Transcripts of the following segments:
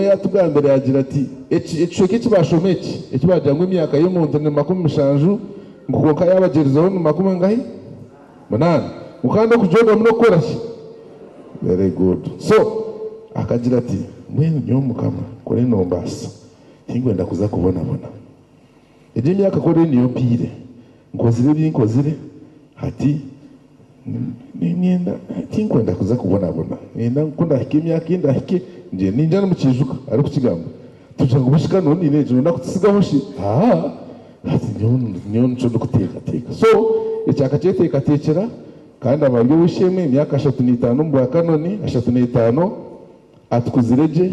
yatugambira yagira ati ekico kibashomeki ekibajangwa emyaka y'omuntu ne 50 ngukonka yabagerizaho mu 10 munana mukanda kujoga muno korashye. Very good. So akagira ati mwene nyo mukama kore nombasa tingwenda kuza kubona eje myaka kore niyo pire nkozire binkozire hati nienda tingwenda kuza kubona nenda nkunda hikimyaka inda hike nje ninjana mukijuka ari kukigamba tujanga ubushika none neje ndakutsigaho shi hati nyo nco ndukuteka so icyaka cyeteka tekera kandi amabyo wisheme imyaka 35 mbwa kanoni 35 atukuzireje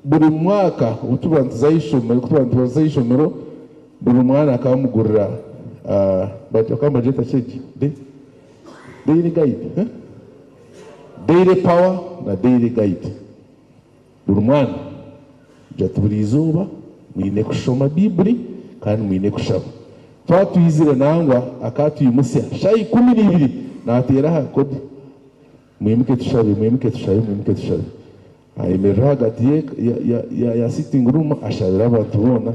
buri mwaka utubanza yishomero buri mwana akamugurira bakamba jeta cheki daily guide daily power na daily guide buri mwana jatuburi izuba mwine kushoma bibli kandi mwine kushaba twatuyizire nangwa akatuyumusia shayi 12 natera ha kodi mwimuke tushabe ayimeraga die ya sitting room ashabira abantu bona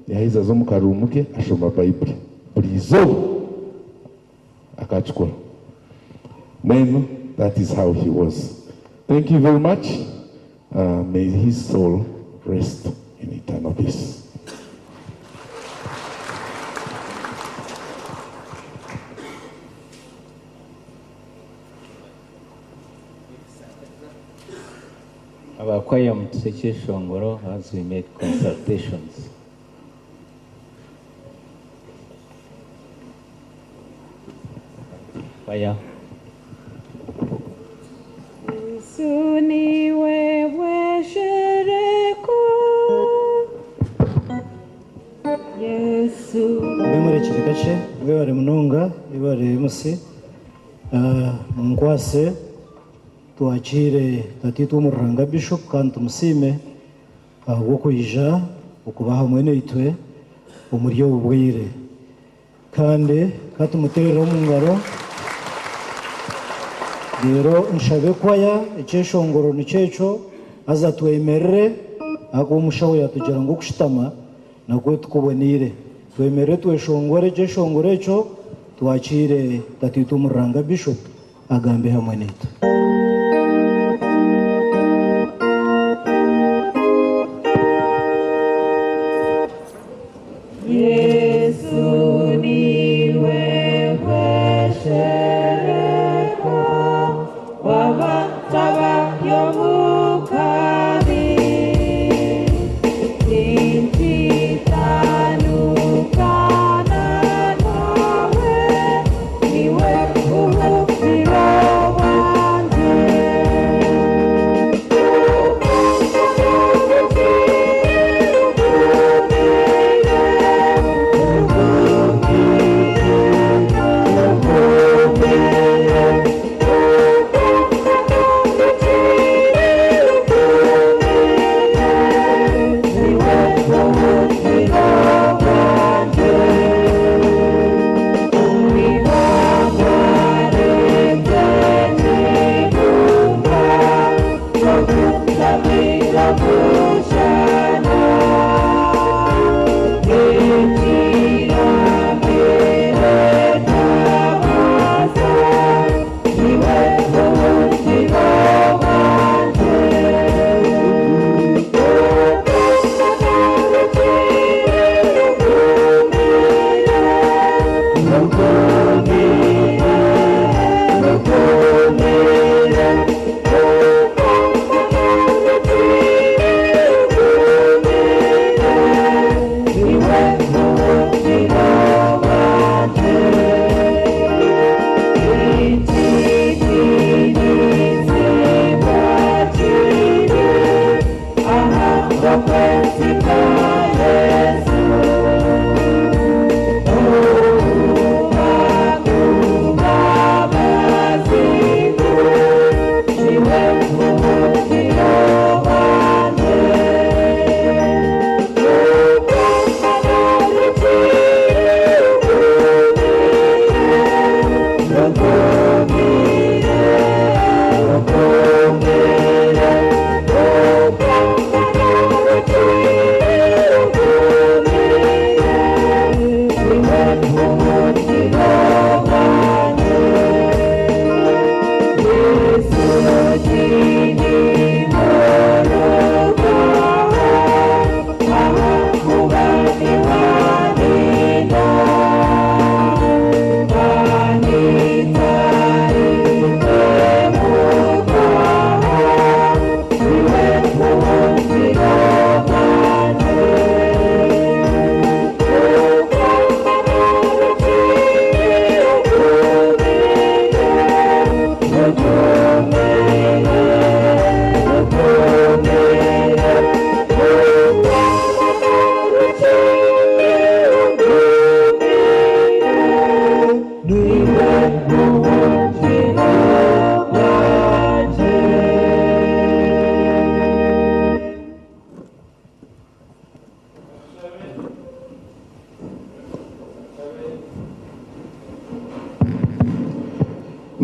yahiza zo mukarumuke ashoma bible burizo akachukua. Man, that is how he was. Thank you very much. May his soul rest in eternal peace. Abakwaya Mutuseke Shongoro as we make consultations. Kwaya. Suni wewe shereko Yesu bemure kirikache bebare munonga bebare musi nkwase tuachire tatitu muranga bishop kandi musime ahubwo kuyija ukubaha mwene itwe umuryo ubwire kandi katumuterera mu ngaro rero nshabe kwaya icyeshongoro nicyeco azatwemerere ako umushawo yatugera ngo kushitama nako tukubonire twemerere tweshongore cyeshongore cyo twakire tatitu muranga bishop agambe hamwe nito.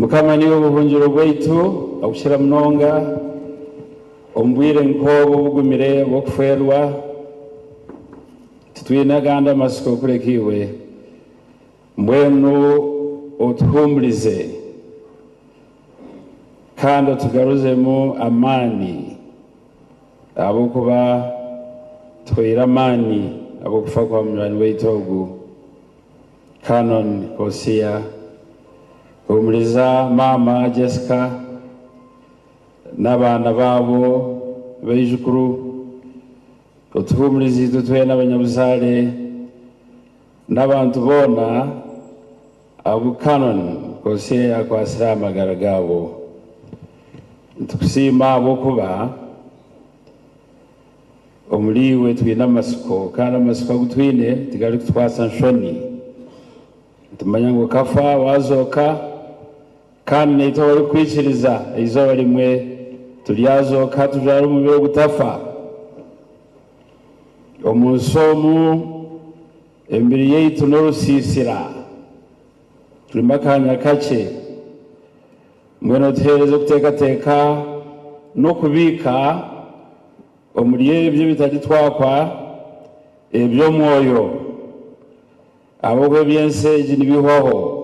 Mukama niwe buhungiro bwaitu agushira munonga ombwire nkobo bugumire bokufwerwa titwina ganda masiko kurekiwe mbwenu otuhumurize kandi tugaruzemu amani abokuba twira amani abokufa kwa munywani w'itogu Canon Hosea humuriza mama Jessica n'abana babo b'ijukuru otuhumurize tutwe n'abanyabuzare n'abantu bona abo Canon Hosea kwasira amagara gabo tukusima abokuba omuliwe twina amasiko kandi amasiko agutwine tigali kutwasa nshoni tumanya ngo kafa wazoka kandi neito bari kwikiriza izoba rimwe turyazoka tujara umubiri wo gutafa omusomu embiri yeitu n'orusisira turimo akanya kake mwene tuhereze kutekateka no kubika omuriye ibyo bitari twakwa ibyo mwoyo abogwe byenseji nibihoho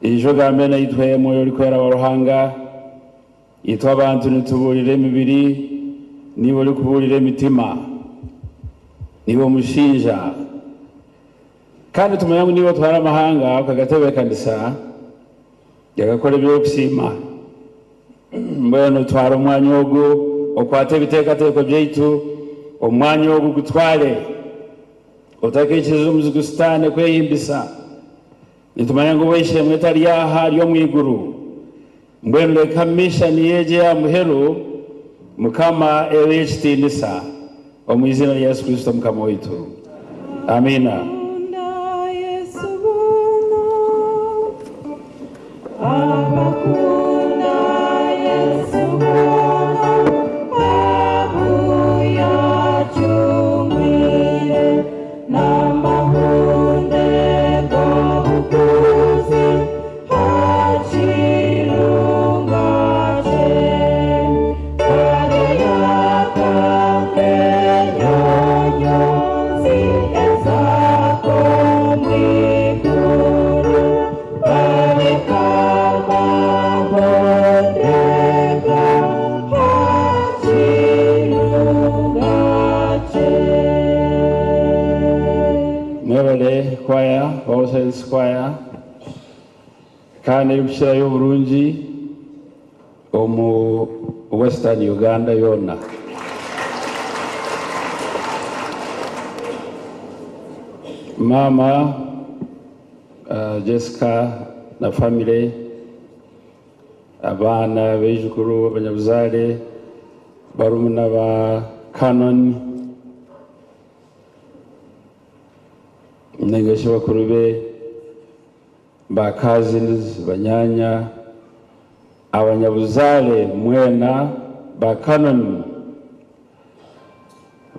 ijo gambe na itwe mwoyo likwera waruhanga itwa abantu nituburire mibiri nibo likuburire mitima nibo mushinja kandi tumenya ngo nibo twara amahanga kagatebe kanisa yagakora ibyo kusima mbona twara umwanya wo okwate bitekateko byaitu umwanya wo gutware otakekiza umuzigustane kweyimbisa nitumanya ngo weshe mwetari yaha ryo mwiguru mbwenu kamisha niyeje ya muheru mukama LHT nisa omwizina ya Yesu Kristo mukama wetu amina. Squire kandi bishira yo Burungi omu Western Uganda yona mama Jessica na family abana bejukuru abanyabuzare barumuna ba Canon nengesho bakurube ba cousins banyanya abanyabuzare mwena ba Canon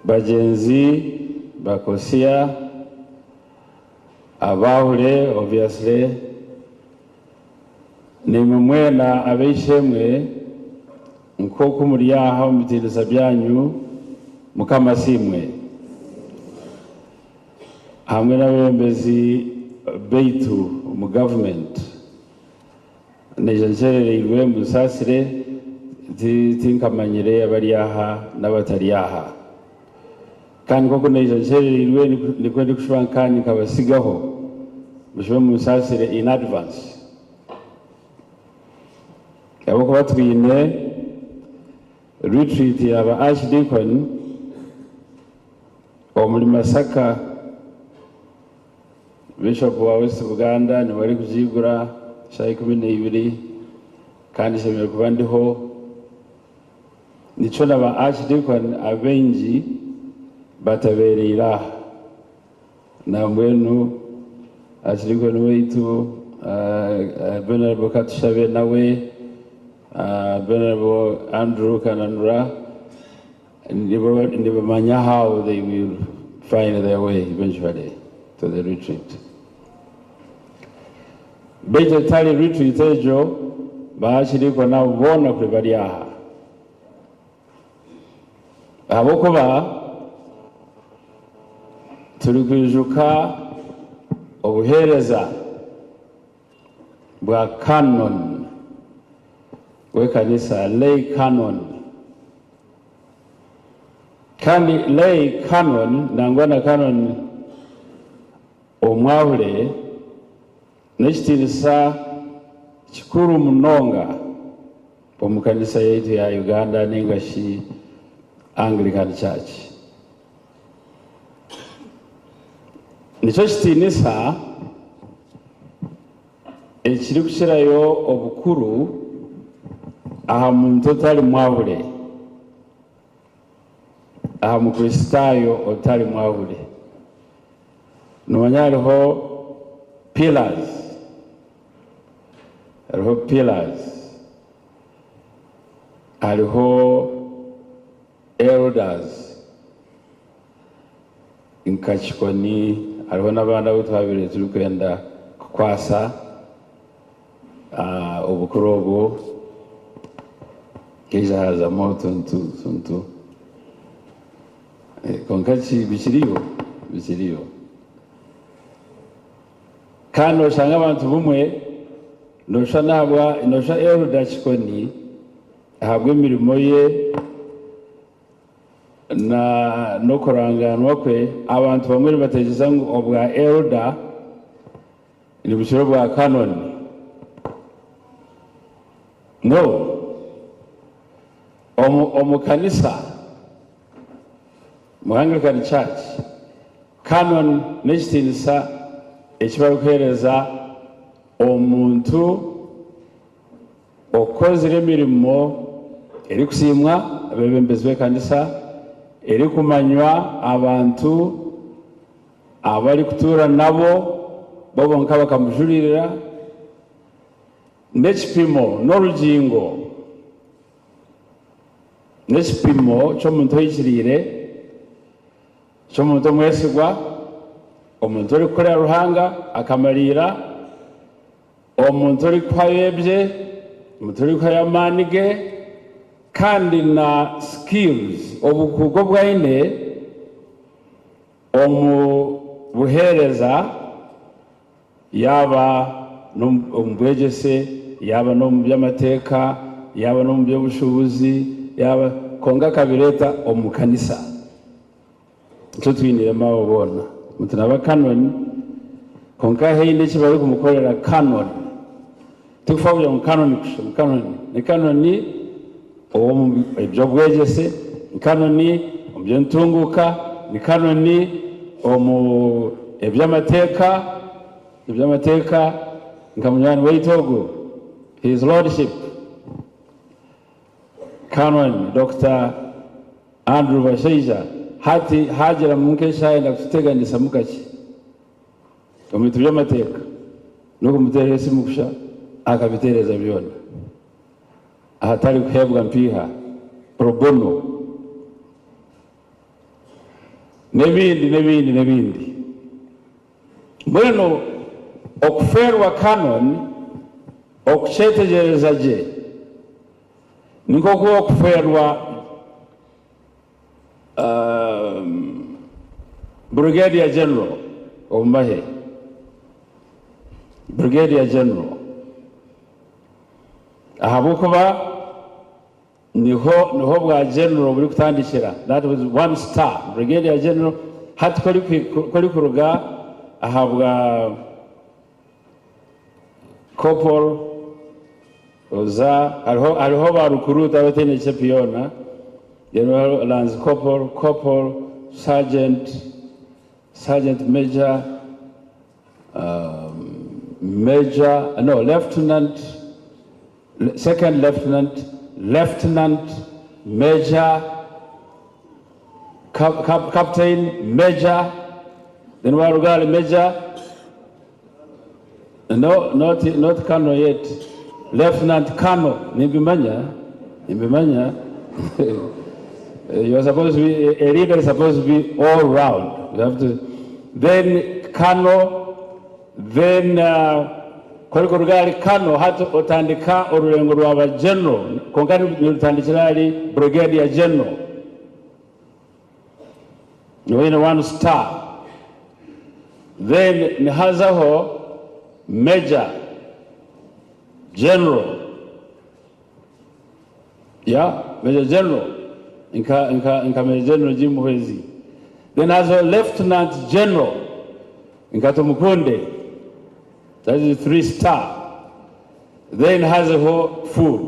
bagenzi bakosia abahure obviously ni mwena abeshemwe nkoko muri yaha mutindiza byanyu mukamasimwe hamwe n'abembezi beitu mu government nejenjererwe musasire tinkamanyire abari aha n'abatari aha kandi koko nejenjererwe niko ndikushwankanye kabasigaho bishwe musasire in advance abo ko batwine retreat yaba archdeacon omuli Masaka Bishop wa West Buganda ni wari kujigura shayi 12 kandi shemeye kuba ndiho nico naba archdeacon abenji bataberera na mwenu archdeacon weitu Venerable Katushabe nawe Venerable Andrew Kananura and manya how they will find their way eventually to the retreat. beje tali ritu itejo bashiriko na ubona kuri bari aha abokuba turi kwijuka obuhereza bwa canon wekanisa lay canon kandi lay canon nangwana canon omwahule nekitinisa kikuru munonga omukanisa yetu ya Uganda ningashi Anglican Church. Nicho kitinisa ekiri kushirayo obukuru aha muntu otali mwahule, aha mukristayo otali mwahule. Nomanya hariho pillars, hariho elders inkachikoni, hariho n'abana bo twabire turi kwenda kukwasa obukuru obwo kejahaza moto ntu konkachi bikiriyo kandi oshanga abantu bumwe nosha elder chikoni ahabwe emirimo ye na no kuranganwa kwe abantu bamwe bategeza ngo obwa elder ni bushiro bwa canon. No, omukanisa mu Anglican Church canon nekitinisa ekibarukuhereza omuntu okozire emirimo eri kusimwa abebembezi b'ekanisa, eri kumanywa abantu abari kutura nabo bonka bakamujulirira, n'ekipimo n'orugingo n'ekipimo ky'omuntu oyikirire, ky'omuntu omwesigwa, omuntu ori kukorera Ruhanga akamalira, omuntu ori kuhayebye, omuntu ori kuhaya amaani ge kandi na skills obukugo bwaine omu buhereza, yaba n'omubwegyese, yaba n'omu by'amateeka, yaba n'omu by'obushubuzi, yaba konga kabireta omu kanisa. Ekyo twiniremu abo boona muntu naba canon konka haine ekibari kumukorera canon tukufa kugira mu canon ni canon omu eby'obwegyese, ni canon omu by'entunguka, ni canon omu eby'amateeka nka munywani waitu ogu his lordship canon Dr. Andrew Bashaija hati hajira munkesha enda kuteganisa mukaki omuntu by'amateeka no kumuteresa mukusha akabitereza byona ahatari kuhebwa mpiha pro bono nebindi mbwenu okuferwa canon okuchetegereza je niko kuba okuferwa Brigadier General Ombahe, Brigadier General ahabukuba niho bwa general buri kutandikira, that was 1 star. Brigadier General hati kori kuruga ahabwa corporal oza hariho barukuruta abatene championa, General Lance Corporal, Sergeant Major, Lieutenant, Second Lieutenant, Major, Captain, Major, then Warugali Major, no, not Colonel yet, Lieutenant Colonel, Nimbimanya. You're supposed to be, a leader is supposed to be all round. You have to, then Colonel, then koriko rugari kano hato otandika urulengo rw'aba general konkani nirutandikira ali brigadier general niwene 1 star then nihazaho major general major general inka major general Jimuhwezi then hazaho lieutenant general inkato Mukunde, that is 3 star. Then hazaho full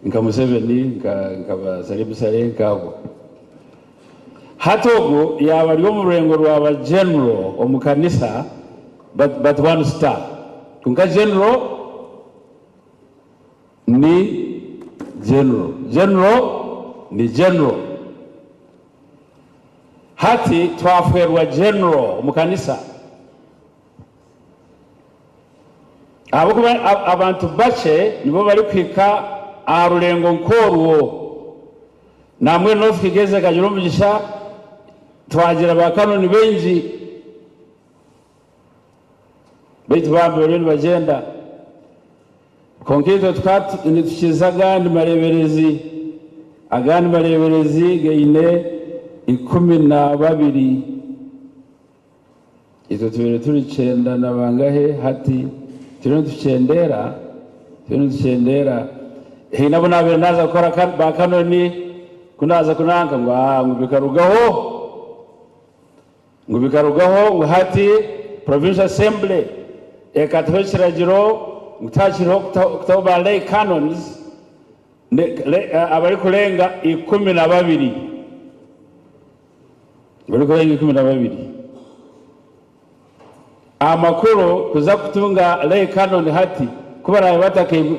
inka Museveni inka Basalimu Sale nkabo hatogo yabaliwo mu rulengo rw'aba general omukanisa but 1 star kunka general ni general ni general hati twaferwa general omukanisa abantu bache nibo bali kwika arulengo nkorwo namwe no fikigeze kajiro umugisha twagira bakanoni benji baitu bambe bari bagenda konkreto nitukizaga ndi mareberezi gaine 12 ito turi cenda na bangahe hati turino tucendera hina bona bere naza gukora bakanoni kunaza kunanga ngo bikarugaho hati provincial assembly ekatweshiragiro mutachiro kutoba lay canons abari kurenga 12 bari kurenga 12 amakuru kuza kutunga lay canon hati kubara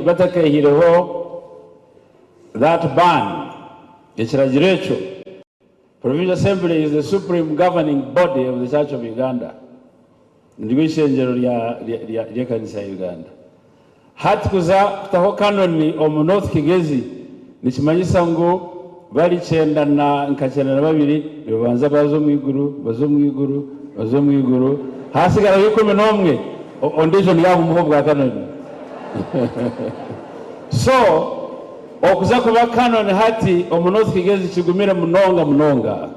batakahireho that ban ekiragirecho. Provincial Assembly is the supreme governing body of the Church of Uganda. Ndio ishenjero lya kanisa ya Uganda. Hati kuza kutaho kanoni omu North Kigezi nikimanyisa ngo bali 9 na nkachenda na 2 nibanza bazo mwiguru hasigara 11 audition yabo muho bwa kanoni. So okuza kuba kanoni hati omu North Kigezi kigumira munonga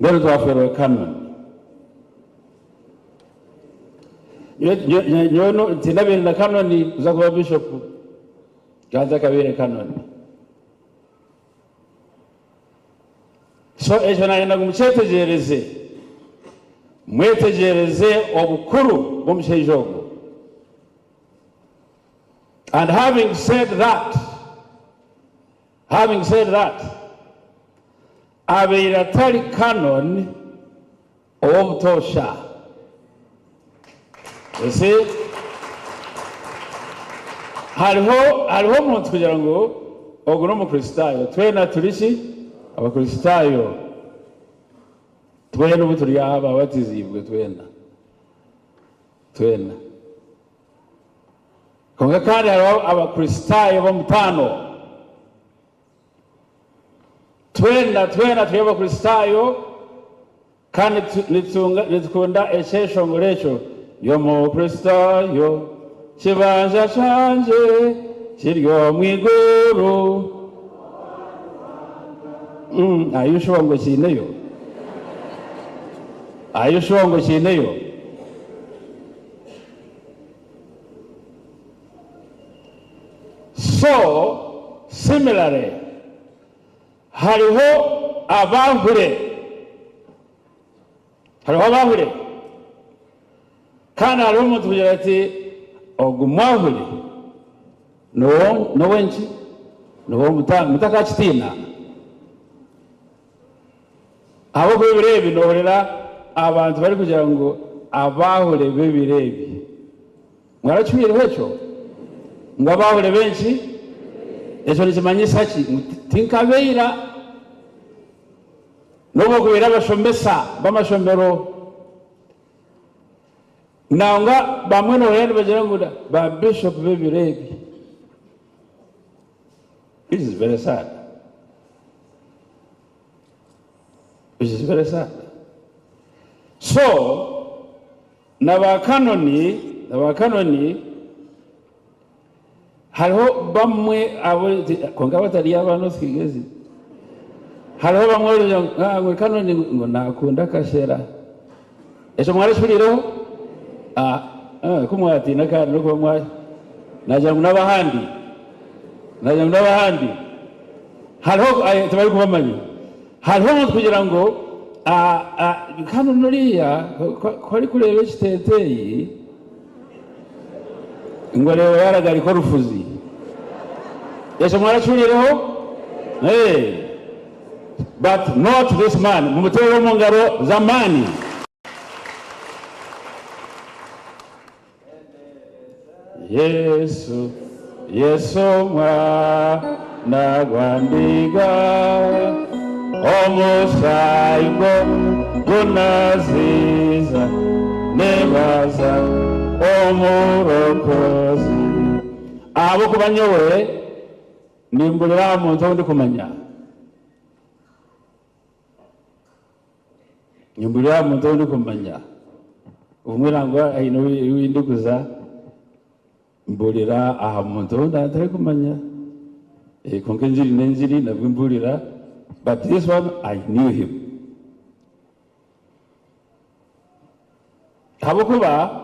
ngero twaferwa kanoni nyono tinabere na kanoni uza kuba bishop gaza kabere kanoni. So ejo naenda mwetegereze obukuru bw'omushaija. And having said that, abeira tali canon ow'obutosha. You see, hariho omuntu kugira ngo ogu n'omukristayo twena turiki abakristayo twena ubu turi aba batizibwe twena konga kandi hariho abakristayo b'omutano twena turi abakristayo kandi nitukunda ekyeshongoro ekyo y'omukristayo kibanja canje kiryo mwiguru. Ayushongo kineyo So similarly hariho abahure kandi hariho umuntu kugira ati ogumwahure no wenchi no mutakachitina abo bebirebi nohorera abantu bari kugira ngo abahure bebirebi mwaracyuyeho echo ngo abahure benshi ejo nikimanyisa ki tinkabeira nobo kubera abashombesa b'amashombero nanga bamwe nohera bagira ngo ba bishop bebirebi. This is very sad. So n'abakanoni hariho bamwe abo konga batari abantu twigeze hariho bamwe ngo kanoni ngo nakunda kashera ejo mwarashurireho kumwati nakandi no kumwa najya n'abahandi hariho tubari kubamanya hariho kugira ngo kanoni nuriya kwari kureba kiteteye ngo rero yaragari ko rufuzi ejo mwarashurireho but not this man mumutero mu ngaro zamani Yesu mwana gwandiga omusaigo gunaziza nebaza omurokozi abo kubanyowe nimbulira muntu ndi kumanya nimbulira muntu ndi kumanya umwirango ayino winduguza mbulira aha muntu ndatari kumanya konke njiri nabwo mbulira but this one I knew him habukuba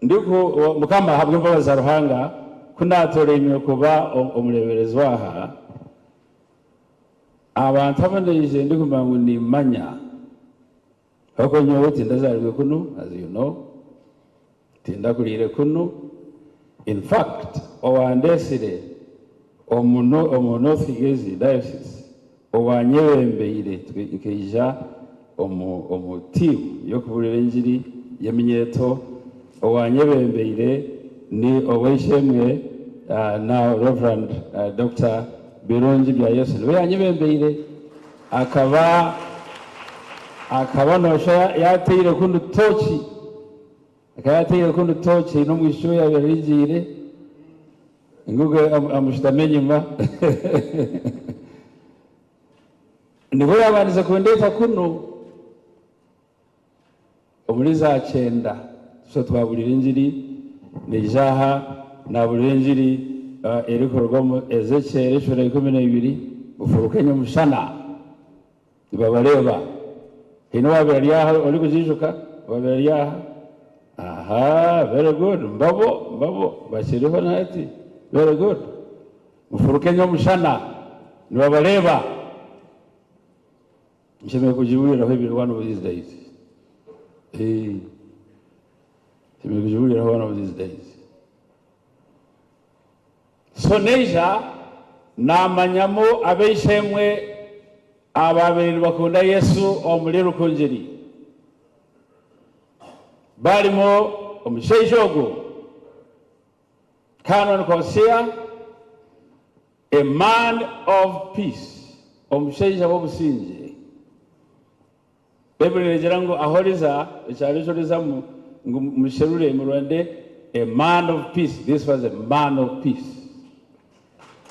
ndiko mukama habwe mbabaza ruhanga kunatoremye kuba umureberezi waha abantu abandeje ndikumva ngo ni manya hako nyowe tindazarwe kuno as you know tinda kulire kuno in fact owandesire omuno Thigezi diocese owanyewembeire twikeija omutimu yo kubulira enjiri yeminyeto owanyewembeire ni oweshemwe now Reverend Dr. Birungi bya Yesu we yanyewembeire akaba nosha yateire kundu tochi akayateye kundi tochi no mwisho yaberigire ngugo amushitamenyima niho yabaniza kwendeza kuno omuliza cyenda so twabulira injiri nijaha nabulira injiri erikorwamo Ezekiel 12 ufurukanye mushana babareba hino waberyaha oli kujijuka waberyaha very good mbabo bashiriho nati very good mufurukenya mushana nibabareba nshime kujiburira one of these days nshime kujiburira one of these days so neja namanyamo abeshemwe ababiri bakunda Yesu omuli rukunjiri barimo omusheishogo Canon Kosia a man of peace omusheisha wobusinje Bible rejerango ahoriza ekyalishoriza musherure mu Rwanda a man of peace. This was a man of peace,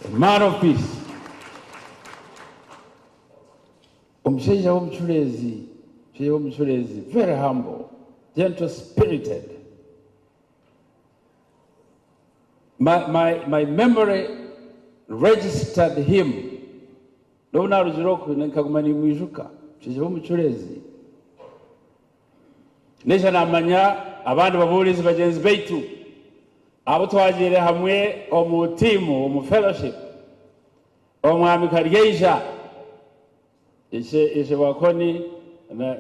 a man of peace. Omusheisha womuchulezi very humble, gentle spirited. My memory registered him. Nobuna rujiroku nkagumani mwijuka. Omusheisha womuchulezi. Nesha namanya abandi babulizi bagenzi baitu. Abo twagire hamwe omutimu omu fellowship. Omwami Karyeisha. Ishe wakoni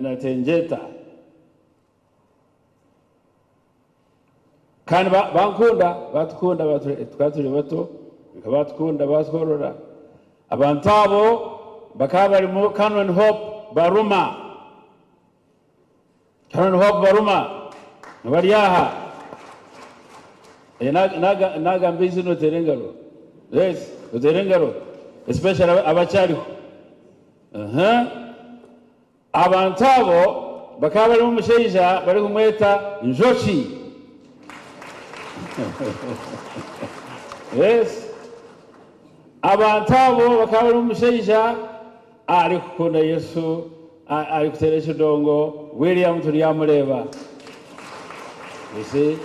na tenjeta. Kandi batukunda twaturi bato bikabatukunda baskorora abantu abo bakaba bari mu Canon Hope Baruma bari aha naga mbizi no terengaro yes terengaro especially abachariho abantu abo bakaba bari mu musheija bari kumweta Njoki. Yes. Abantu abo bakaba bari mu musheija ari kukunda Yesu ari kuteresha dongo William turiyamureba ese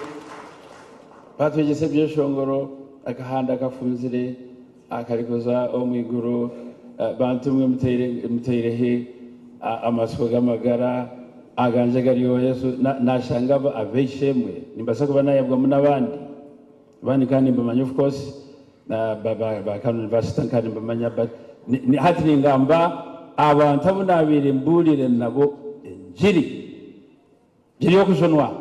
batwegese byeshongoro akahanda kafunzire akarikoza omwiguru bantumwe muterehe amasoko gamagara aganje gariyo Yesu nashanga abeshemwe nimbasa kuba nayabwa munabandi bani kandi mbamanya of course na ba Kano University kandi mbamanya but ni hati ningamba abantu abunabire mburire nabo njiri yo kujonwa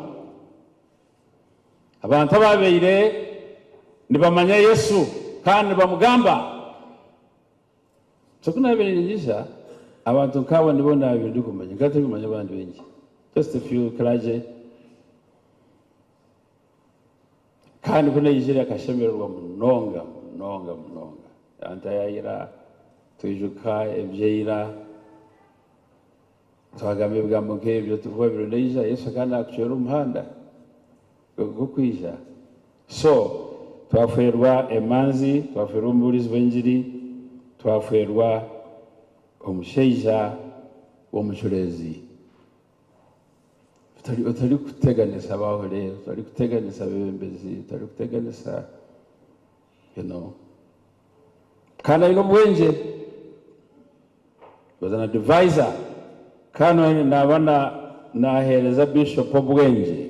abantu ababeire nibamanya Yesu kandi bamugamba sokunabire njisha abantu nkabo nibona abiri dukumanya ngate kumanya abandi bengi just a few karaje kandi kuna yijira akashemererwa munonga antayira tujuka ebyira twagame bwambo nkebyo tuvuga birondeja Yesu kandi akuchera umuhanda gukwisha so twaferwa emanzi twaferwa umurizo w'injiri twaferwa omusheija w'omuchurezi utari kuteganisa abahore utari kuteganisa abembezi utari kuteganisa kana ino mwenje was an advisor kana nabana nahereza bishop obwenje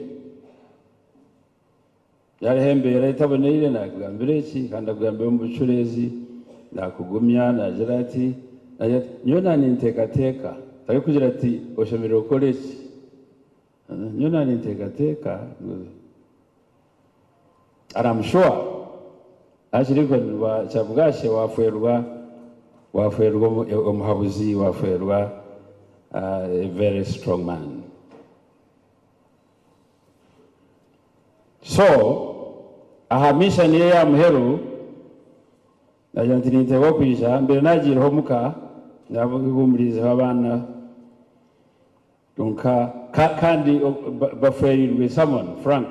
yarihembera itaboneye nakugambira iki kandi akugambira mu buchurezi nakugumya nagira ati nyona nintekateka tari kugira ati oshemerera ukore iki nyona nintekateka aramshwa ashiriko chabwashe waferwa omuhabuzi waferwa a very strong man. So ahamisha niye ya muheru najantinite wakwisha mbere nagira homuka nabugumuriza abana dunka kandi baferirwe someone Frank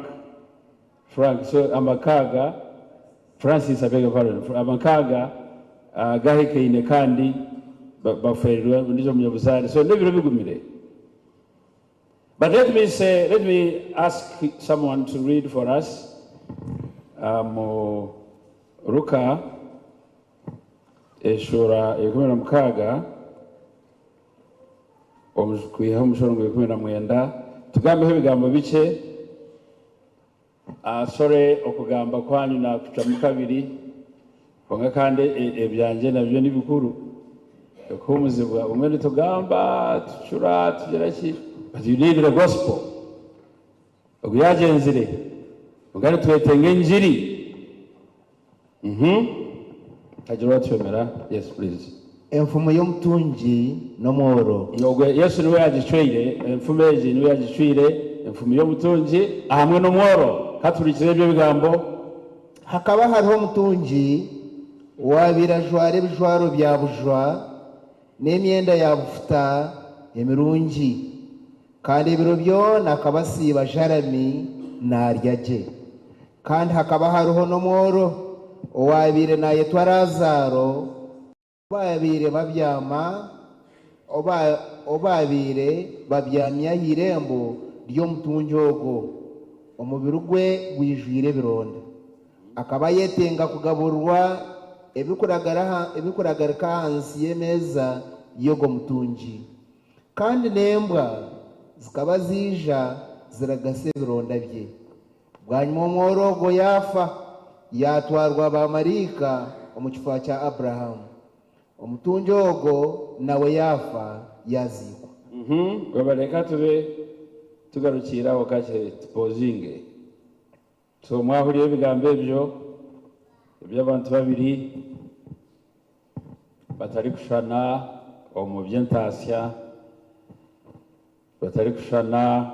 so amakaga Francis abega pardon amakaga gahikeine kandi baferirwe ndizo munyabuzari so ndebiro bigumire. But let me ask someone to read for us Ruka Eshura ekumena mukaga omukwiha mushongo ekumena mwenda tugambe ebigambo biche sore okugamba kwanyu na kuca mu kabiri konga kandi ebyanje nabyo nibikuru okumuzibwa umwe tugamba tucura tugeraki. But you need the gospel. Oguyagenzire ugari twetenge njiri Kajiro twemera. Yes please. Enfumo y'omutungi n'omworo. Yesu niwe yagicwire enfumo eji niwe yagicwire enfumo y'omutungi ahamwe n'omworo katurikire ebyo bigambo hakaba hariho omutungi wabirajwara ebijwaro bya bujwa n'emyenda ya bufuta emirungi kandi ebiro byona akabasiiba jarami naryagye kandi hakaba hariho n'omworo owabire nayetwa Lazaro obabire babyama obabire babyamya irembo ry'omutungi ogwo omubiri gwe gwijwire ebironda akaba yetenga kugaburwa ebikuragarika hansi y'emeza y'ogwo mutungi kandi n'embwa zikaba zija ziragasa ebironda bye bwanyuma omworo ogwo yafa yatwarwa abamarika omu kifo kya Abrahamu omutungi ogwo nawe yafa yazikwa. Babareka tube tugarukiraho kake tupozinge so mwahuriye ebigambo ebyo eby'abantu babiri batari kushana omu by'entasya batari kushana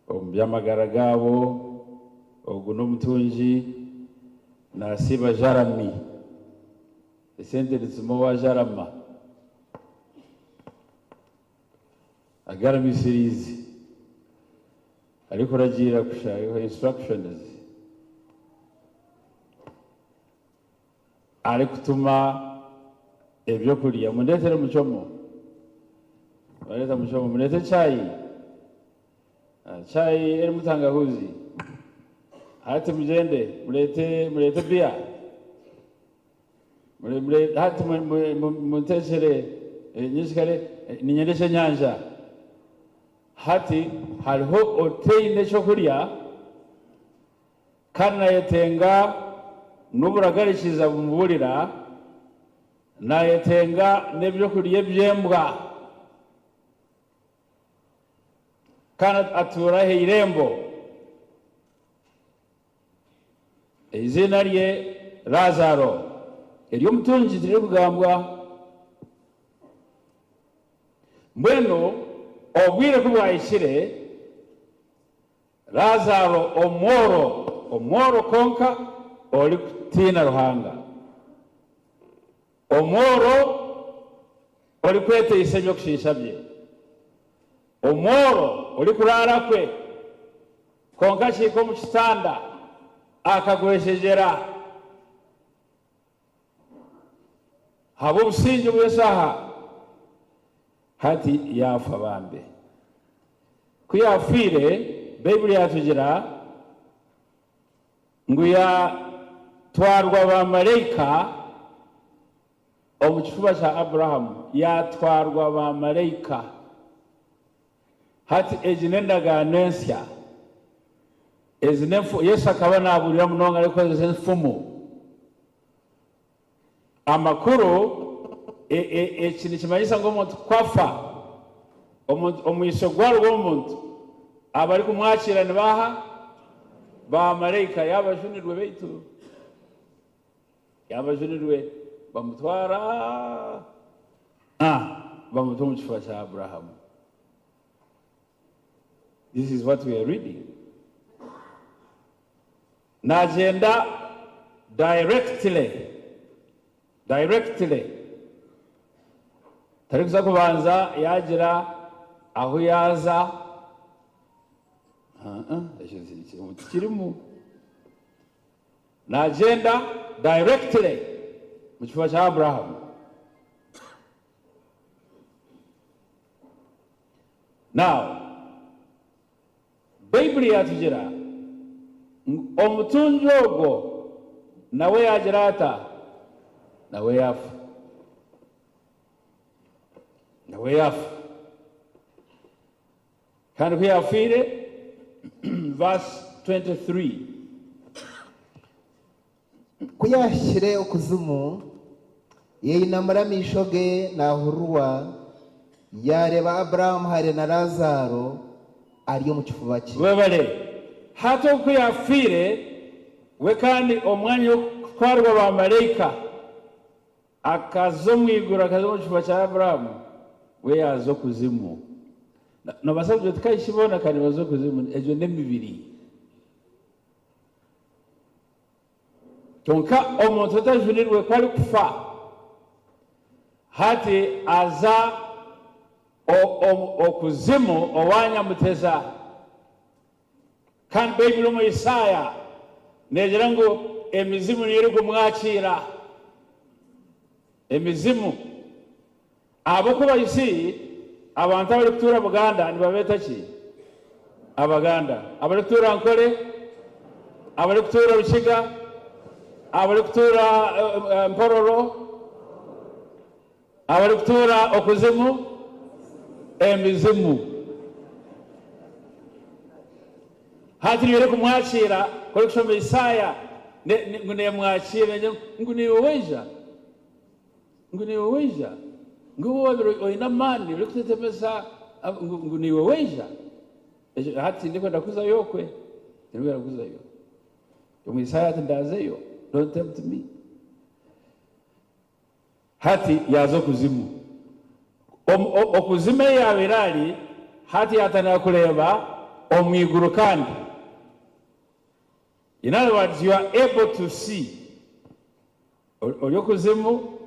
omu by'amagara gabo ogu n'omutungi nasiba jarami esente nizimo wa jarama agaramisirizi ariko ragira kushaka instructions ari kutuma ebyo kuriya mundetere mucomo waleta mshomo, mlete chai. Chai elimu tangahuzi. Hati mjende, mlete bia. Hati mteshere, nishikare, ninyendeshe nyanja. Hati haliho oteine chokuria, kana yetenga nuburagarishiriza bumuburira, na yetenga nebyo kuriye byembwa. Kana atura he irembo. Izina rye Lazaro. Eriyo mutunji tiri kugambwa. Mbwenu obwire kubwayishire Lazaro omoro konka oli kutina Ruhanga. Omoro oli kwete isenyo kushishabye. Omoro oli kurara kwe konka chiko mu kitanda akagweshejera habo businje bwesaha hati yafa bambe kuyafire Bible yatugira nguya twarwa ba malaika omukifuba cha Abraham yatwarwa ba malaika hati ezinendaga nensya ezinefu Yesu akaba naburira munonga ariko ezinefumu amakuru ekini kimanyisa ngo omuntu kwafa omwiso gwalwo omuntu abali kumwakira nibaha ba malaika yabajunirwe baitu yabajunirwe bamutwara bamutwa mu kifuba cha Abraham. This is what we are reading. Najenda directly. Tarikuza kubanza yagira aho yaza. Kirimu. Najenda directly mu kifuba cha Abraham. Now, Bible yatugira omutunjogo nawe yagira ata nawe yafa kandi kuyafire verse 23 kuyashire okuzimu yeyinamura mishoge nahurwa yareba Abraham hari na Lazaro ariyo mu kifuba cye webale hato kuyafire we kandi omwanya wo kutwarwa ba malaika akazomwigura akazo kifuba cha Abraham we yazo kuzimu no basabye tukayishibona kandi bazo kuzimu ejo nemibiri tonka omuntu tajunirwe kwali kufa hati aza okuzimu owanya muteza kandi Bible mu Isaya negira ngo emizimu niri kumwakira emizimu abo kuba isi abantu abali kutura Buganda nibabeta ki Abaganda abali kutura Nkole abali kutura Rukiga abali kutura Mpororo abali kutura okuzimu emizimu hati niri kumwakira kuri kusoma Isaya ngune mwakira nguniweja nguwo oina mani uri kutetemesa nguniweja hati ndiko ndakuza yokwe ndiko ndakuza yo mu Isaya tindazeyo don't tempt me hati yazo kuzimu okuzime yabirali hati yatana kuleba omwiguru kandi. In other words, you are able to see olyokuzimu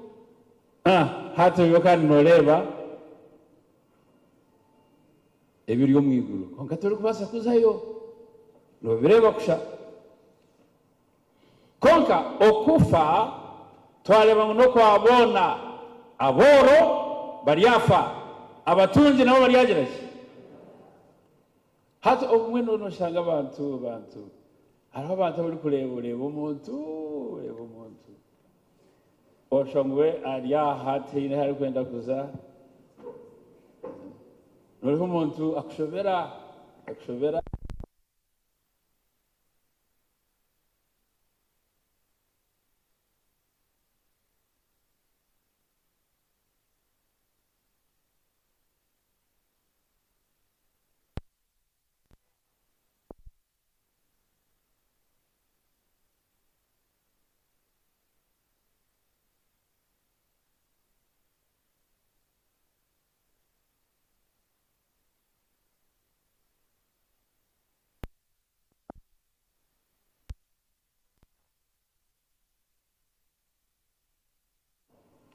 hati yokandi noleba ebiri omwiguru konka tuli kubasa kuzayo nobireba kusha konka okufa twaleba no kwabona aboro bariafa abatunzi nabo baryagerage hata umwe none ushanga abantu hariho abantu bari kureba umuntu oshongwe hati ine hari kwenda kuza nuriho umuntu akushobera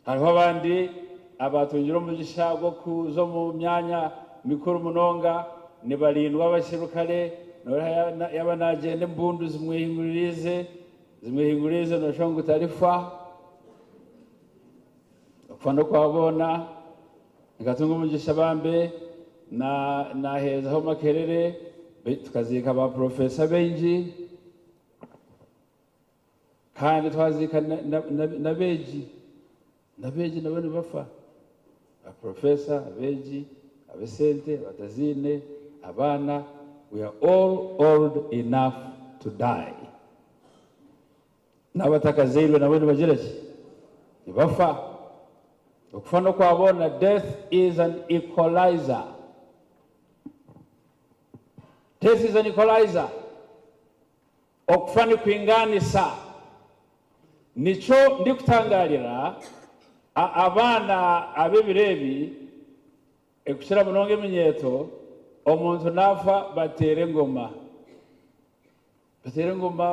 hariho abandi abatungira umugisha bwo kuzo mu myanya mikuru munonga ni barindwa abasirukare yaba nagende mbundu zimwihinguririze noshonga utarifa ukufana kwabona ngatunga umugisha bambe na heza ho makerere tukazika ba professor benji kandi twazika na beji nabone bafa abaprofesa abeji abesente abatazine abana. We are all old enough to die. Nabatakazirwe nabone bagiraki bafa ukufana kwabona. Death is an equalizer. Death is an equalizer. Okufana kwinganisa nico ndikutangalira abana abebirebi ekushira munonge minyeto omuntu nafa batere ngoma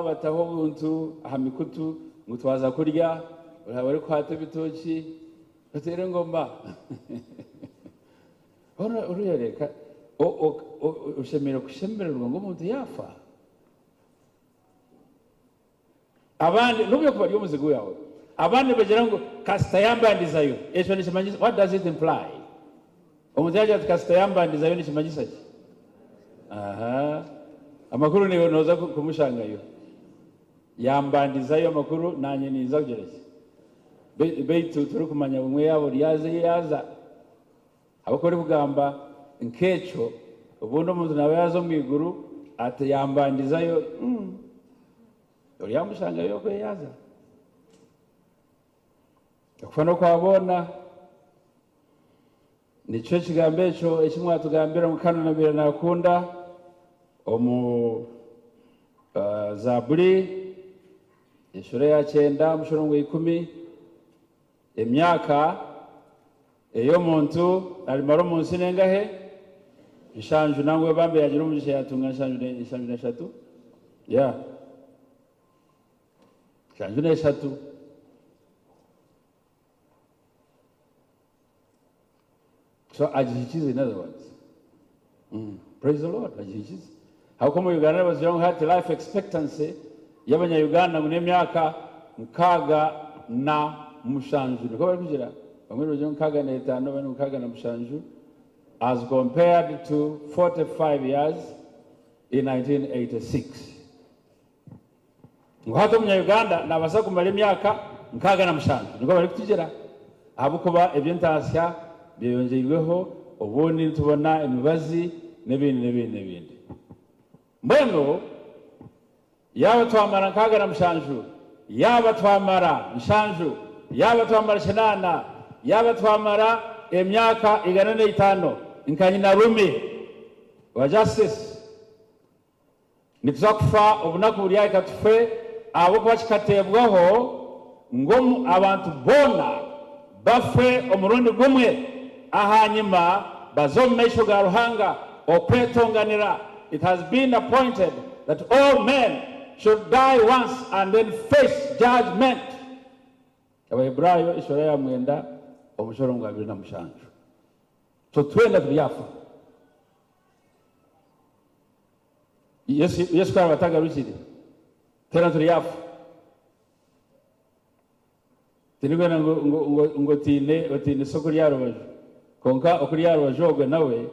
bataho buntu ahamikutu ngutwaza kurya urabari kwate bitoki batere ngoma ora uruyereka ushemererwa ngo umuntu yafa abandi nubyo kuba umuzigo yawe abandi bagira ngo kasita yambandizayo ejo nishimanyiza. What does it imply? Umuzaje ati kasita yambandizayo nishimanyiza ki? Amakuru niwe noza kumushangayo yambandizayo amakuru nanye niza kugereke beitu turi kumanya bumwe yabo yaza abakora bugamba nkecho ubundi umuntu nawe yazo mwiguru ati yambandizayo uri yamushangayo ko yaza ukufana kwabona nico kigambecho ekimwatugambira mukano nabira nakunda omu Zaburi ishore ya 9 mushorongo 10 emyaka eyo muntu alimaro munsi nengahe ishanju nangwe bambe yagira umugisha yatunga ishanju neshatu ishanju neshatu. So ajihichize, in other words. Praise the Lord. Ajihichize. How come Uganda was young, had life expectancy? Yabanya Uganda mune myaka mkaga na mushanju. Niko bari kugira. Bamwe rojo mkaga na 5 bane mkaga na mushanju as compared to 45 years in 1986. Ngwato munya Uganda nabasa kumara myaka mkaga na mushanju. Niko bari kugira. Abukuba ebyentasya byongeyeho ubundi tubona imibazi n'ibindi mbeno yaba twamara nkagana mushanju yaba twamara mushanju yaba twamara shanana yaba twamara emyaka 5 nkanyina rumi wa justice nituzakufa obunaku buri yakatufe abo kwakikatebwaho ngo abantu bona bafe omurundi gumwe ahanyuma bazomesho ga ruhanga okwetonganira. It has been appointed that all men should die once and then face judgment. Abahebrayo ishora ya mwenda omushorongo 27. So twenda tuyafa. Yesu kwa bataga rushidi tena tuyafa. Tinigwe ngo tine soko lya rubaje konka okuri yaro bajogwe nawe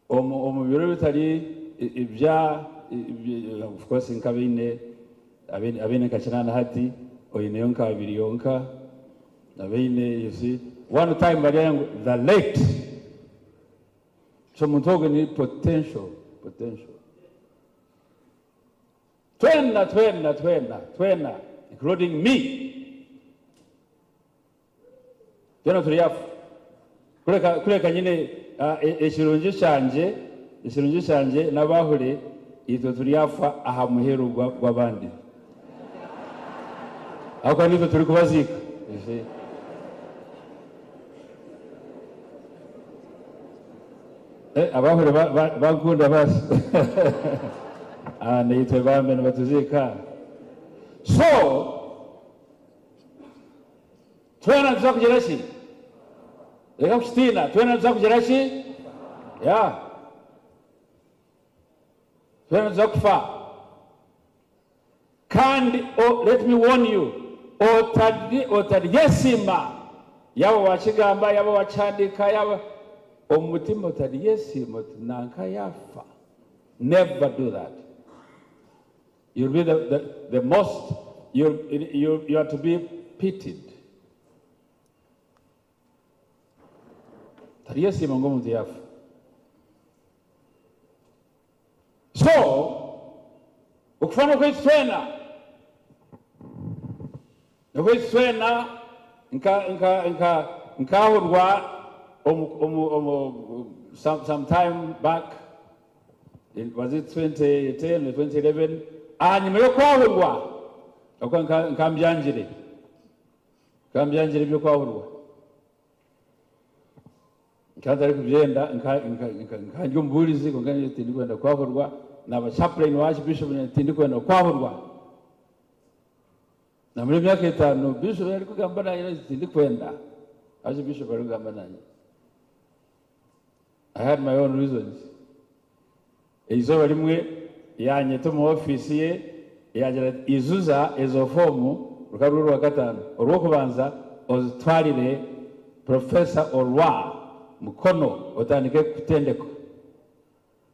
omubiro bitari ibya of course nkabine abine kachanana hati oyine yonka abiri yonka abine you see one time bari yangu the late so mutogo ni potential twena including me tena turiyafu kureka nyine ekirungi cyanje nabahure ito turiyafa aha muherugwa gw'abandi ako niko turi kubazika abahure bakunda basi nitwe bamene batuzika so twena tuzakugira ki reka kusitina twena tuzakugira ki twena tuzakufa kandi let me warn you otaryesima yabo wakigamba yabo wacandika yabo omutima otaryesima nanka yafa. Never do that. You'll be the most, you are to be pitied. Taryesima ngo muntu yafa. So ukufana kwitwena nkahurwa sometime back. Was it 2010 or 2011? Nyuma yo kwahurwa nkambyanjire byo kwahurwa nkatari kubyenda nkanjye mburizi ko ngani tindi kwenda kwahurwa naba chaplain wa Bishop tindi kwenda kwahurwa na muri myaka 5 Bishop yari kugamba nayo tindi kwenda Bishop yari kugamba nayo. I had my own reasons. Izo rimwe yanyete mu office ye yagira izuza ezo fomu rukaruru rwa gatanu urwo kubanza ozitwarire Professor Olwa mukono otandike kutendeko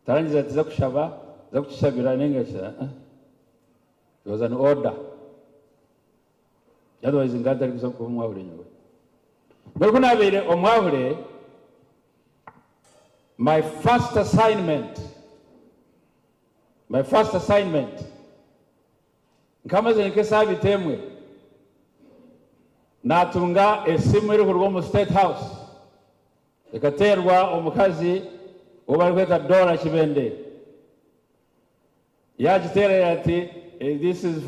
tarangiza atiza kushaba za kuchishabira nengesha it was an order otherwise nganda ari ku mwahule nyewe bari nabere omwahule. My first assignment nkamaze nkesa bitemwe natunga esimu iri kurwo mu State House ekaterwa omukazi obari kweta Dora Kibende yagitera yati this is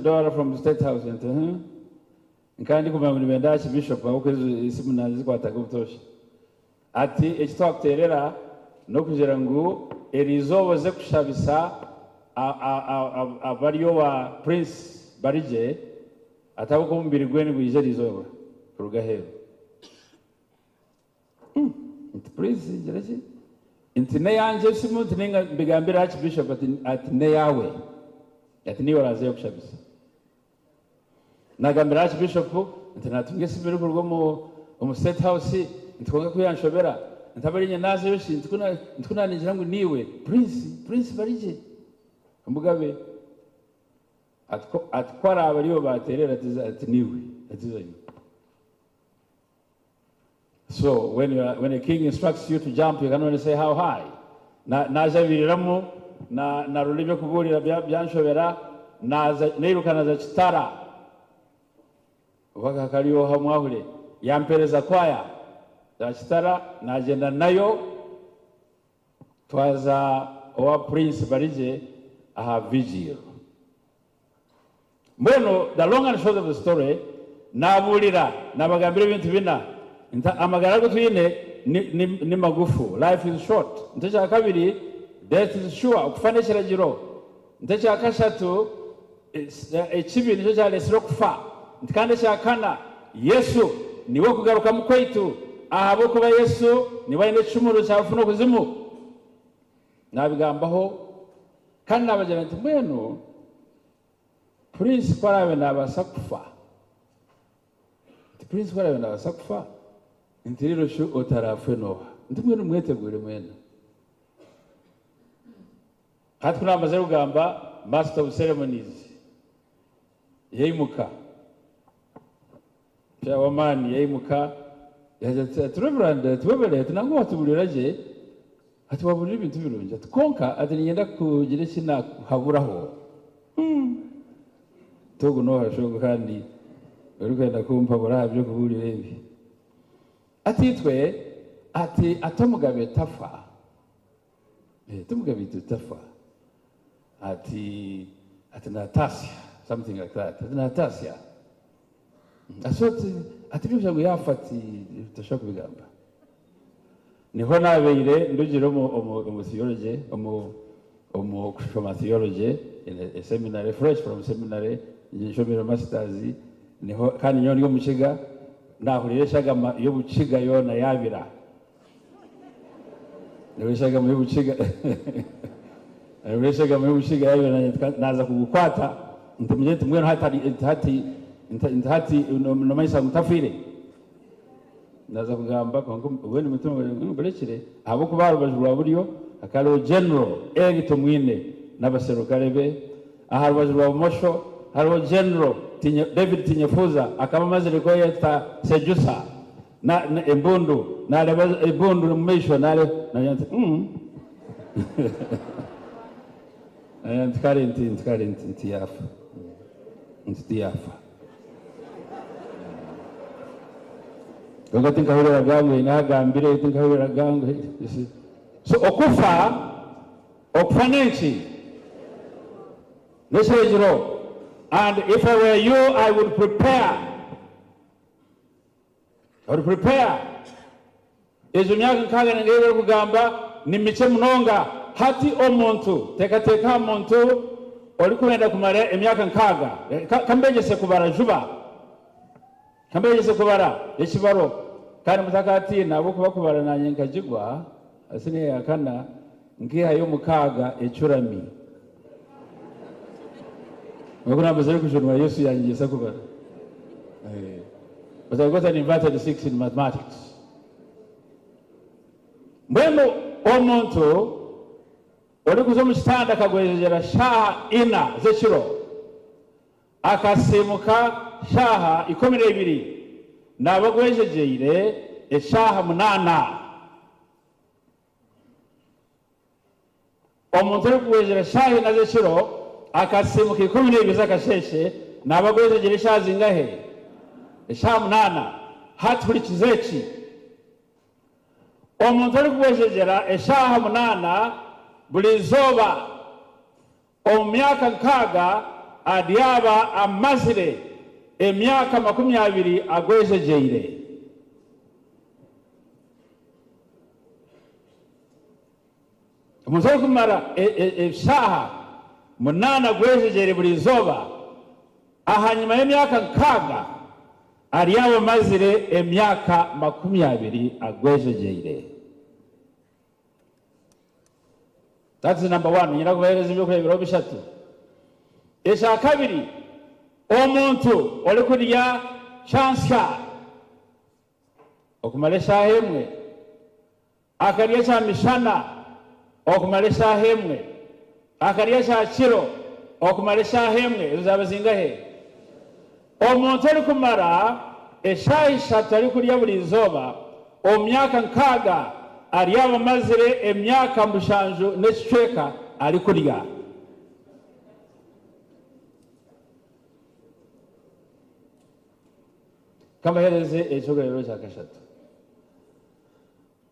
Dora from the State House nkandi kumenya nibenda Bishop akoze esimu nazi kwataga ubutosha ati ekitwakuterera no kugira ngo erizoboze kushabisa abariyo wa Prince Barije atako kumbiri gweni bwije rizoba kurugahero Prince jereje intine yanje simu tinenga bigambira Bishop ati ne yawe ati niyo raze kushabisa nagambira Bishop intinatunge simu kurwo mu State House ntikonga kuyanshobera ntabarinya naze yoshi ntikuna ninjira ngo niwe Prince Barije mugabe atkwara abariyo baterera ati niwe atizanye. So when a king instructs you to jump, you can only say how high. Naza biriramo na rulibyo kuburira byanshobera naza nirukana za kitara ubaka kariyo hamwahure yampereza kwaya za kitara najenda nayo twaza owa Prince Barije aha vigil. Mbono the long and short of the story nabulira nabagambira ibintu bina amagara gutwine ni magufu. Life is short. Ntecha kabiri death is sure ukufane kiragiro. Ntecha kashatu ekibi nicho cyalesero kufa. Ntikande cyakana Yesu niwe kugaruka mu kwaitu ahabo kuba Yesu niwe ine cumuru cyafuno kuzimu nabigambaho kandi nabagera nti mwenu Prince kwarabe nabasakufa. Prince kwarabe nabasakufa intiriro shu otarafe noha ndimwe numwetegure mwena hati kuna amaze kugamba master of ceremonies yeimuka Shawamani yeimuka yaje Reverend tubebere tunango watubuliraje ati wabulira ibintu birunje konka ati ngenda kugira kina haburaho togo no hashogo kandi urugenda kumpa burabyo kuburira ibi atitwe ati atomugabe tafa tumugabe tafa ati Natasha something like that Natasha asoti ati byo ngo yafati tashaka kubigamba niho nabeire ndugire mu theology from theology in a seminary fresh from seminary njomero masters niho kandi nyoni yo mukiga nahureshaga yo bukiga yona yabira nireshaga mu bukiga nireshaga mu bukiga yabira naza kugukwata ntumye tumwe hati no mayisa mutafire naza kugamba ko ubone mutungo ngurekire abo kubarubajura buriyo akalo general egito mwine n'abaserukarebe aharubajura mosho haro general David Tinyefuza akaba mazire ko yeta sejusa na embundu na embundu mmisho nale na yanta ntikarenti yafa Gogo tinkahurira gangwe nagambire tinkahurira gangwe so okufa nenchi nesejiro and if I were you I would prepare ejo myaka nkagana ngere kugamba nimice munonga hati omuntu teka omuntu oli kwenda kumara emyaka nkaga kambegese kubara juba kambegese kubara ekibaro kandi mutakati nabo kubakubara nanye nkajigwa asine yakana ngiha yo mukaga ecurami Wakuna mazari kushunwa Yesu yangisa kubara but I got an inverted 6 in mathematics mweno omuntu oli kuzomu kitanda kagwezera shaha ina zechiro akasimuka shaha 12 nabagwejejeire eshaha 8 omuntu oli kugwezera shaha ina zechiro akasimuka 12 zakasheshe nabagwejejeire eshaha zingahe eshaha 8 hati buli kizechi omuntu oli kugwejejera eshaha 8 buli zoba omyaka nkaga adyaba amazire emyaka 20 agwejejeire omuntu oli kumara eshaha 8 agwejejeire buli zoba ahanyuma y'emyaka nkaga aryaba amazire emyaka 20 agwejejeire. That's the number 1. Nyina kubahereza ibyo kurebera bishatu. Esha kabiri omuntu oli kurya chanska okumalesha hemwe akarya cha mishana okumalesha hemwe akarya cha kiro okumalesha hemwe uzabazinga he omuntu oli kumara esha ishatu ali kurya buli zoba omyaka nkaga aryaba mazire emyaka 7 n'ekicweka ali kurya kamahereze ekyogerero kya kashatu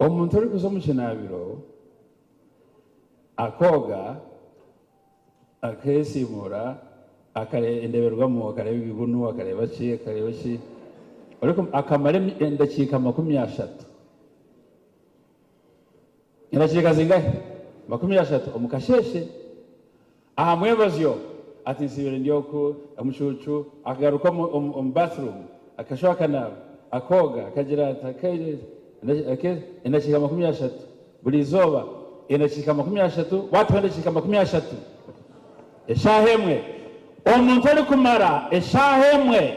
omuntu oli kuza mu kinabiro akoga akesimura endeberwamo akareba ibigunu akareba ki ariko akamara endakiika 30 inachika zingahe 30 omukasheshe ahamwebazyo ati nsibire ndiyoko amushuchu akagaruka mu bathroom akashoka nawe akoga akagira atakaje inachika 30 buli zoba inachika 30 watu bandachika 30 eshahemwe omuntu ali kumara eshahemwe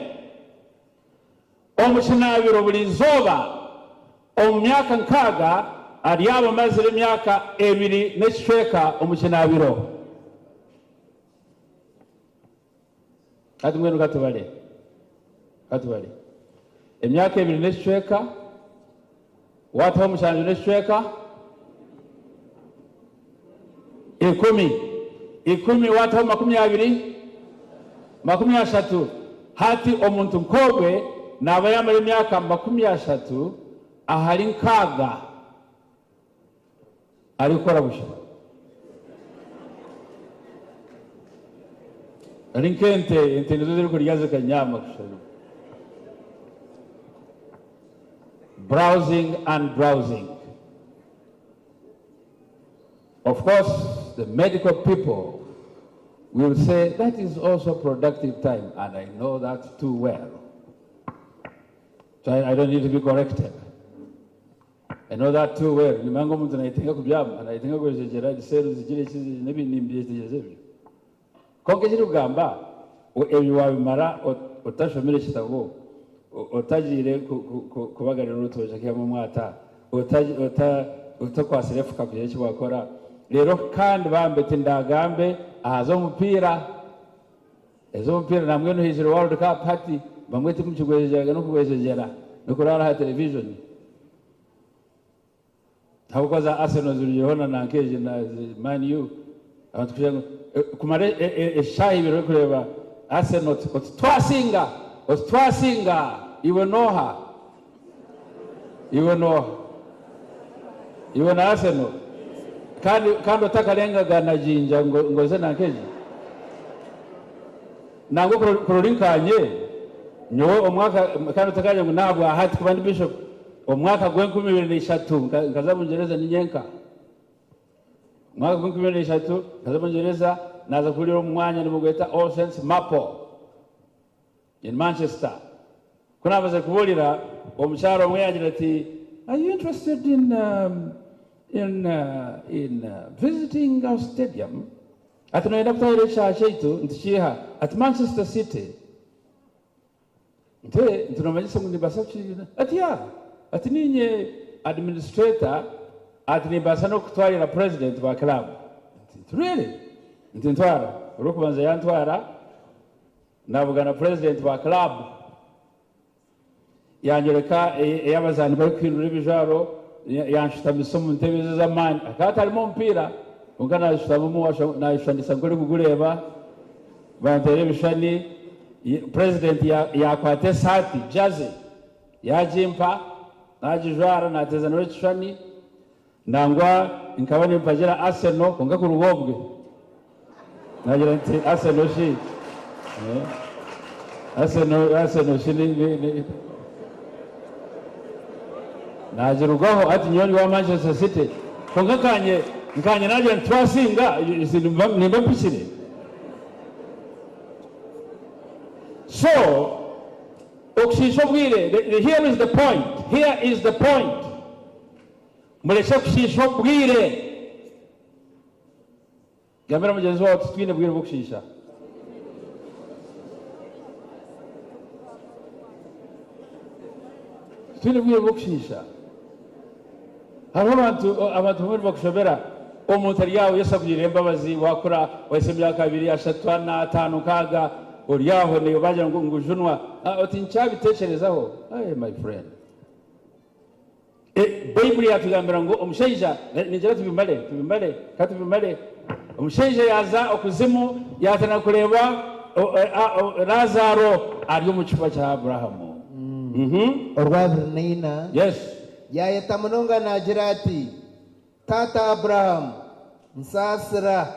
omushinabiro buli zoba myaka nkaga ari abamaze imyaka 2 n'eshweka umukinabiro Katumwe nukatubale emyaka 2 n'eshweka wataho umushanje n'eshweka 10 wataho 20 hati omuntu nkogwe naba yamara imyaka 30 ahari nkaga ari gukora busha ari nkente nizo ziri kuryaza kanyama kushana browsing and browsing. Of course, the medical people will say that is also productive time, and I know that too well. So I don't need to be corrected. I know that too well. Nimango muntu naitinga kubyama, naitinga kwejejera diselu zikire chizi nebi nimbiye tejezebyo. Konke chiri kugamba ebi wabimara otashomere chitago otagire kubagarira urutoje kiyamo mwata utakwasire fuka kuye kibakora rero kandi bambete ndagambe ahazo umupira namwe no hejuru World Cup party bamwe timukigwejejera no kugwejejera no kurara ha television habukoza Arsenal zuriyeho na nkeje na Man U abatukuje kumare shahi biro kureba Arsenal twasinga iwe noha iwe na Arsenal kandi utakarenga gana jinja ngoze na nkeje nango kururinkanye nyo omwaka kandi utakaje ngo nabwo ahati kubandi bishop omwaka gwe 2023 ngaza mungereza ninyenka mwaka gwe 2023 ngaza mungereza naza kulira umwanya nimugweta All Saints Mapo in Manchester. Kuna baza kubulira omucharo omwe yagira ati, are you interested in visiting our stadium? Ati noenda kutayire chaitu ntichiha at Manchester City. Ntunomanyisa ngo nibasa kuchina. Ati ninye administrator ati nibasa no kutwarira president wa club. Really? Ntintwara. Urukubanza yantwara. Nabugana president wa club yangereka yabazani bari kwinura ibijaro yanshita misomo ntebeze zamani akata arimo mpira ungana shitamo nayishandisa ngore kugureba bantere bishani president yakwate sati jaze yajimpa najijwara nateza no chishani nangwa inkabane mpagera Arsenal konga kurubobwe nagira nti Arsenal shi Arsenal shini najirugaho ati nyoni wa Manchester City kongakanye nkanye naje twasinga nimba mpishire. So okishobwire, here is the point mulesha kushishobwire gamera mugenzi wawe twine bwire bukishisha twine bwire bukishisha abantu muri bakushobera omuntu ari yawe yasabwire imbabazi wakora wese myaka 2 3 5 kaga uriyaho ne baje ngo ngujunwa ati ncabitekerezaho my friend Bible yatugambira ngo omushaija nijera tubimale omushaija yaza okuzimu yatana kureba Lazaro ari mu kifa cya Abrahamu Orwabirina yes yayeta munonga nagira ati tata Abraham nsasira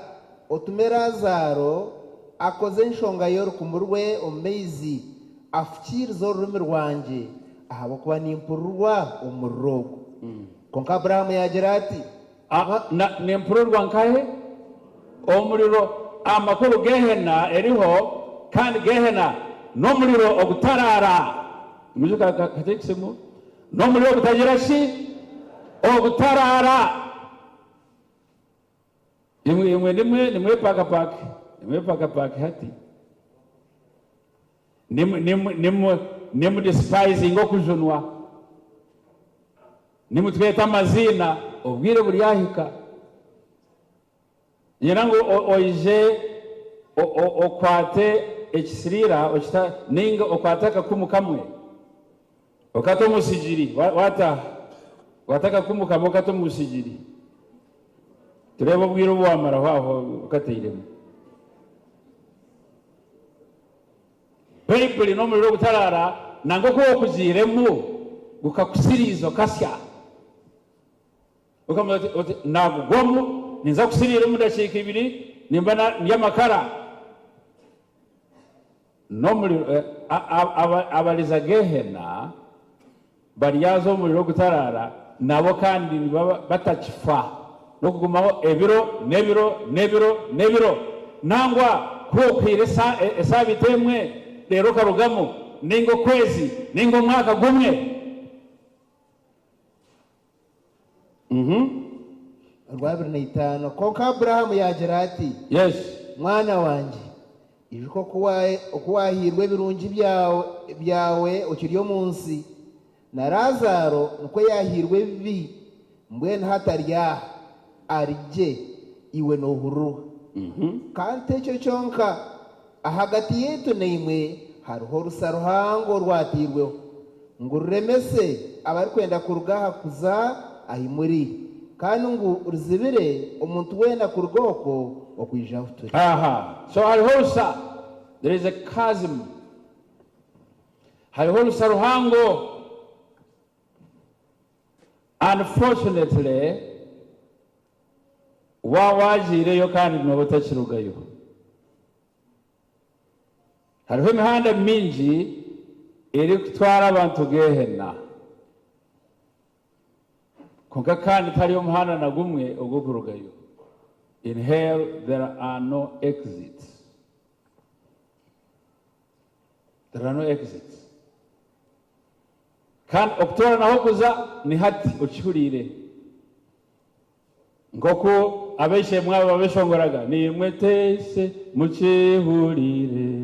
otume Lazaro akoze nshonga yorukumurwe omezi afukiriza ururimi rwanje ahabo kuba nimpururwa umurogo konka Abraham yagira ati nimpururwa nkahe omuriro amakuru gehena eriho kandi gehena no muriro ogutarara mujuka katekisemu no muriro ogutagira shi ogutarara nimwe paka hati nimu despising okujunwa nimutweta amazina ubwire buri yahika ngira ngo oije okwate ekisirira okita ninga okwataka kumukamwe okato musijiri wataka kumukamwe okato musijiri tureba ubwire bwamara haho ukateiremo Bible no muri gutarara nango ko kuziremo gukakusirizo kasya ukamuti nagugwamu ninza kusirira mudashika ibiri nimba nyamakara no muri abaliza gehena bariyazo muri gutarara nabo kandi batakifa no kugumaho ebiro nangwa ko kwiresa esabitemwe rero karugamo ningo kwezi ningo mwaka gumwe Rwabiri na itano konka Abrahamu yagira ati yes mwana wanje ijiko kuwahirwe birungi byawe ukiriyo munsi na Lazaro nuko yahirwe bibi mbwene hatarya arije iwe no huru kante cyo cyonka ahagati yetu neimwe hariho rusaruhango rwatirweho ngo ruremese abari kwenda kurugaha kuza ahimuri kandi ngo uruzibire umuntu wenda ku rwoko okwijaho turi so hariho there is a chasm hariho rusaruhango unfortunately wajireyo kandi no butakirugayo hariho imihanda mingi iri kutwara abantu gehena konka kandi tariyo muhanda na gumwe ugukurugayo in hell there are no exits kandi okutora naho kuza ni hati ucyurire ngoko abeshe mwabo babeshongoraga ni mwetese mukihurire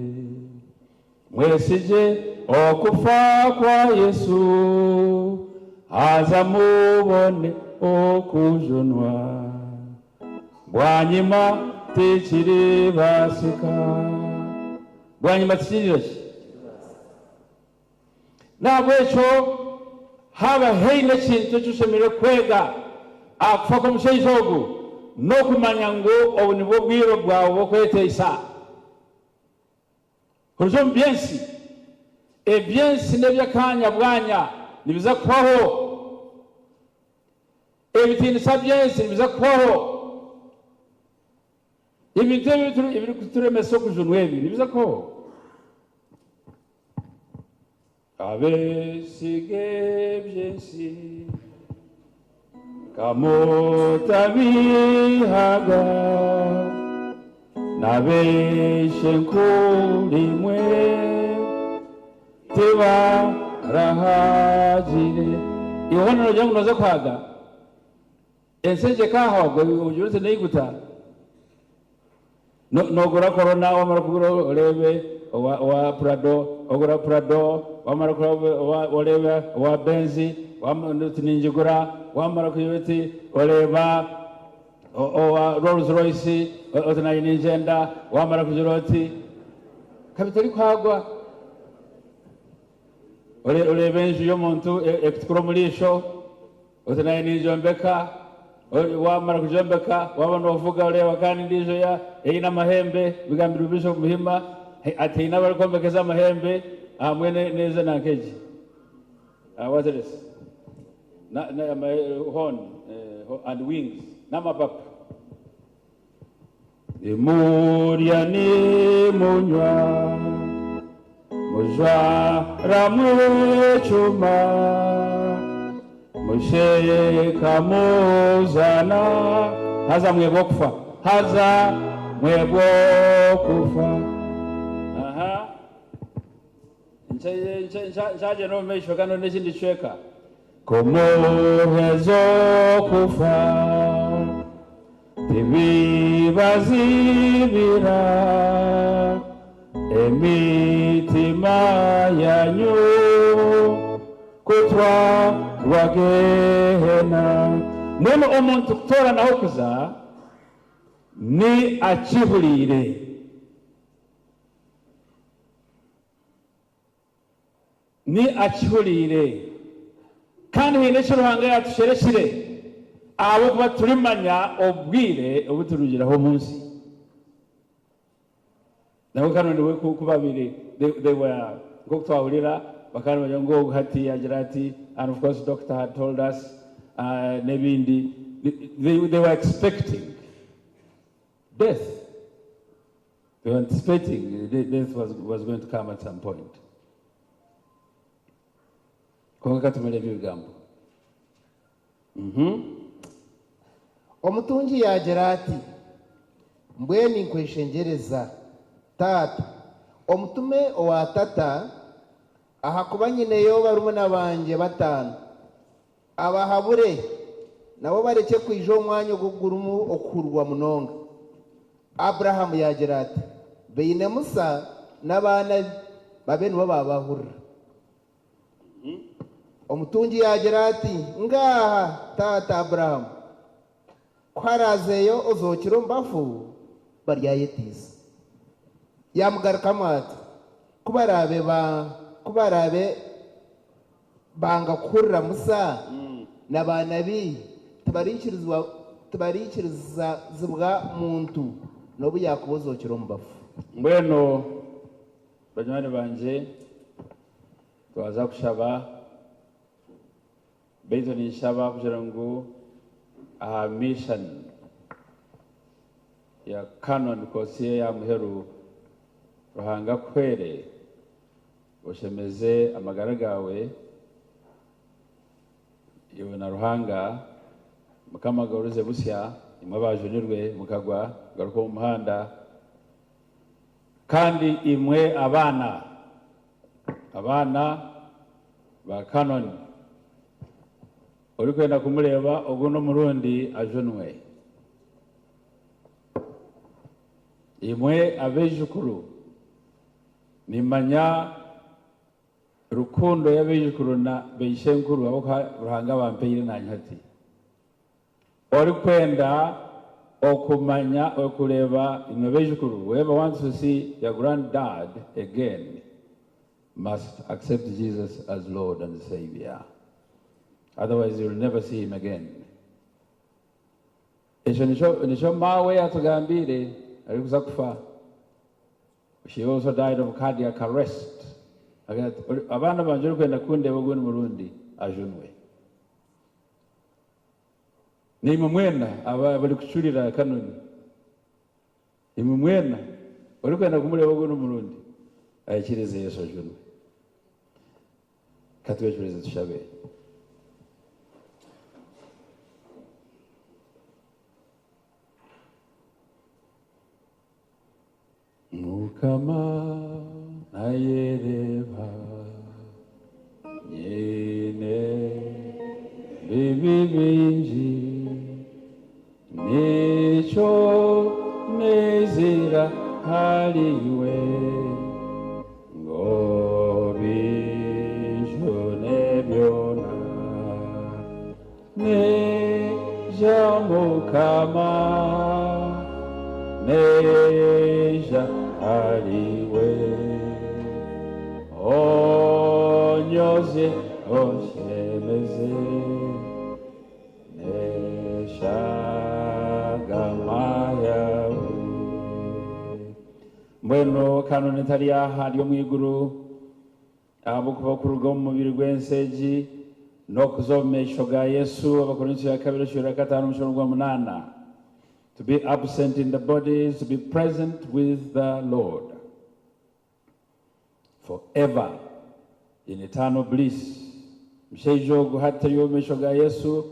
mwesije okufa kwa Yesu aza mubone okujonwa bwanyima tikiri basika bwanyima tikiri nabwo echo haba heine kintu cyushemire kwega akufa ko mushejogu no kumanya ngo obunibwo bwiro bwawe bwo kwetesa kurjo mbiensi ebyensi nebyakanya bwanya nibiza kwaho ebitini sabyensi nibiza kwaho ibintu ibiri kuturemesa kujunwebi nibiza kwaho abesige byensi kamutabihaga nabeshe nkurimwe tiba rahagire ihonero ryangu noza kwaga enseje kahogwe ujurutse neyiguta nogura corona wamara kugura olebe wa Prado ogura Prado wamara kugura olebe wa Benzi wamara wamara kuyuti oleba wa Rolls Royce otanayinjenda wamara kujuroti kabitari kwagwa olebenju yo muntu ekuturo mulisho otanayinjombeka wamara kujombeka wabona uvuga olewa kandi ndijo ya ina mahembe bigambira ubisho muhima ati ina bari kombekeza mahembe amwene neza nankeji what is na horn and wings namapapa imuria ni munywa mujara mwechuma musheka muzana haza mwebo kufa nchaje no mesho kano nechindi chweka komuhezo kufa tibibazibira emitima yanyu kutwa wagehena mwene omuntu kutora naho kuza ni akihurire kandi hine cy'uruhanga yatusherekire abo kuba turimanya obwire obuturugiraho munsi nabo kanone we ku babiri they were go twahurira bakana bajya ngo hati yagira ati, and of course doctor had told us nebindi they were expecting death. They were anticipating death was going to come at some point. Kwa katumele bigambo omutungi yagira ati mbweni nkweshengereza tata omutume owa tata aha kuba nyine yo barumuna banje batanu abahabure nabo bareke kwija omwanya ogugurumu okurwa munonga. Abrahamu yagira ati beine Musa n'abana babe nibo babahurira. Omutungi yagira ati ngaha tata Abrahamu kwarazeyo ozokiro mbafu baryayetiza yamugarukamu ati kubarabe banga kurira Musa n'abana bi tubarikiriza zibwa muntu nobu yakubozokiro mbafu. Mbweno banywane banje twaza kushaba beito ni shaba kugira ngo aha mission ya canon kosiye ya muheru ruhanga kwere oshemeze amagara gawe yewe na ruhanga mukamagaruze busya imwe bajunirwe mukagwa garuko mu muhanda kandi imwe abana ba canon uri kwenda kumureba oguno murundi ajunwe imwe abejukuru nimanya rukundo y'abejukuru na beishenkuru abo ruhanga bampeyire nanyati ori kwenda okumanya okuleba imwe bejukuru whoever wants to see your granddad again must accept Jesus as Lord and Savior. Otherwise, you'll never see him again. Nisho mawe atugambire alikuza kufa. She also died of cardiac arrest. Abana banjuru kwenda kunde baguni murundi ajunwe. Ni mumwena abali kuchurira kanoni. Ni mumwena uri kwenda kumureba baguni murundi ayikirize Yesu ajunwe. Katwechureze tushabe. Mukama ayereba nyine bibibinji nicho nezira haliwe ngo bijone byona neja mukama neja haliwe onyoze oshemeze neshagamaya mbweno kanone tari aha ryo mwiguru abo kuva ku rugo mu mubiri gw'enseji no kuzomesho ga Yesu abakorinto ya 2:5-8 to be absent in the bodies, to be present with the Lord forever in eternal bliss. Mshejo guhatiriyo meshoga Yesu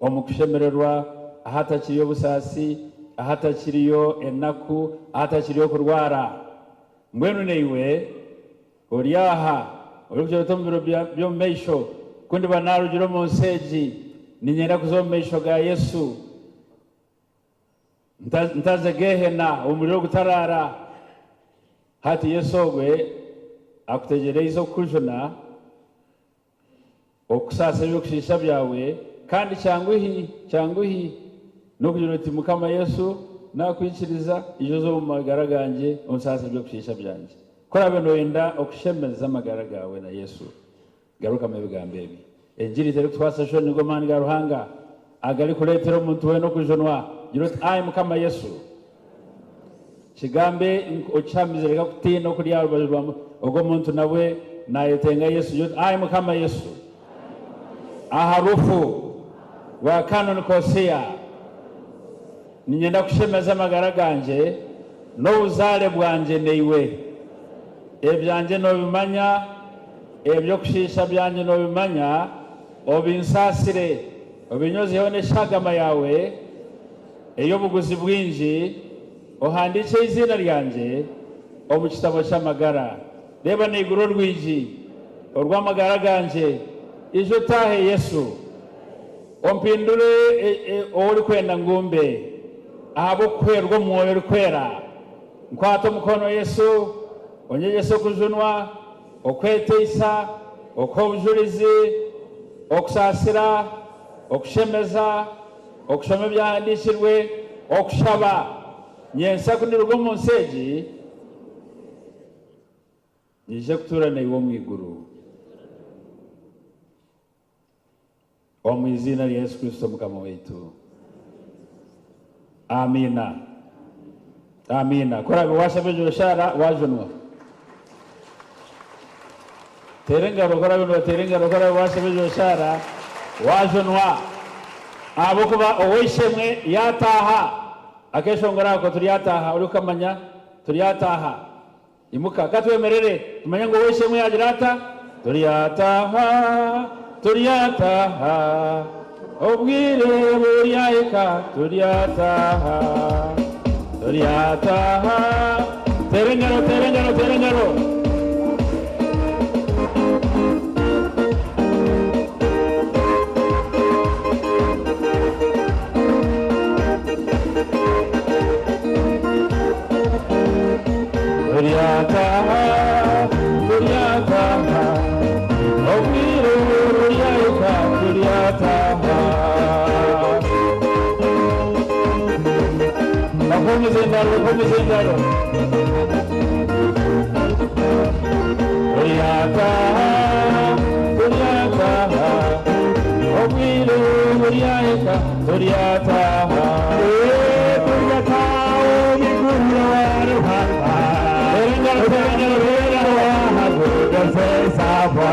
omukushemererwa ahatakiriyo busasi ahatakiriyo enaku ahatakiriyo kurwara mbwenu neiwe oriyaha orubyo tombiro byo mesho kundi banarugiro monseji ninyenda kuzomeshoga Yesu ntaze gehena umuriro gutarara hati Yesogwe akutegereza kujuna okusasa byokushisha byawe kandi cyanguhi no kugira uti mukama Yesu nakwikiriza ijo zo mu magara ganje onsasa byokushisha byanje kora beno wenda okushemeza amagara gawe na Yesu garuka mu bigambo ebi enjiri teri twasa sho nigo mani garuhanga agali kuletera umuntu we no kujonwa gira uti ayi mukama Yesu kigambe ochamizereka kutina okuli alubajwa ogo muntu nawe nayetenga Yesu gira uti ayi mukama Yesu aharufu wa kanoni kosia ninyenda kushemeza amagara ganje no uzale bwanje neiwe ebyanje no bimanya ebyo kushisha byanje no bimanya obinsasire obinyozeho neshagama yawe eyo buguzi bwinji ohandike izina ryanje omu kitabo cy'amagara reba niguro rwiji orw'amagara ganje ijo tahe Yesu ompindure ori kwenda ngumbe abo kwerwa mwoyo rikwera nkwato mukono Yesu onyegeso kujunwa okweteisa okobujurizi okusasira okushemeza okushoma byahandikirwe okushaba nyensa kunirwa mu nseji nije kutura naiwo mwiguru omu izina rya Yesu Kristo mukama wetu amina amina kora biwasha bejoshara wajunwa terengaro kora bino terengaro kora biwasha bejoshara wajunwa abo kuba owishemwe yataha akeshongora ko turiyataha uri kamanya turiyataha imuka katwemerere tumanya ngo owishemwe yagirata turiyataha obwire buriyahika turiyataha terengaro turiyataha obwire buriyahika turiyataha Nakomezendaro turiyataha obwire buriyahika turiyataha omiguriro waruhanga terengaro wahagodasesabwa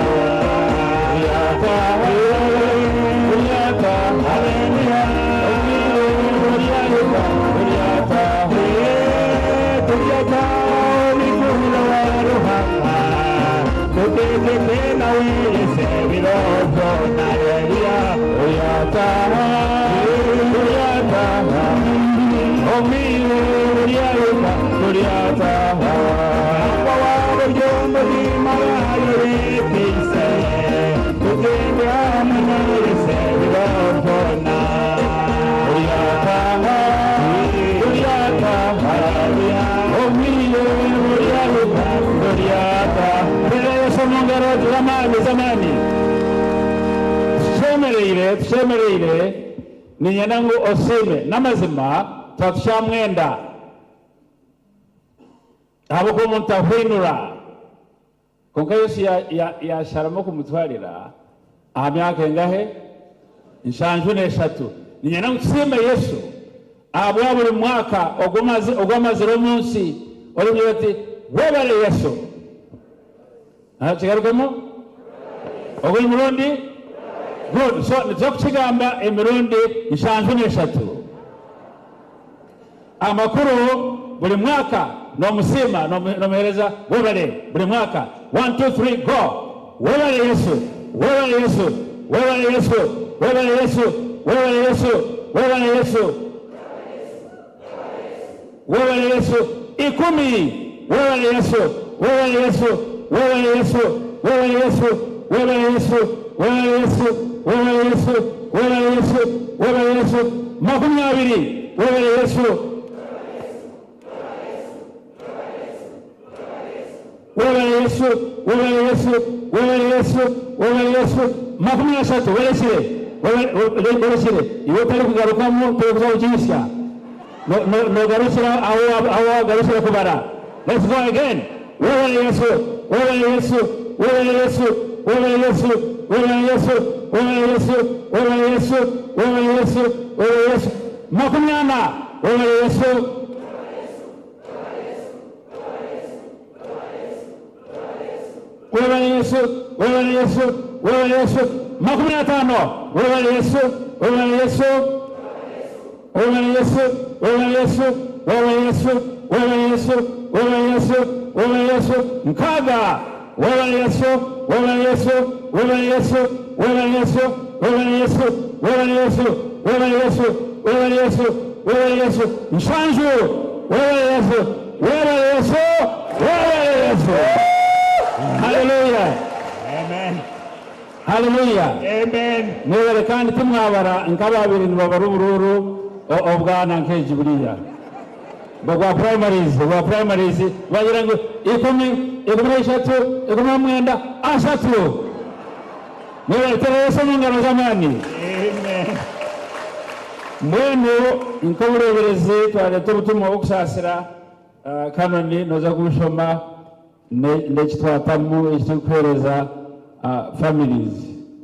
turiyataha haleluya obwire buriyahika turiyataha omiguriro waruhanga tutegekena wirese birozo narelia turiyataha omire buriyahika turiyataha wawabo byombo bimarayo bipise tugende hamwe wirese birozona turiyataha omire buriyahika turiyataha Yesu mungaro zamani tushemereire ninyena ngo osime n'amazima twatushamwenda abo ko umuntu ahwinura konka Yesu yasharamo kumutwarira amyaka engahe inshanju n'eshatu ninyena ngo tusime Yesu abo buri mwaka ogwamaziro munsi ori ati webale Yesu kigarukamo oguri murundi good so nzo kugamba emirundi inshanju n'eshatu amakuru buri mwaka no musima no mehereza webale buri mwaka 1 2 3 go webale Yesu webale Yesu webale Yesu webale Yesu webale Yesu webale Yesu webale Yesu ikumi webale Yesu webale Yesu webale Yesu webale Yesu webale Yesu webale Yesu webale Yesu webale Yesu webale Yesu makumyabiri webale Yesu webale Yesu webale Yesu webale Yesu webale Yesu 23 weresire iyo tari kugarukamo tuza ukisya no garukira aho garukira kubara. Let's go again. Wewe Yesu, wewe Yesu, wewe Yesu, wewe Yesu, wewe Yesu, wewe Yesu, wewe Yesu, wewe Yesu, wewe Yesu. Makunyana, wewe Yesu. Wewe Yesu, wewe Yesu, wewe Yesu. Makumi na tano, wewe Yesu, wewe Yesu, wewe Yesu, wewe Yesu, wewe Yesu, wewe Yesu, wewe Yesu, wewe Yesu. Mkaga, wewe Yesu, wewe Yesu, wewe Yesu, wewe Yesu, wewe Yesu, wewe Yesu, wewe Yesu, wewe Yesu, wewe Yesu. Mshanju, wewe Yesu, wewe Yesu, wewe Yesu. Hallelujah. Amen. Hallelujah. Amen. Mwere kandi tumwabara nkababiri nibabarubururu obwana nkeji buriya. Bagwa primaries bagira ngo 13 ashatu. Mwere teresa ngano zamani. Amen. Mwenu nkoburebereze twale tubutuma okusasira kanoni noza kushoma nekitwatamu ekitukuhereza families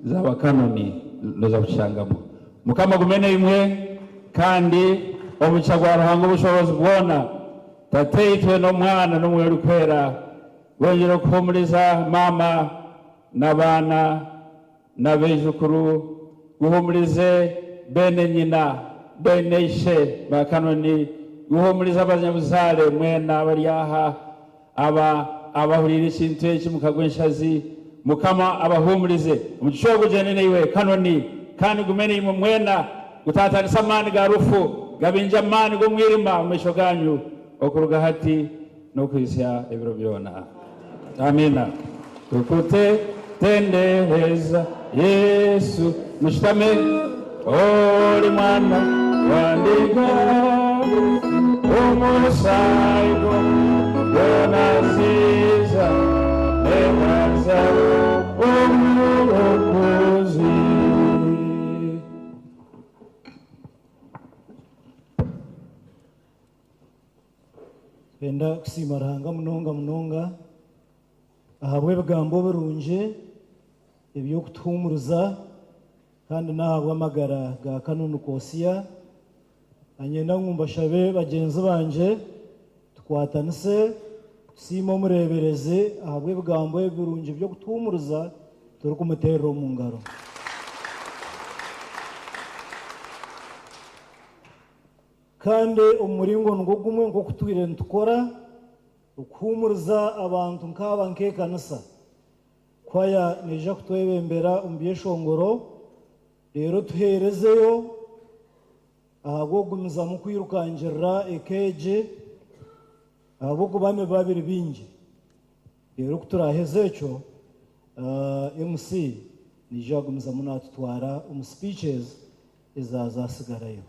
z'abakanoni noza kushangamo mukama gumene imwe kandi omucha gwa ruhango bushobozi bwona tateitwe n'omwana n'umweru kwera wongera kuhumuriza mama n'abana n'abejukuru guhumurize bene nyina bene ishe bakanoni guhumuriza abanyabuzare mwena bariyaha abahurira ikintu ekimukagwenshazi mukama abahumurize umugishogo jenene iwe kanoni kandi gumene imwe mwena gutatanisa amani ga rufu gabinja amani go mwirima umesho ganyu okuruga hati no kwisya ebiro byona. Amina. Tukute tendeheza Yesu mushtame oli mwana wandiga umusaigo yonaziza emaza umurokozi. Penda kusimaranga munonga ahabwe bigambo birunje ebyo kutuhumuruza kandi nahabwe amagara ga kanunu kosiya anyenda ngumbashabe bagenzi banje tukwatanise simo murebereze ahabwe bigambo birunje byo kutuhumuruza turi kumuterera mu ngaro. Kandi umuringo ngo gumwe ngo kutwire ntukora ukuhumuruza abantu nkaba nkekanisa kwaya neja kutwebembera umbyeshongoro rero tuherezeyo ahubwo gumiza mu kwirukangirira ekeje ahubwo bame babiri bingi rero kuturahezecho MC nija gumiza munatutwara speeches izazasigarayo.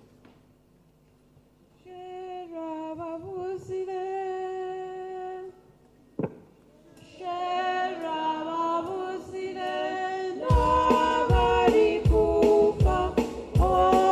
Oh,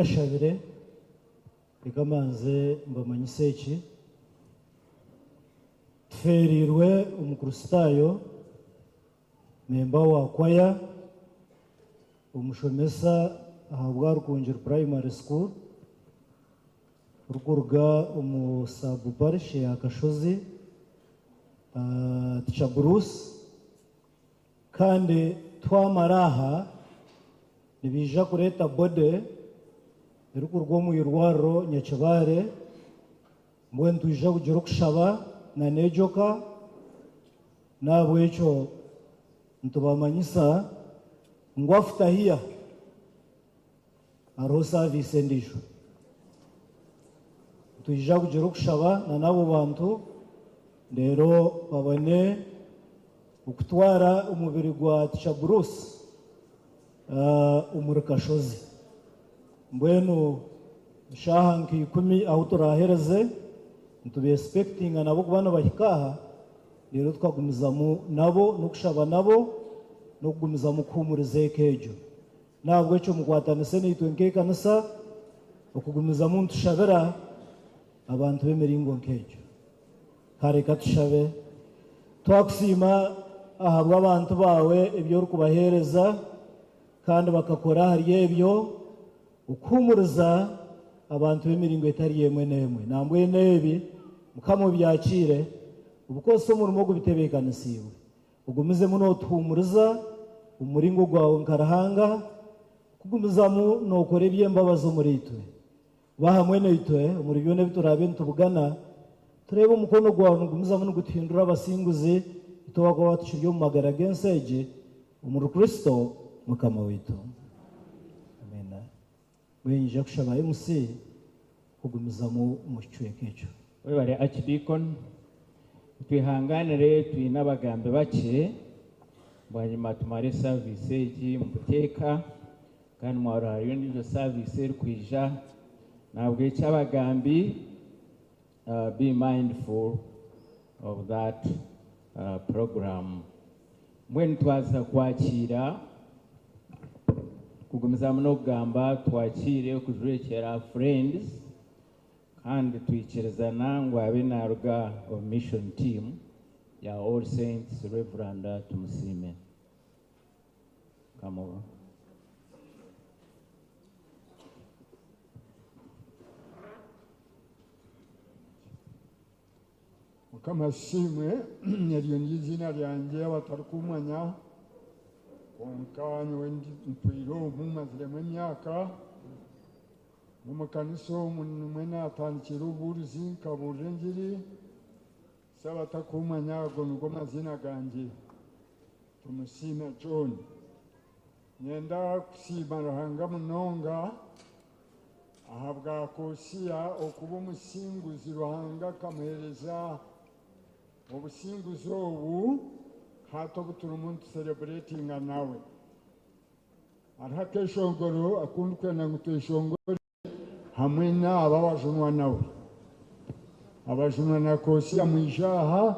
mbashabire ikamanze mbamanyise iki tuferirwe umukristayo memba wa kwaya umushomesa ahabwa Rukungiro Primary School rukurga umusabu barishe ya Kashozi Teacher Bruce kandi twamaraha nibija kureta bode rukurwa mu irwaro Nyakibare mbwen tuija kugira kushaba na nejoka nabwe cyo ntubamanyisa ngwafutahia aro service ndisho tuija kugira kushaba na nabo bantu rero babone ukutwara umubiri gwa Teacher Bruce umurikashozi mbwenu shahanki 10 aho turahereze ntube expecting nabo kubana bahikaha rero twagumiza mu nabo no kushaba nabo no kugumiza mu kumurize kejo nabwo cyo mugwatanise nitwe nkekanisa okugumiza mu tushabera abantu bemeringo nkejo kare katushabe twakusima ahabwa abantu bawe ibyo rukubahereza kandi bakakora hari ebyo ukumuriza abantu b'emiringo etari yemwe nemwe nambwe nebi mukamo byakire ubukose umurimo gubitebekanisiwe ugumize muno tuhumuriza umuringo gwawe nkarahanga kugumiza mu nokore byembabazo muri itwe bahamwe neitwe muri byone biturabe ntubugana turebe umukono gwawe ugumiza mu gutindura abasinguzi itowagwa watushiryo mu magara genseje umuru Kristo mukama witu amen wenje kushaba MC kugumiza mu mucwe kecho we bari Archdeacon twihanganire twinabagambe bake banyuma tumare service iki muteka kandi mwarayo n'ibyo service rukwija nabwo cyabagambi be mindful of that program when twaza kwakira kugumiza muno kugamba twakire kujurekera friends kandi twicherezana ngo abe naruga of mission team ya All Saints Reverend Tumusime come over. Kama simwe yaliyo n'izina lyanjye abatarikumanya konkanyo wendi mpiro mumazire mu myaka mu kaniso mwe atandikira uburuzi kabuje ngiri sabatakumanya ngo nugo mazina ganje Tumusime John nyenda kusima Ruhanga Munonga ahabwa kosiya okuba umusinguzi Ruhanga kamuhereza obusinguzi obu hato butuma umuntu celebrating nawe arha keshongoro akundu kwenda nguteshongoro hamwe n'aba bajunwa nawe abajunwa na kosiya mwijaha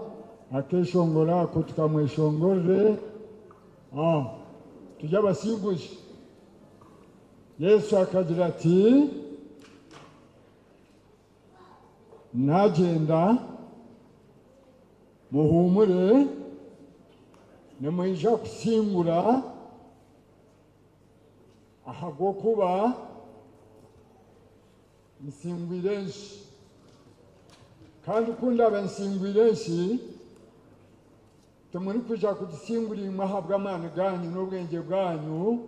akeshongora ko tukamweshongore tujya basinguzi Yesu akagira ati nagenda muhumure nemwija kusingura ahagwo kuba nsingwirenshi kandi ukunda abansingwirenshi tumuri kuja kudisingura imwahabwa amana ganyu n'ubwenge bwanyu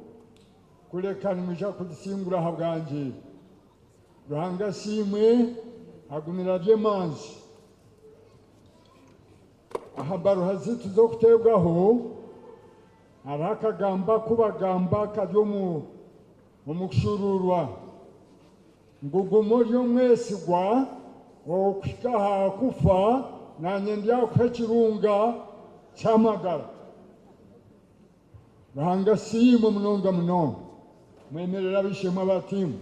kureka nimwija kudisingura ahabwanje Ruhanga simwe agumira byemanzi ahabaru hazitu zo kutebwaho arakagamba kubagamba kadyo mu mukushururwa ngugumo ryo mwesigwa okikaha kufa nanye ndya kirunga cyamagara Ruhanga simwe munonga munonga mwemerera bishema batimu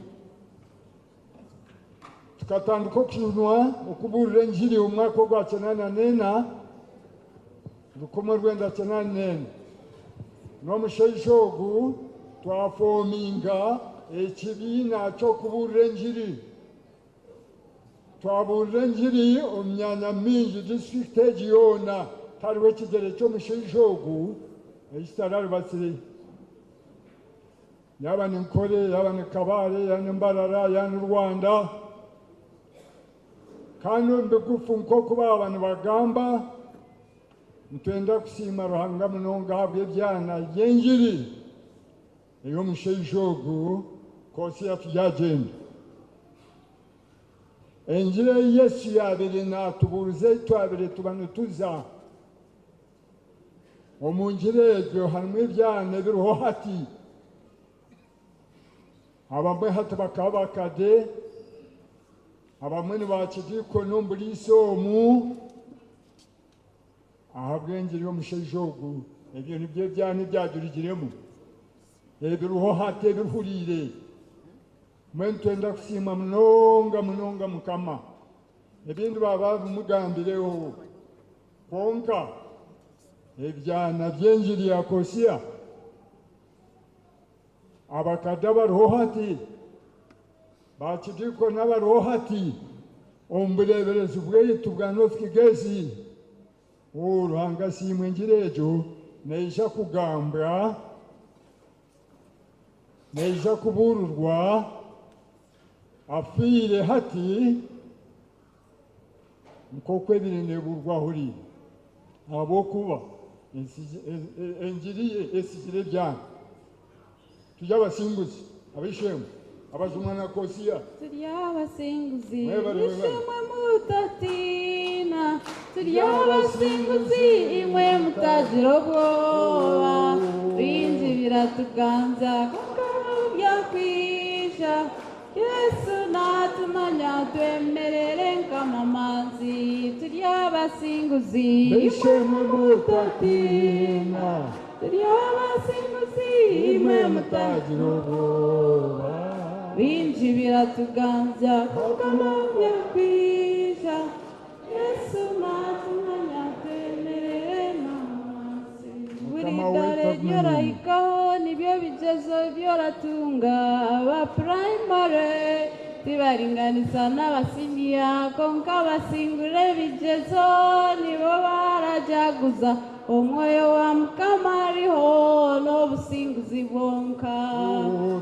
tukatanduko kinwa okuburira njiri umwaka gwa 19 rukomo rwenda 19 no mushayijogu twafominga ekibiina ky'okubuulira enjiri twabuulira enjiri omu myanya mingi disitulikiti egi yoona taliwo ekigere ky'omushaija ogu ekitararibasire yaba ni Nkore yaba ni Kabale yaba ni Mbarara yaba ni Rwanda kandi omu bigufu nk'okuba aba nibagamba ntwenda kusiima Ruhanga munonga habw'ebyana by'enjiri ey'omushaija ogu Kosia tugyagenda enjiri ei Yesu yabaire naatubuuriza ei twabaire tuba nituza omu njiri egyo harimu ebyana ebiriho hati abamwe hati bakaba bakade abamwe nibakidikoni omu buliisa omu ahabw'enjiri y'omushaija ogu ebyo nibyo ebyana ebyagirigiremu ebiriho hati ebirihuriire mwe ntwenda kusiima munonga munonga Mukama ebindi baba babimugambireho konka ebyana by'enjiri ya Kosia abakada bariho hati bakidikoni abariho hati omu bureeberezi bwaitu bwa North Kigezi Ruhanga siimwe enjiri egyo neija kugambwa neija kubuurirwa afiire hati nk'oku ebiri neeburwa huri ahabw'okuba enjiri ye esigire ebyana tujya abasinguzi ab'ishemu abajumwa na Kosia turi abasinguzi Mwebale, mwebale. ishimwe mutatina turi abasinguzi imwe mutagira ubwoba binji biratuganza kuko byakwisha Yesu natumanya twemerere nk'amamanzi turi abasinguzi b'ishemu mutatina turi abasinguzi imwe mutagira ubwoba binji biratuganza kuko byakwisha Yesu natumanya twemerere nk'amamanzi buri dare ryorahikaho nibyo bigezo byoratunga aba primary tibaringaniza n'abasiniya konka abasingure bigezo nibo barajaguza omwoyo wa Mukama ariho n'obusinguzi bwonka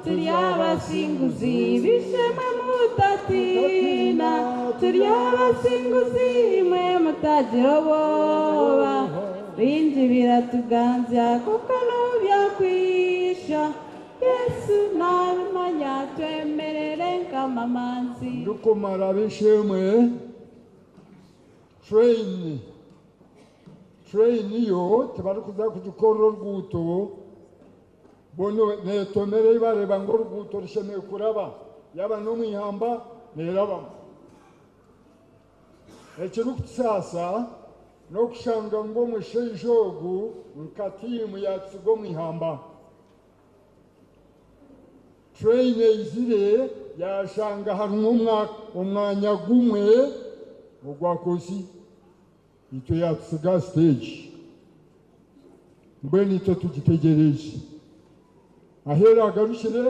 turi abasinguzi b'ishema mutatina turi abasinguzi mwe mutagira ubwoba binji biratuganza kuko n'ubyakwisha Yesu nabimanya twemerere nk'amamanzi ndukumara b'ishemwe train yo tibari kuza kugikora oruguuto bono netomere bareba ngo oruguuto rushemeye kuraba yaba n'omwihamba neerabamu ekirikutusaasa n'okushanga ngu omushaija ogu nka tiimu yatusiga omwihamba train eizire yashanga harimu omwanya gumwe ogwa Kosi itwe yatusiga stage mbwenu itwe tugitegereje ahera agarukire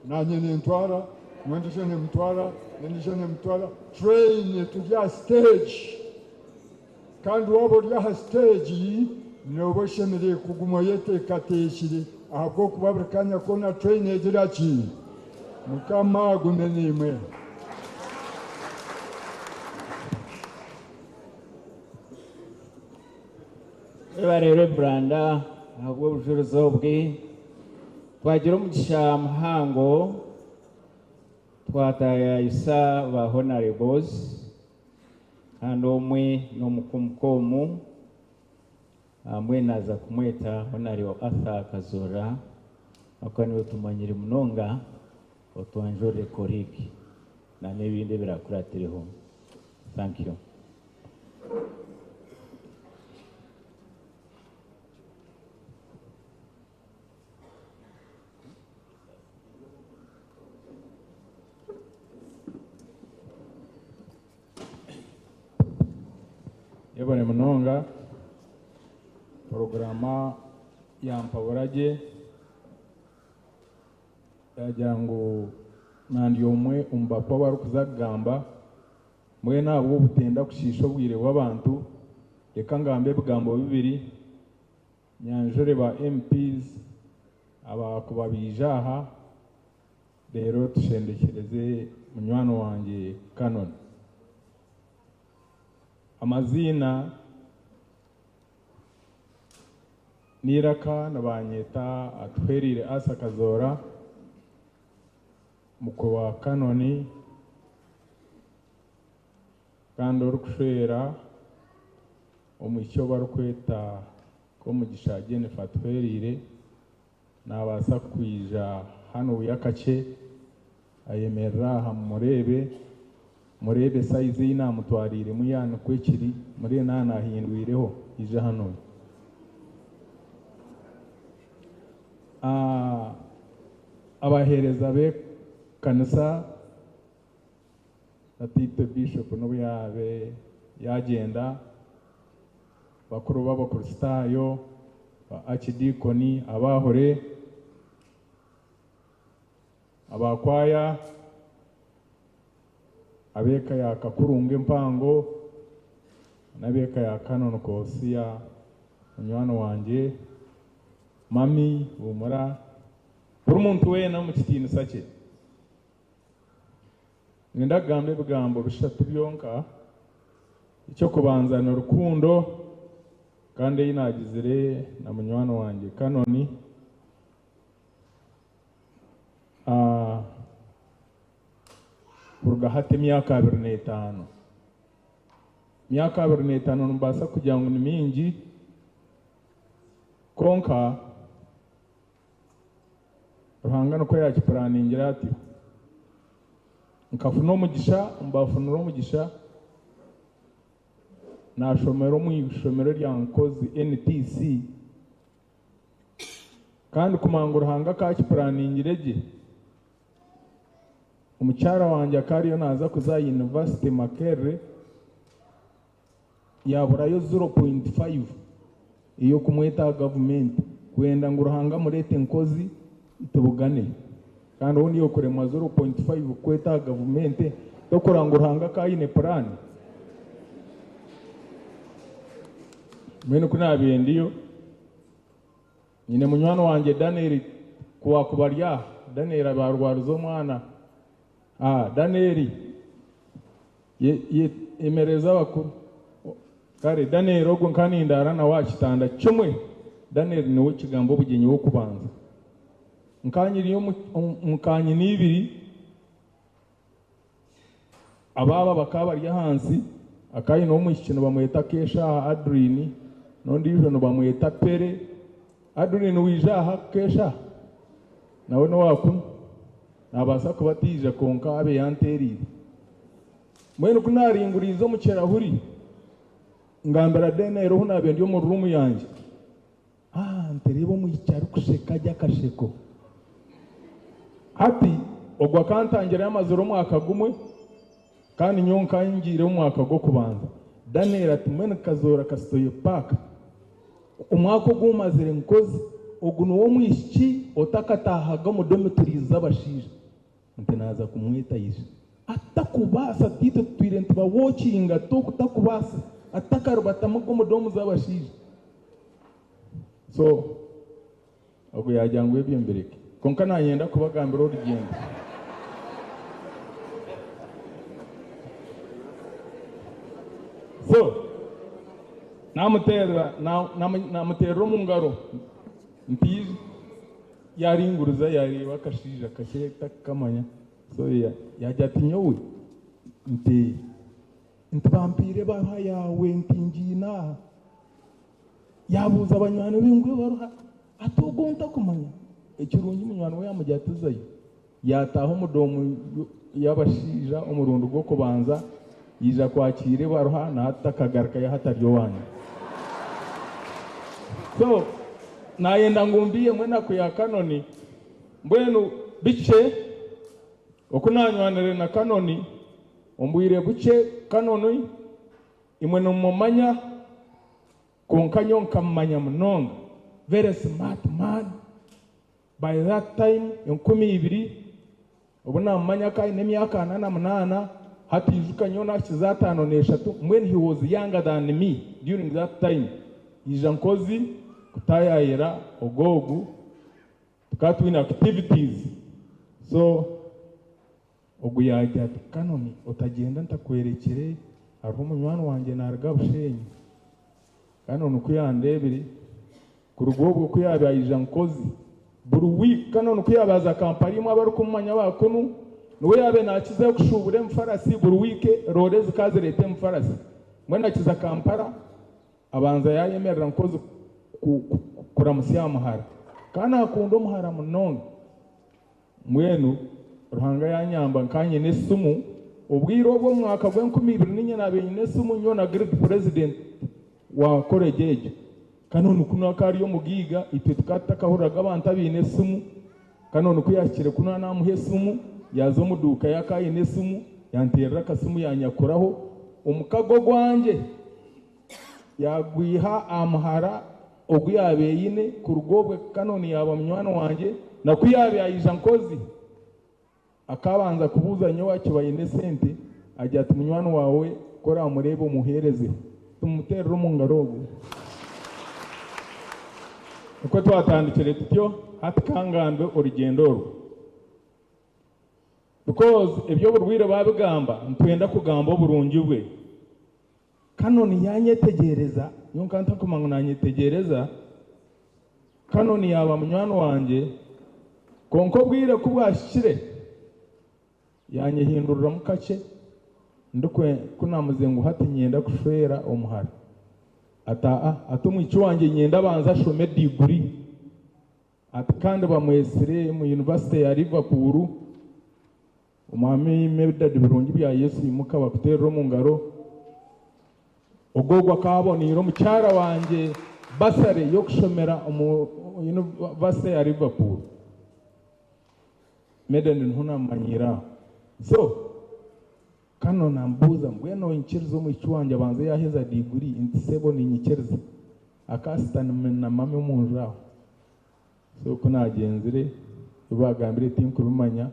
nanye nentwara mwendije nemutwara nendije nemutwara train tujya stage kandi waba uri aha stage noba oshemereye kuguma yeteekateekire ahabw'okuba buri kanya koona train egira ki Mukama agume nimwe Ebarere Branda ahabw'obujulizi obwe twagira omugisha muhango twatayayisa ba honorables kandi omwe n'omukumukomu amwe naza kumweta Honorable Arthur Kazora ako niwe tumanyire munonga otwanjore koriki na n'ebindi birakuratireho. Thank you. Yebone munonga programa ya mpaburage yagira ngo nandi omwe umbapa bari kuzagamba mwe nabwo butenda kushisha obwire bw'abantu reka ngambe bigambo bibiri nyanjure ba MPs abakubabijaha rero tushendekereze munywano wanjye Canon amazina niraka nabanyeta atwerire Asa Kazora muko wa Canon kandi urukushera omwisho barukweta ko mugisha Jennifer atwerire nabasa kwija hano uyakace ayemerera ha murebe size y'inamutwarire muyana kwekiri muri nana hindwireho ije hano abahereza be kanisa atite bishop no yabe yagenda bakuru b'abakristayo ba archdeaconi abahore abakwaya abeka ya kakurunge mpango nabeka ya Canon Kosia munywano wanje mami umura buri muntu wena mu kitini sake ndagambe bigambo bishatu byonka icyo kubanzana urukundo kandi yinagizire na munywano wanje Canon urugahate myaka 25 myaka 25 numbasa kugira ngo ni mingi konka ruhangana ko yakipuraningira ati nkafuna umugisha mbafunura umugisha nashomero mu ishomero rya nkozi NTC kandi kumangura hanga kakipuraningireje umucyara wanje akariyo naza kuza University Makerere yaburayo 0.5 iyo kumweta government kwenda nguruhanga murete nkozi itubugane kandi ubundi yo kurema 0.5 kweta government to kuranguruhanga kayine plan mwene kunabiye ndiyo nyine munywano wanje Daniel kuwa kubarya Daniel abarwaruzo mwana Daniel emereza bakuru kare Daniel ogo nkanindara na wakitanda cyumwe Daniel niwe kigambo bugenyi wo kubanza nkanyiriyo mukanyi nibiri ababa bakabari hansi akayi no mwishino bamweta Kesha Adrini nondi yuno bamweta Pere Adrini wijaha Kesha nawe no wakuno nabasa kubatije konka abe yanterire mwene kunaringurizo mu kerahuri ngambara Daniel ho nabe ndiyo mu room yanje nteribo mu cyaro kusheka jya kasheko ati ogwa kantangira y'amazuru mwaka gumwe kandi nyonka ngire umwaka go kubanza Daniel ati mwene Kazora kastoye park umwaka gumazire nkozi oguno wo mwishiki otakatahaga mu dormitories abashije ntenaza kumwita yije atakubasa tito twirente ba watchinga to kutakubasa atakarubata mu domu z'abashije so ogo yajyangwe byembereke konka nanyenda kubagambira urugendo so namutera mu ngaro mpizi yaringuruza yareba kashije akasheta kamanya so yajya tinyowe ntibambire baha yawe ntingina yabuza abanywano b'ingwe baruha atogonta kumanya ikirungi munywano we yamujyatuzayo yataho umudomo yabashija umurundo gwo kubanza yija kwakire baruha na hatakagaruka yahataryo wanyu so nayenda ngumbiye mwena ku ya Canon mbwenu bice okunanywanire na Canon ombwire buce Canon imwe no mumanya konkanyo nkamanya munonga very smart man by that time 20 ubu namanya kai n'emyaka 8 hatijuka nyona kizatano n'eshatu when he was younger than me during that time ijankozi kutayayira ogogu tukatwina activities so oguyajya kanoni utagenda ntakwerekere ariho munywani wanjye narga bushenyi kanoni ukuyandebere kurugobwo kuyabaye nkozi buri week kanoni kuyabaza kampani imwe abari kumanya bakunu niwe yabe nakize kushubure mfarasi buri week rode zikazirete mfarasi mwena kiza kampara abanza yayemerera nkozi kuramusya muhara kana akundo muhara munonga mwenu ruhanga yanyamba nkanye nesumu ubwiro bwo mwaka gwa 2020 nabenye nesumu nyona great president wa college kanoni kuno kari yo mugiga itwe tukatakahuraga abantu abine sumu kanoni kuyakire kuno namuhe sumu yazo muduka yakaye nesumu yanterera kasumu yanyakoraho umukago gwanje yagwiha amahara oguyabeyine kurugobwe kanoni yaba munywano wanje na kuyabe ayija nkozi akabanza kubuza nyowa kibayine sente ajya tumunywano wawe kora murebe umuhereze tumuterera mu ngarogo uko twatandikire tutyo hatikangandwe urugendo rwo because ibyo burwire babigamba ntwenda kugamba burungi bwe kanoni yanyetegereza yonkanta kumangu nanyetegereza kanoni yaba munywano wanje konko bwire kubwashire yanyehindurira mukace ndukwe kunamuzengu hati nyenda kushwera omuhara atumwici wanjye nyenda banza shome degree kandi bamwesire mu university ya Liverpool umwami medad birungi bya Yesu imuka bakuterera mu ngaro ogogwa kaboniro mucyara wanjye basare yo kushomera mu university ya Liverpool medad ntunamanyira so kano nambuza mbweno inchirizo mu ichwanje banze yaheza degree intisebo ni nyikiriza akasitana na mame munjao so kuna genzire bagambire tinku bimanya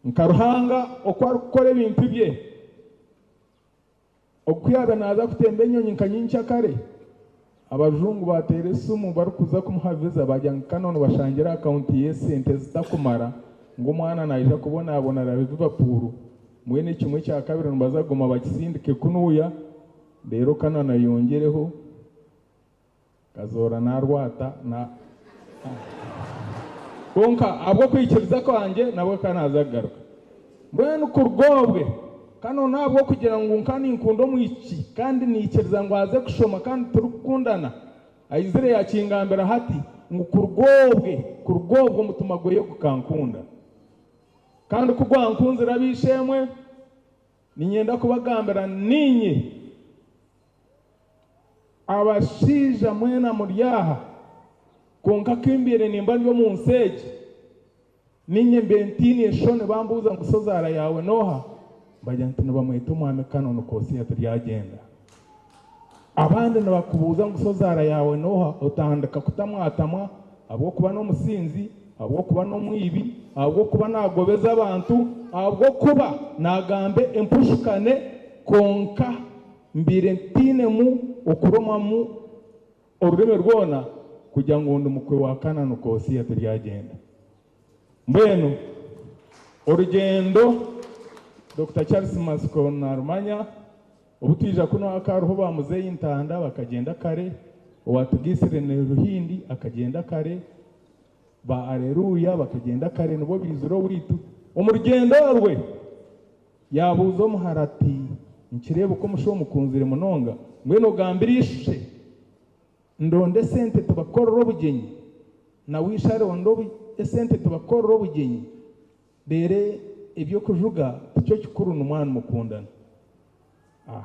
nkaruhanga okwarukore ibintu bye okuyaga naza kutembe nyonyi nkanyincha kare abajungu batere sumu barukuza kumuhaviza bajya kanone bashangira account yesente zitakumara ngo mwana naija kubona abona Liverpool mwene kimwe cya kabiri mbazagoma bakisindike kunuya rero kanana yongereho kazora narwata na konka abwo kwikiriza kwanje nabwo kanazagaruka mbwene kurgobwe kano nabwo kugira ngo nkani nkundo mu iki kandi nikiriza ngo aze kushoma kandi turukundana ayizire yakingambira hati ngo kurgobwe mutuma goye kukankunda kandi kugwa nkunzira bishemwe ninyenda kubagambira ninyi abashija mwena muryaha konka kimbere nimba ryo mu nseje ninye mbentini eshone bambuza ngusozara yawe noha bajya ntino bamwita umwami kanone kosi yaryagenda abandi nabakubuza ngusozara yawe noha utandika kutamwatamwa abwo kuba no musinzi abwo kuba no mwibi abwo kuba nagobeza abantu abwo kuba nagambe empushukane konka mbire ntine mu okuroma mu ururimi rwona kugira ngo ndumukwe wa kanano kosi yaryagenda mbeno urugendo Dr. Charles Masco narumanya ubutija kuno akaruho bamuzeye intanda bakagenda kare watugisire ne ruhindi akagenda kare ba aleluya bakagenda kare nubo bizuro buritu umurugendo rwe yabuzo muharati nkirebe uko musho mukunzire munonga mweno gambirishe ndonde sente tubakorro bugenyi na wishare ondobi sente tubakorro bugenyi bere ibyo kujuga cyo kikuru n'umwana mukundana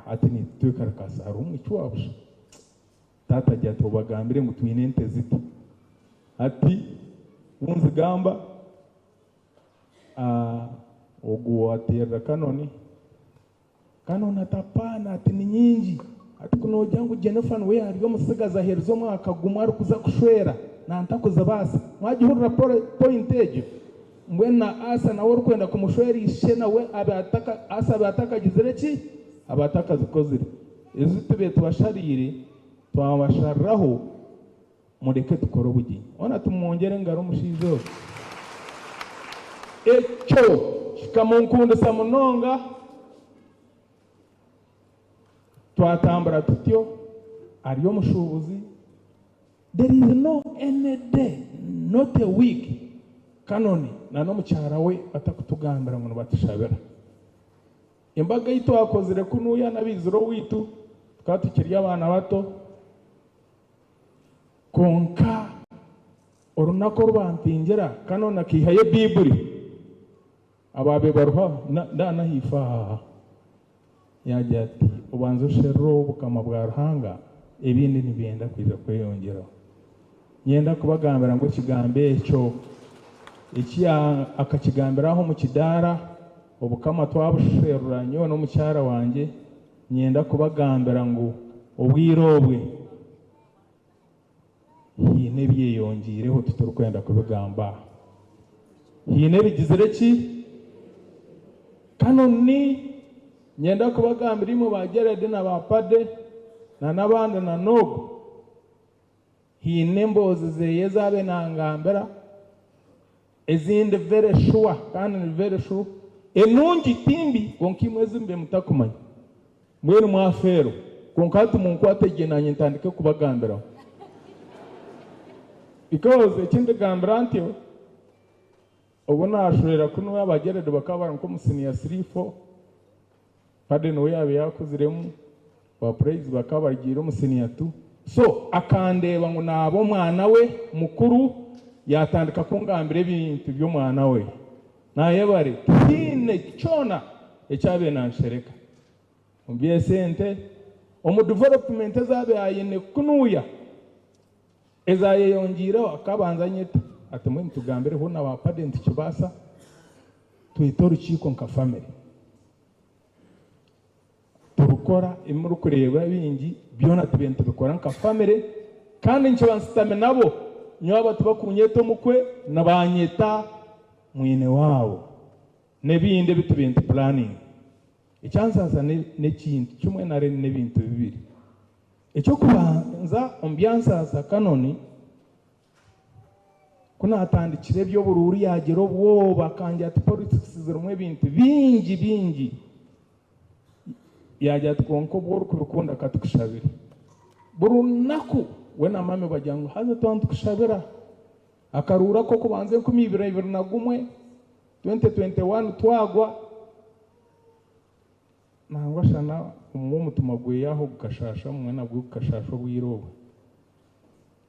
ati ni twikarakasa ari umwicu wabusha tata jya tubagambire ngo twinente ziti ati unzigamba oguwa atera kanoni atapana ati ni nyingi ati kuno jangu Jennifer we hariyo musigaza herizo mwaka gumwa rukuza kushwera nantakuza basa mwagihurira point ejo mbwena asa nawe rukwenda kumushweri ishe nawe abataka asa abataka gizereki abataka zikozire izitube tubasharire twabasharaho mureke tukora ubugi ona tumwongere ngaro mushizo echo shikamunkunda samunonga twatambara tutyo ariyo mushubuzi. There is no any day, not a week kanoni na no mucyara we batakutugambira ngo batushabera imbaga yito akozire kunuya nabiziro witu twatukiriye abana bato konka orunako rubantingera kanoni akihaye bibuli ababe baruha ndana hifa yaje ati ubanza ushero bukama bwa ruhanga ibindi nibenda kwiza kweyongera nyenda kubagambira ngo kigambe cyo iki akakigambiraho mu kidara ubukama twabusheruranye no mucyara wanje nyenda kubagambira ngo ubwirobwe hine byeyongireho tuturukwenda kubigamba hine bigizereki kanoni nyenda kubagambira mu bagerede na bapade na nabandi na nogo hine mbozi zeye zabe nangambira ezinde very sure kandi ni very sure enungi timbi konkimwe zimbe mutakumanya mwene mwafero konkatu munkwate nanye ntandike kubagambira because ekindi gambira antyo ubona ashurera kuno yabagerede bakabara nko musiniya 3-4 pade no yabe yakuziremu wa praise bakabagira musiniya 2 so akandeba ngo nabo mwana we mukuru yatandika kungambira ibintu byo mwana we naye bare hine chona echabe nanshereka umbiye sente omu development zabe ayine kunuya ezaye yongiraho akabanza nyita atemwe mtugambire ho na bapadenti kibasa tuitora chiko nka family turukora imuru kureba bingi byona tubente bikora nka family kandi nkibansitame nabo nyoba tubakunyeto mukwe nabanyeta mwine wabo nebinde bitubente planning icyansaza nekintu kimwe nare nebintu bibiri icyo kubanza ombyansaza kanoni kuna atandikire byo bururi yagero bwo bakanje ati politics zirumwe bintu bingi yajya tkonko bwo kubikunda katukushabira burunaku wena mame bajyango haza twantukushabira akarura ko kubanze kumibira 2021 twagwa nangwa shana umumutuma gwe yaho gukashasha mwana bwo gukashasha bwirobo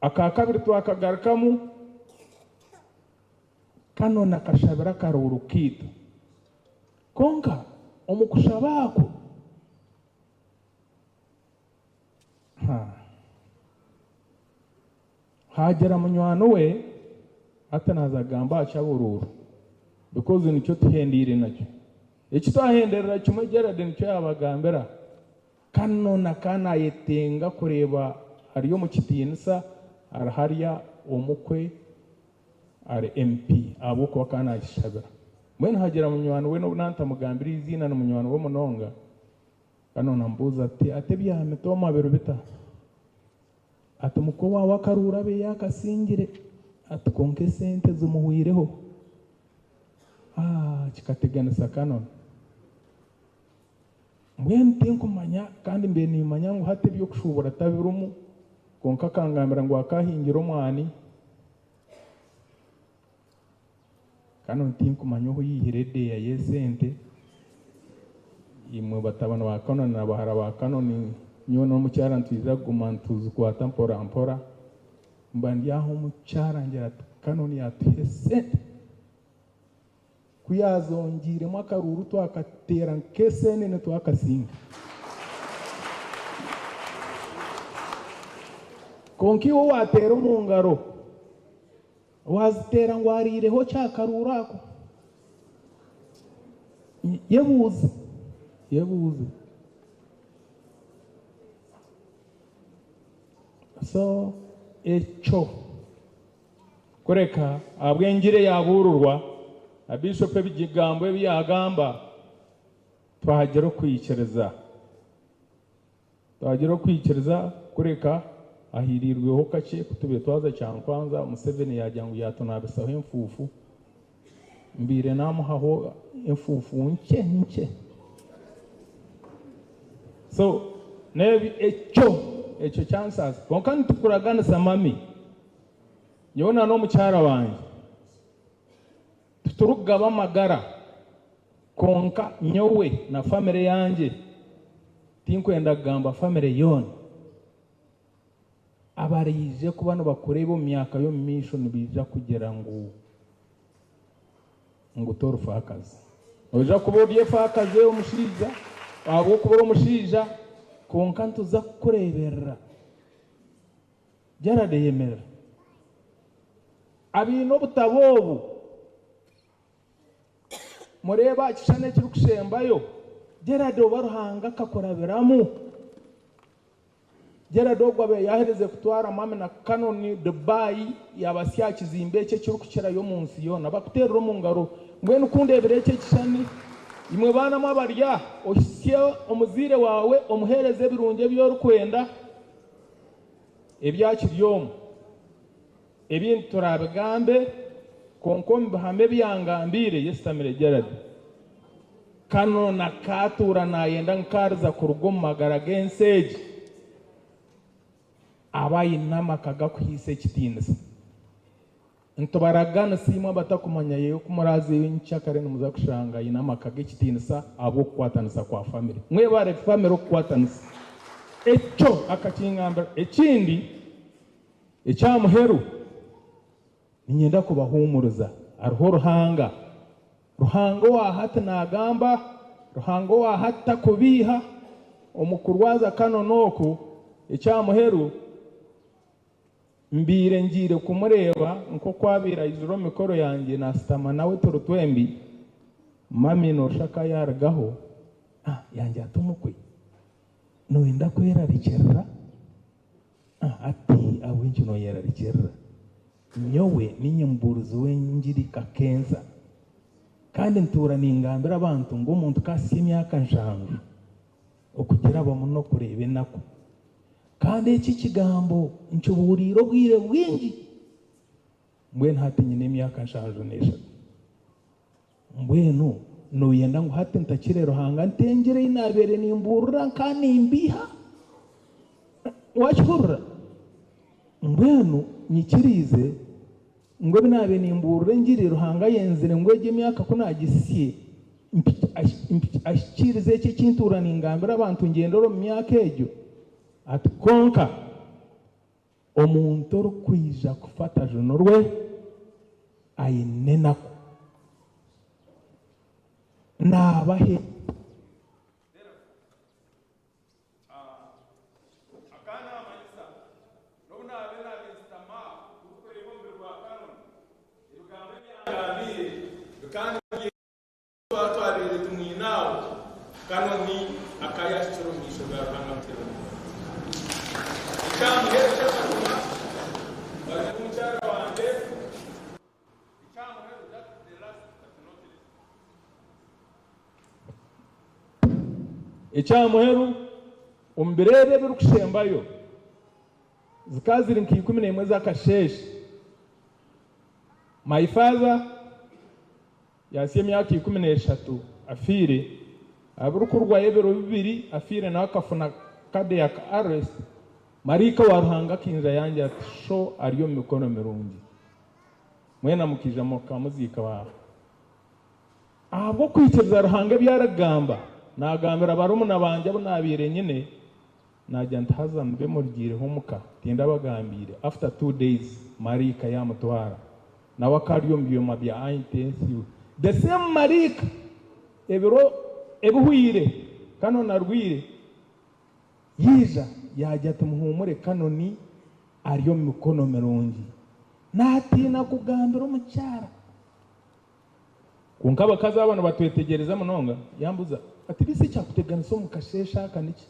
akakabiri twakagarakamu kano nakashabira karurukito konka omukushabako hagera munywano we atanaza gamba achabururu because nicyo tuhendire nacyo ekitahenderera kimwe gerade nicyo yabagambira kano nakana yetenga kureba hariyo mu kitinisa arahariya omukwe ari MP abo ko kana kishabira mwene hagera munywano we no nanta mugambira izina no munywano wo munonga kano nambuza ati byame toma bero bita atumuko wa wakarura be yakasingire atukonke sente zumuhwireho kikateganisa kanon mwene tinkumanya kandi mbe nimanya ngo hate byo kushobora tabirumu konka kangambira ngo akahingira umwani kanon tinkumanya ho yihirede ya yesente imwe batabana ba kanon na bahara ba kanon nyono mucyara ntiza gumantuzu kwa tempora mbandi yaho mucyara ngira kanon yatese kuyazongire mwakaruru twakatera nkesene ne twakasinga konki wo watera mu ngaro wazitera ngo arireho cyakarurako yebuze so echo kureka abwengire yabururwa abishope bigigambo byagamba twahagera kwikereza kureka ahirirweho kake kutube twaza cyane kwanza Museveni yajya ngo yatonabisaho imfufu mbire namuhaho imfufu nke so nebi echo chances konkan tukuragana samami yona no mucyara wanje turugaba magara konka nyowe na family yanje tinkwenda gamba family yone abarije kubano bakureba myaka yo mission bija kugera ngo torufa akazi oja kubodiye fa akazi umushija abo kubora umushija konka ntuza kurebera jaradeyemera abino butabobu mureba kishane kirukushembayo gerado baruhanga kakoraberamu gerado gwabe yahereze kutwara mame na kanoni Dubai yabasya kizimbe cye kirukukira yo munsi yona bakuterero mu ngaro mbwene ukundebere cye kishane imwe bana mabarya osye omuzire wawe omuhereze birunge byorukwenda ebyakiryomo ebintu turabigambe konkombe bahame byangambire yestamire gerado kano nakatura nayenda nkarza kurugo magara genseji abayi namakaga kuhise kitinisa ntobaragana sima batakumanya yeyo kumurazi y'incyakare numuza kushanga inamakaga kitinisa abo kwatanisa kwa family mwe bare family kwatanisa echo akakingamba ekindi ecyamuheru ninyenda kubahumuruza ariho ruhango wahata nagamba ruhango wahata kubiha omukurwaza kano noku ecyamuheru mbire ngire kumureba nko kwabira izuro mikoro yanjye na stama nawe turutwembi mami no shaka yaragaho yanjye atumukwe noenda kwerarikera ati awinji no yerarikera nyowe ninyemburuzi wengiri kakenza kandi ntura ningambira abantu ngo umuntu kasi imyaka njanju okugira bamuno kurebe nako kandi iki kigambo ncuburiro bwire bwingi mbwe ntatinye n'imyaka njanju nesha mbwenu no yenda ngo hate ntakirero hanga ntengere inabere nimburura kandi imbiha wachurra mbwenu nyikirize ngo binabe nimburure ngiri ruhanga yenzire ngo ege myaka kunagisiye ashikirize cye kintura ningambira abantu ngendoro myaka ejo atukonka omuntu rukwija kufata jono rwe ayinenako nabahe kanoni akayashitiro mwisho bwa rangatero icyamuheru umbirebe birukushembayo zikaziri nk'ikumi n'imwe z'akasheshi my father yasiye myaka 13 afire aburukurwaye biro bibiri afire nawe akafuna cardiac arrest marika waruhanga kinja yanjye ati sho ariyo mikono mirungi mwena mukija mu kamuzika wawe ahubwo kwikiriza ruhanga byaragamba nagambira barumuna banje abo nabire nyine najya ntazambe murgire humuka tinda bagambire after 2 days marika yamutwara nawe akariyo mbiyo mabya intensive the same marika ebiro ebuhwire kano narwire yija yajya tumuhumure kanoni ariyo mikono mirungi natina kugambira umucyara kunkaba kazabana batwetegereza munonga yambuza ati bise cyakuteganisa mu kashesha kaniki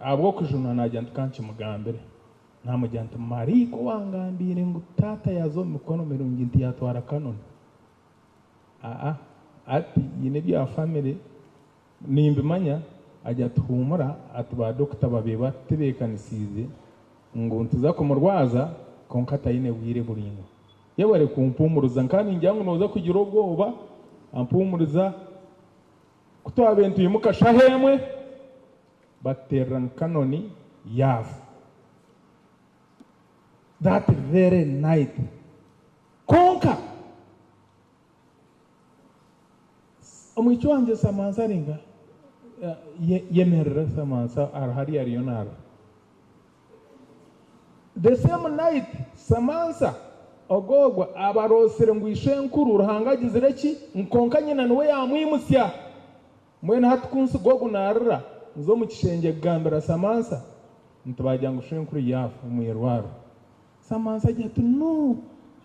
abwo kujuna najya ntukanci mugambere namujyanta mariko wangambire ngo tata yazo mikono mirungi nti yatwara kanoni ati yine bya family nimbimanya ajya tuhumura ati ba doctor babeba tebekanisize ngo ntuza kumurwaza konkata yine wire buringo yabare kumpumuruza nkani njyango noza kugira ubwoba ampumuriza kutwa bentu yimukasha hemwe bateran kanoni yafu that very night konka omucho wanje Samansa ringa yemerera Samansa arhari arionara the same night Samansa ogogwa abarosere ngwishenkuru ruhangagizire ki nkonka nyina niwe yamwimusya mwene hatukunsi gogo narra nzo mu kishenge gambira Samansa ntibajya ngo shenkuru yafu umuyerwaro Samansa jatu no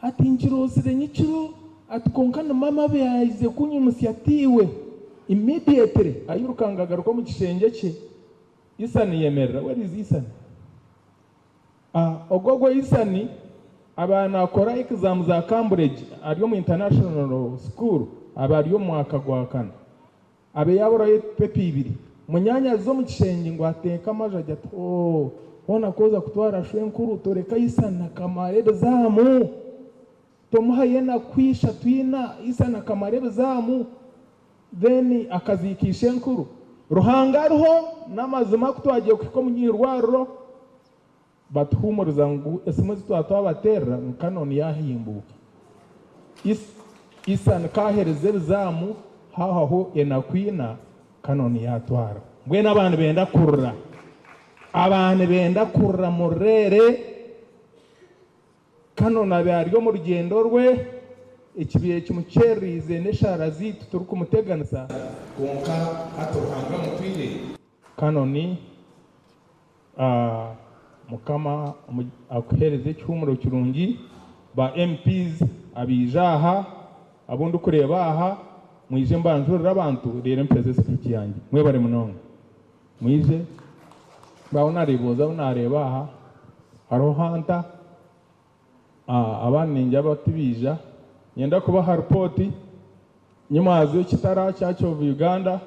ati njirosire nyiciro atukonkana mama be yayize kunyimusya tiwe immediately ayirukanga garuka mu kishenge cye Isani yemerera where is Isani ogogwa Isani abana akora exam za Cambridge ariyo mu international school abariyo mwaka gwakana abe yabura pepi ibiri munyanya zo mu kishenge ngo ateka amajaja ona koza kutwara shenkuru toreka Isana kamarebe zamu tomuha yena kwisha twina Isana kamarebe zamu then akazikisha shenkuru ruhangarho namazima kutwagiye kuko munyirwaro batuhumuriza ngo esimuzi twatwabatera kanoni yahimbuka Isana kahereze zamu haho enakwina kanoni yatwara mbwe n'abantu benda kurra abantu benda kurra murere kanoni abaryo mu rugendo rwe ikibiye kimucerize nesharazi turi kumuteganisa konka atuhanga mutwire kanoni mukama akuhereze cyumuro kirungi ba MPs abijaha abundi kureba aha mwije mbanjurira abantu rero mpeze speech yanjye mwe bare munonga mwije baona riboza unareba aha arohanta abana ninjya batubija nyenda kubaha report nyuma azo kitara cyacho Uganda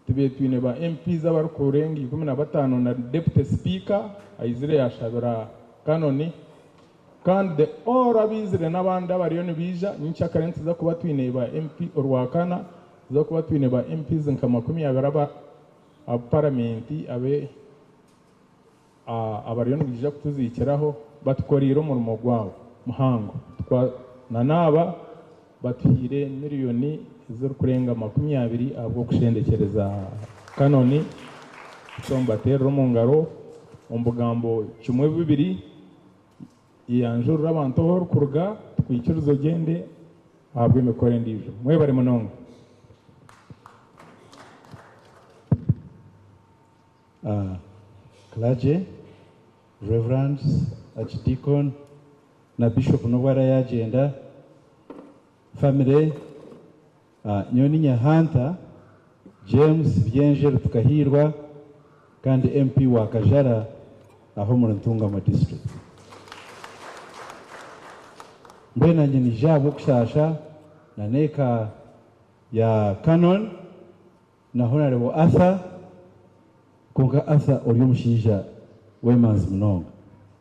tibetwine ba MPs abarukurengi 15 na deputy speaker aizire yashabira kanoni kandi ora bizire nabandi abariyo nibija nyincha karenti za kuba twine ba MP orwakana za kuba twine ba MPs nka 20 aba parlamenti abe abariyo nibija kutuzikiraho batukorira umurimo gwabo muhango nanaba batwire miliyoni z'u kurenga 20 abwo kushendekereza kanoni sombatero mu ngaro umbugambo kimwe bibiri yanjurira abantu ho kurga twikirizo gende abwe mikore ndije mwe bari munonga Klaje Reverends Archdeacon na Bishop Nobara ya agenda family Nyoni Nyahanta James Byengere tukahirwa kandi MP wa Kajara aho mu Ntungamo district mbena nyini jabo kushasha na neka ya canon na honorable Arthur kunga Arthur uri mushija wemanzi mnonga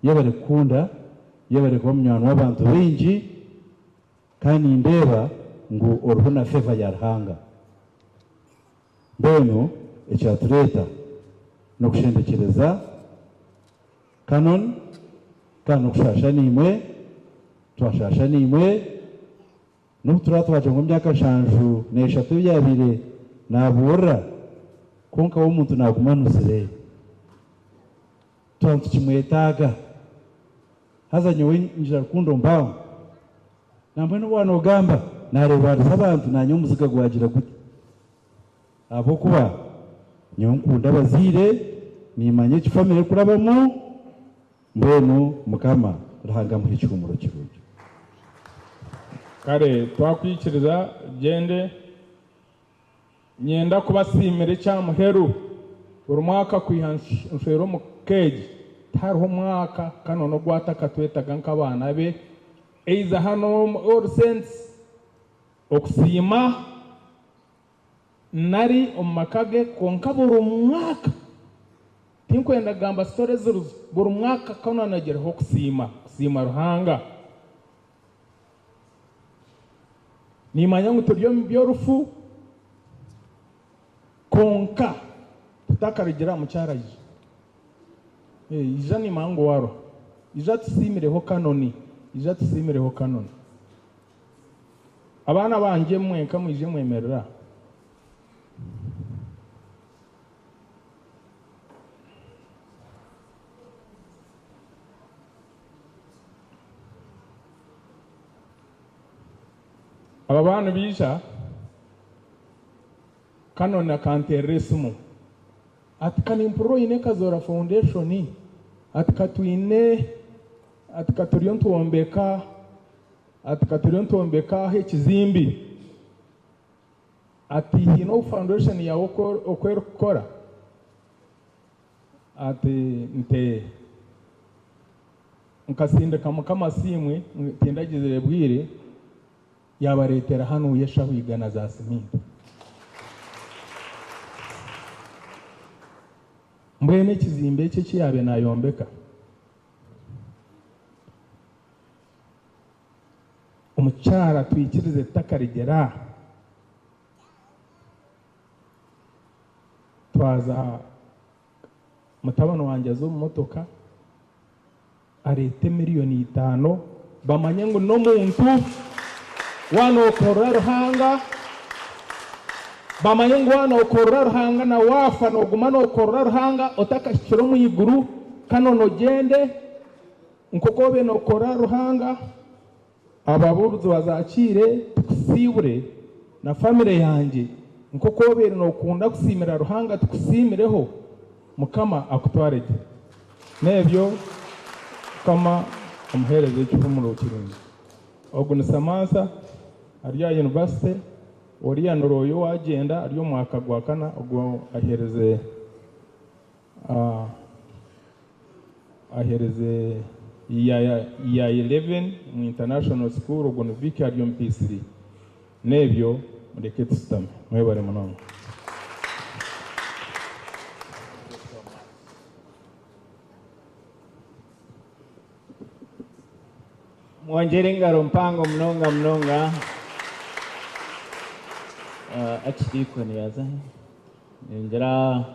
yabare kunda yabare kwa mnyano w'abantu benji kandi ndeba ngo orhuna favor yarhanga mbeno echatureta no kushendekereza canon kano kushasha nimwe twashasha nimwe n'uturatwaje ngo myaka shanju neshatu byabire nabura konka wo muntu nagumanuzire tonto kimwetaga hazanye winjira kundo mbaho namwe no bwana ogamba narebariza abantu nanyo muziga gwagira gute abo kuba nyonkunda bazire nimanye kifamire kurabamo mbeno mukama rahanga muri cyumuro kirujo kare twakwikiriza gende nyenda kubasimire cyamuheru buri mwaka kwihanshero mu keji hariho umwaka kano no gwataka twetaga nk'abana be eiza hano All Saints okusima nari omumakage konka buri mwaka tinkwenda gamba stories buri mwaka kano nagereho kusima Ruhanga nimanya ngo turyo mbyorufu konka tutakarigira mu cyaraje ija ni mango waro ija tusimireho kanoni abana banje mwenka mwije mwemerera aba bana bisha kanoni akanteresimo ati kanimpuro ine kazora foundation ati katwine ati katuriyo ntombeka hekizimbi ati hino foundation ya okwera kukora ati nte nkasindika mukamasimwe tindagizire bwire yabaretera hano yeshaho igana za siminto mbwene kizimbe cye kiyabe nayombeka umucyara twikirize takarigera twaza mutabano wanjye zo mu motoka arete miliyoni 5 bamanye ngo no muntu wano korora Ruhanga bamanye ngo wano korora Ruhanga na wafa no gumano korora Ruhanga otakashiro mu iguru kano no gende nkokobe no korora Ruhanga ababuruzi bazakire tukusibure na family yanjye nkokobe no kunda kusimira Ruhanga tukusimireho mukama akutwarege nebyo kama umuhereze cy'umuro kirungi ogune samasa ariya university oriya noroyo wagenda ariyo mwaka gwakana ubwo ahereze iya 11 mu international school ubwo Viki ariyo mpc nebyo mureke tusitame mwebare munongo mwongere ngaro mpango mnonga Archdeacon yaza ngera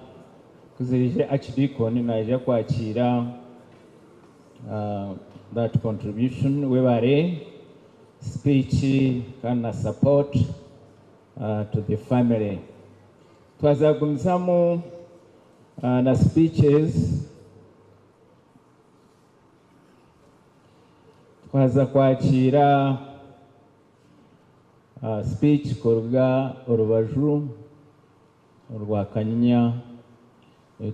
kuzirije Archdeacon naje kwakira that contribution webare speech kana support to the family twazagumzamo na speeches twaza kwakira speech koruga urubaju urwa Kanyinya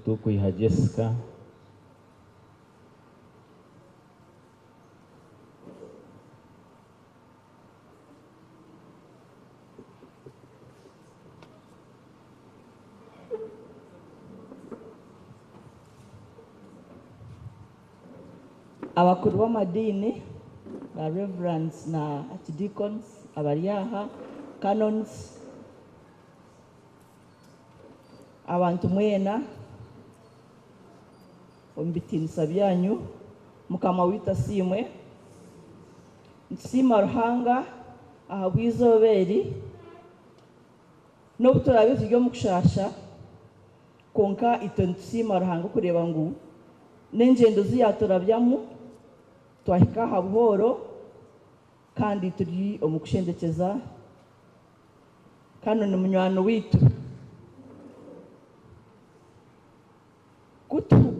tukuyiha Jessica abakuru b'amadini na reverends na archdeacons abariyaha canons abantu mwena ombitinisa byanyu mukama wita simwe nsima Ruhanga ahabwizoberi n'obuturabe tujyo mukushasha konka itsima Ruhanga kureba ngo n'engendo ziyaturabyamu twahika habuhoro kandi turi omukushendekeza kano n'umunywano witu kutu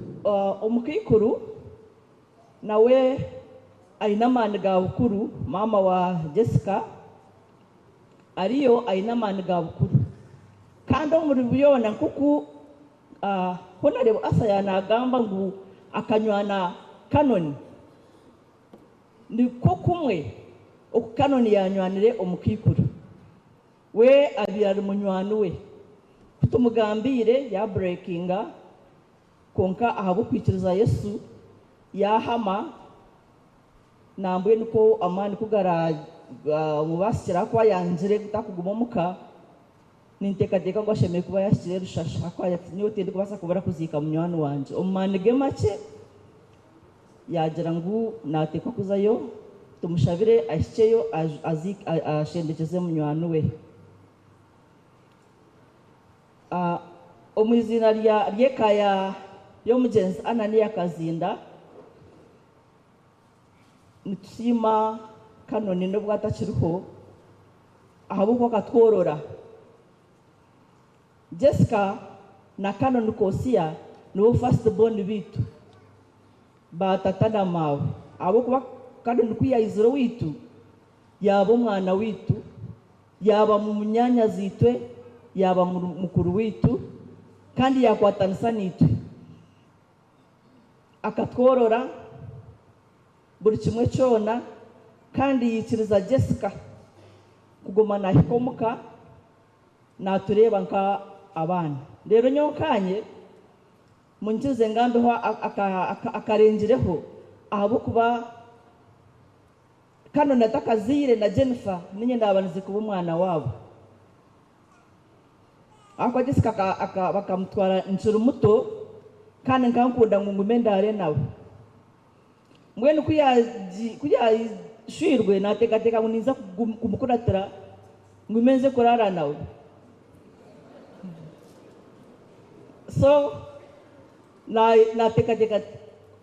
omukikuru nawe ainamani ga bukuru mama wa Jessica ariyo ainamani ga bukuru kandi omuri buyona nkuku honarebo asayana agamba ngo akanywana kanoni ni ko kumwe okukanoni yanywanire omukikuru we abirari munywano we kutumugambire ya breakinga konka ahabo kwikiriza Yesu yahama nambwe nuko amani kugara mubashyira kwa yanjire gutakuguma muka nintekateka ngo ashemeye kuba yashyire rushasha kwa niyo tende kubasa kubara kuzika munywani wanje omanige make yagira ngo natekwa kuzayo tumushabire ashyeyo ashendekeze munywani we omuzina ryekaya yo mugenzi Anania Kazinda nitushima Kanoni nubwo atakiriho ahabuko katworora Jessica na Kanoni Kosia nibo first born bitu batatana mawe abo kuba Kanoni kwiyayiziro witu yaba umwana witu yaba mu munyanya zitwe yaba mukuru witu kandi yakwatanisa nitwe akatworora buri kimwe cyona kandi yikiriza Jessica kugumana hikomuka natureba nka abana rero nyokanye munkize ngambeho akarengireho ahabo kuba Kanoni atakazire na Jennifer ninye ndabanize kuba umwana wabo akwa Jessica bakamutwara inshuro muto kandi nkankunda ngo ngumendare nawe mwene kuyashirwe natekateka ngo niza kumukuratira ngo imenze kurara nawe so natekateka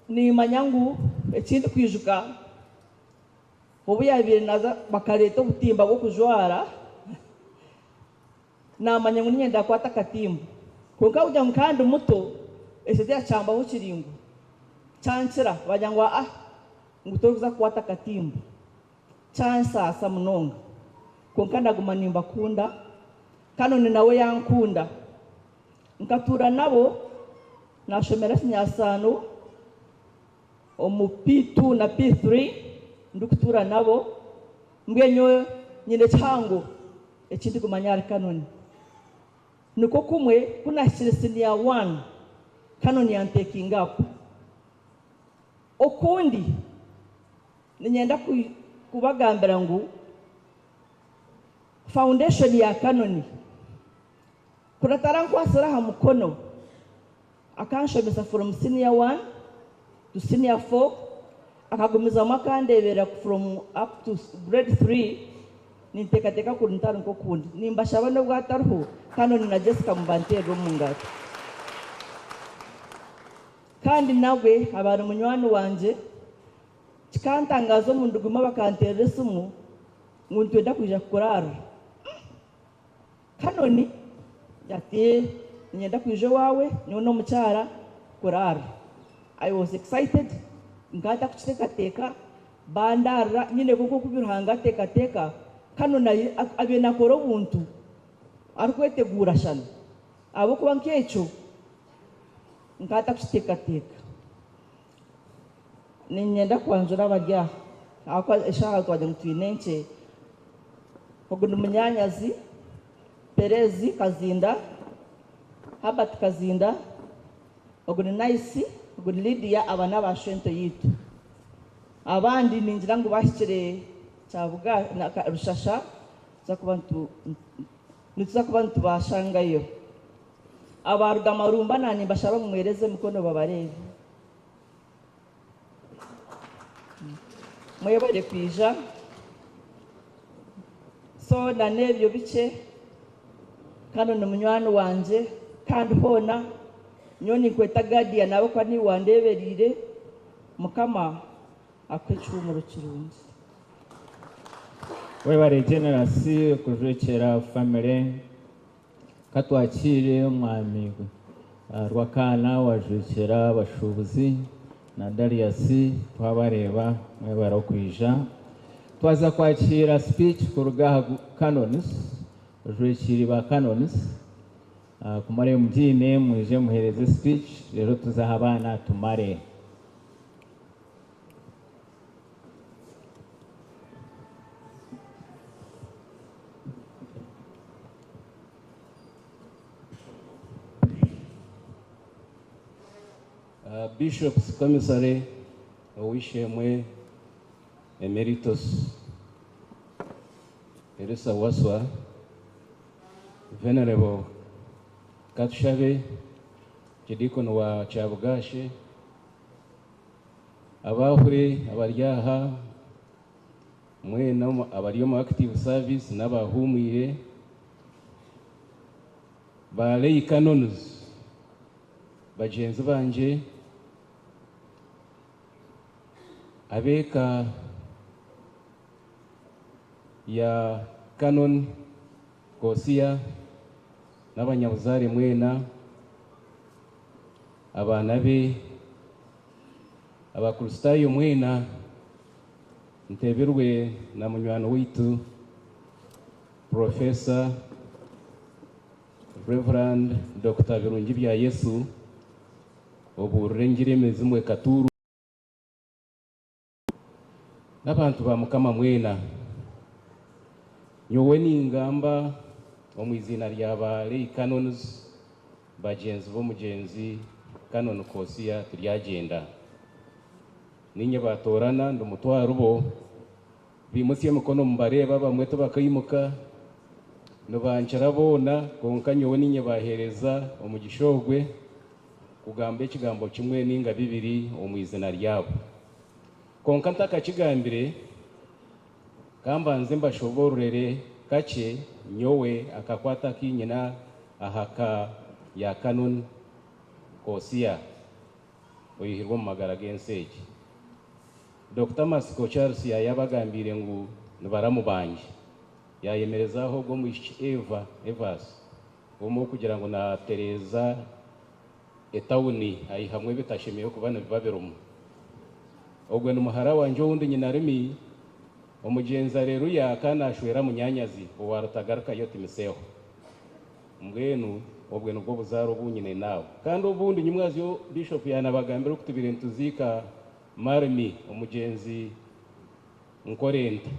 ni manyangu ekindi kwijuka ubu yabire naza bakareta ubutimba bwo kujwara namanya ngo nyenda kwata katimba konka ujya mukandi muto ese cyamba bukiringo cyancira bajyangwa ngutoza kwata katimba cyansasa munonga konka ndaguma nimba kunda Kanoni nawe yankunda nkatura nabo nashomera sinyasano omu P2 na P3 ndukutura nabo mbwenyo nyine cyango ekindi kumanyara Kanoni nuko kumwe kuna senior 1 Kanoni yantekinga up okundi ninyenda kubagambira ngo foundation ya Kanoni kuratara nkwasira ha mukono akanshomesa from senior 1 to senior 4 akagumiza makandebera from up to grade 3 nintekateka kuntara nko kundi nimbashaba no bwataruho Kanoni na Jessica mubantero mungati kandi nawe abantu munywani wanje kikantangazo mu nduguma bakanterera sumu ngo ntwenda kuja kurara Kanoni yati nyenda kwije wawe nyono mucyara kurara I was excited ngata kukitekateka bandara nyine kuko kubirhanga tekateka Kanoni abena koro buntu arikwetegura shana abo kuba nkecho ngata kukitekateka ninyenda kwanjura bajya akwa eshaka twajya mutwinenche ogundu munyanyazi Perezi Kazinda Habat Kazinda ogundu Nice ogundu Lydia abana bashento yitu abandi ningira ngo bashyire cyavuga na rushasha za kubantu nituza kubantu bashangayo abaruga marumba nani bashaba mwereze mukono babarebe mwebare kwija so na nebyo bice Kanoni munywani wanje kandi hona nyoni kweta guardian nabo kwa ni wandeberire mukama akwicumuro kirungi webare generasi kujwekera family katwakire umwami Rwakana wajwekera bashubuzi na Darius twabareba mwebara kwija twaza kwakira speech kurugaha Kanonis ujwekiri ba Kanonis kumare mbyine mwije muhereze speech rero tuzahabana tumare Bishop's Commissary Owishemwe Emeritus Elisa Waswa, Venerable Katushabe, Chidikon wa Chabugashe, abahure abaryaha mwena abariyo mu active service n'abahumire ba lay canons bagenzi banje abeka ya canon Kosia n'abanyabuzare mwena abana be abakristayo mwena nteberwe na munywano witu Professor Reverend Dr. Birungi bya Yesu oburengire mezimwe Katuru n'abantu ba mukama mwena nyowe n'ingamba omwizina ly'aba lay canons bagenzi b'omugenzi Canon Kosia turyagenda ninye batorana ndumutwaro bo bimusiye mukono mbareba bamwe tubakayimuka no bancara bona konka nyowe ninye bahereza omugishogwe kugamba ikigambo kimwe ninga bibiri omwizina ryabo konka ntaka kigambire kambanze mbashoborere kake nyowe akakwata kinyina ahaka ya Canon Kosia oyihirwa mu magara gensege Dr. Masiko Charles yabagambire ngo baramubanje yayemerezaho go mu Evas bomo kugira ngo na Teresa etawuni ayihamwe bitashemiye kubana bibaberumu ogwe n'umuhara wanje wundi nyina remi omugenza rero yakana ashwera munyanyazi owarutagaruka yo timiseho mbwenu obwe nubwo buzaro bunyine nawe kandi ubundi nyumwazi yo bishop yanabagambira okutubire ntuzika Marmi omugenzi Nkorenta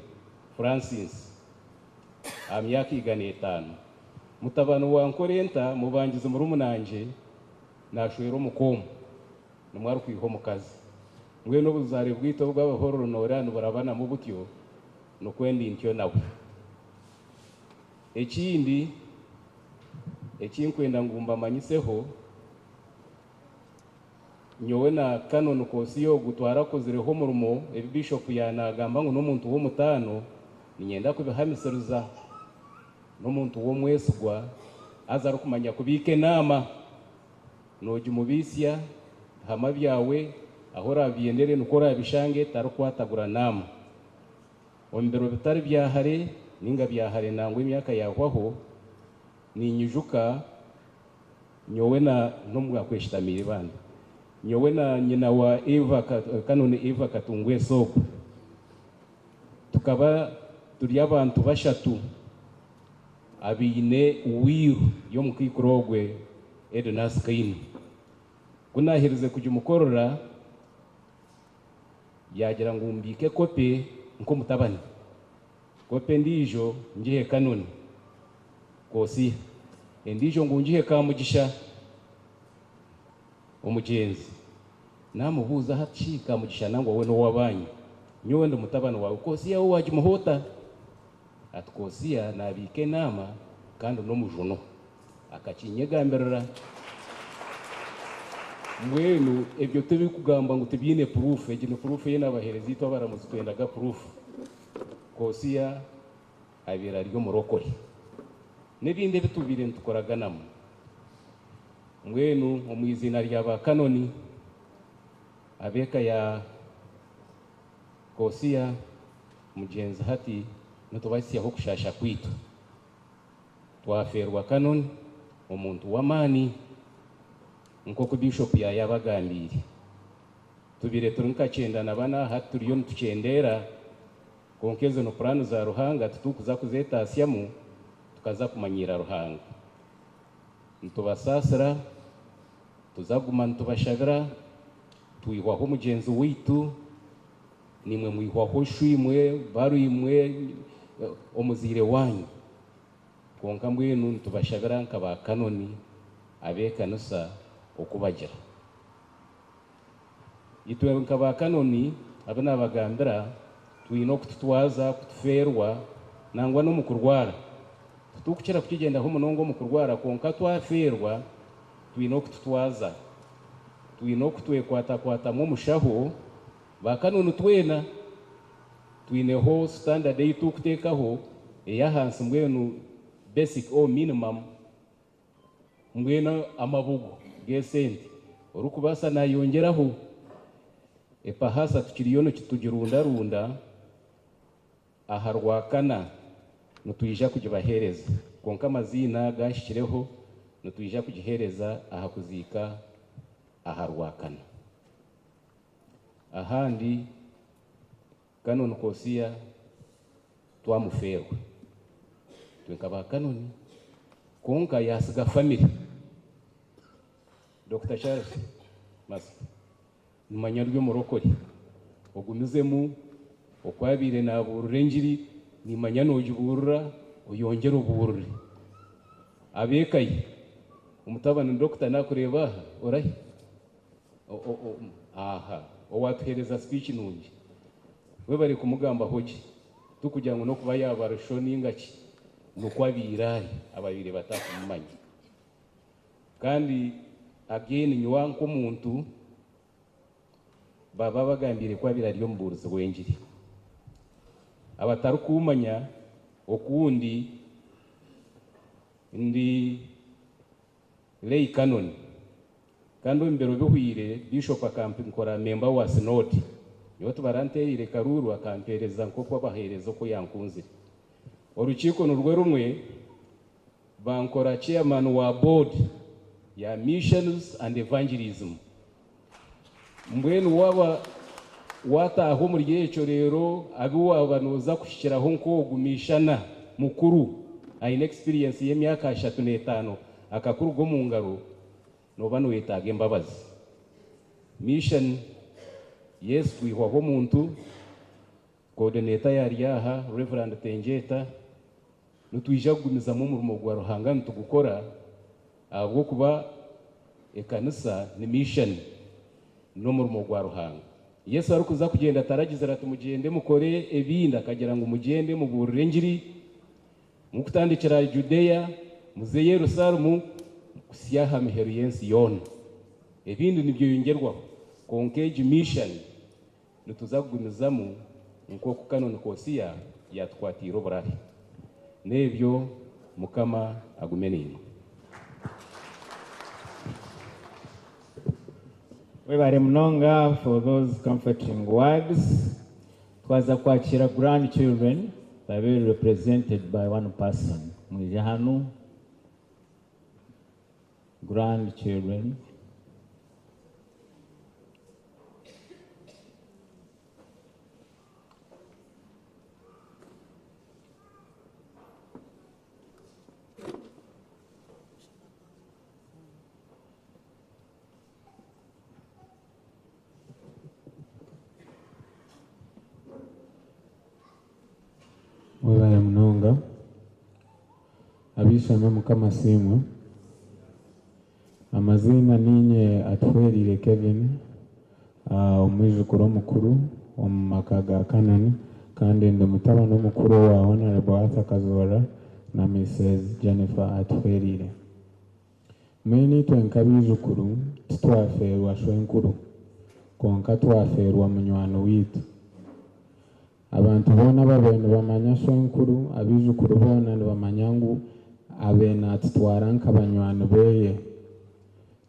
Francis amyaka igane 5 mutabano wa Nkorenta mubangize muri umunanje nashwera umukomo numwari kwiho mukazi mwe no buzare bwito bw'abahoronorano barabana mu butyo no kwendi ntyo nawe ekindi ekinkwenda ngumba manyiseho nyowe na Canon Kosia gutwara kozireho murumo bishop yanagamba ngo n'umuntu wo mutano ninyenda kubihamiseruza n'umuntu wo mwesugwa azaru kumanya kubike nama noje mubisya hama byawe ahora biendere nukora bishange tarukwatagura nama ombero bitari byahare ninga byahare nangwe imyaka yahwaho ninyujuka nyowe na nomwa kweshitamire bandi nyowe na nyina wa Eva Canon Eva Katungwe Soko tukaba turi abantu bashatu abine uwiru yo mukikurogwe Ednas Kaini kunahirize kujya umukorora yagira ngo umbike kope nko mutabani kope ndijo ngihe Canon Kosia ndijo ngo ngihe kamugisha umugenzi namubuza hacika mugisha nango wowe no wabanyi nyowe ndo mutabano wawe Kosia wo waje muhota atkosia nabike nama kandi no mujuno akakinyegamberera mwenu ebyo tubi kugamba ngo tubyine proof egino proof yena baherezi to baramuzikwendaga proof Kosia abira ryo murokore nebinde bitubire ntukoraga namo mwenu omwizina ry'aba Canon abeka ya Kosia mugenzi hati nutubasiya ho kushasha kwitu twaferwa Canon omuntu wamani nko ku bishop yabagambire tubire turunka cyenda nabana haturiyo ntucendera konkeze no plano za ruhanga tutukuza kuzetasyamu tukaza kumanyira ruhanga ntubasasira tuzaguma ntubashagara tuyihwaho mugenzi witu nimwe mwihwaho shimwe baruyimwe omuzire wanyu konka mbwenu ntubashagara nkaba Canon abeka nusa okubagira itwe nkaba kanoni abana abagambira twino kututwaza kutuferwa nangwa no mukurwara tukukira kukigenda ho munongo mukurwara konka twaferwa twino kututwaza twino kutwekwata mu mushaho bakanoni twena twineho standard yitu kutekaho eyahansi mbwenu basic or minimum mbwenu amabugo gesente urukubasa nayongeraho epahasa tukiriyono kitugirunda aharwakana nutuyija kugibahereza konka amazina gashikireho nutuyija kugihereza ahakuzika aharwakana ahandi kanoni Kosia twamuferwa twenkaba kanoni konka yasiga family Dr. Charles Masa numanya ryo murokori ogumizemu okwabire na burenjiri nimanya nojiburura oyongera uburure abekayi umutabana Dr. nakureba orahi aha owatuhereza speech nungi we bari kumugamba hoki tukugira ngo no kuba yabarusho n'ingaki nukwabirari ababire batakumanya kandi again nywa nko muntu baba bagambire kwabira ryo mburuzi wenjiri abataru kumanya okundi ndi lay canon kandi imbero bihwire bishop akampikora member wa synod yo tubaranteire karuru akampereza nko kwabahereza ko yankunze urukiko nurwe rumwe bankora chairman wa board ya missions and evangelism mbwenu waba wataho muri yecho rero abiwa banoza kushikiraho nko gumishana mukuru aine experience y'emyaka 35 akakuru go mu ngaro no bano yetage mbabazi mission yes wihwaho muntu coordinator yari yaha Reverend Tenjeta nutwija kugumiza mu murimo gwa ruhanga ntugukora ahubwo kuba ekanisa ni mission no murimo gwa ruhanga Yesu ari kuza kugenda taragize ati mugende mukore ebinda akagira ngo mugende mu burengiri mukutandikira Judea muze Yerusalemu kusiyaha miheru yensi yona ebindi nibyo yongerwaho konkeji mission nituzagumizamo nko kukanoni Kosia yatwatiro burahi nebyo mukama agumenino webare mnonga for those comforting words. Twaza kwakira grandchildren babe represented by one person mwije hano grandchildren. Webale mnonga abishama mukama simwe amazina ninye atwerire Kevin umwijukuru mukuru omumakaga Kanani kandi ndi mutabano mukuru wa Honorable Arthur Kazora na Mrs. Jennifer atwerire mweni twenkabijukuru titwaferwa shwenkuru konka twaferwa munywano witu abantu bona babene bamanya shwenkuru abijukuru bona bamanyangu abena atwara nkabanywano beye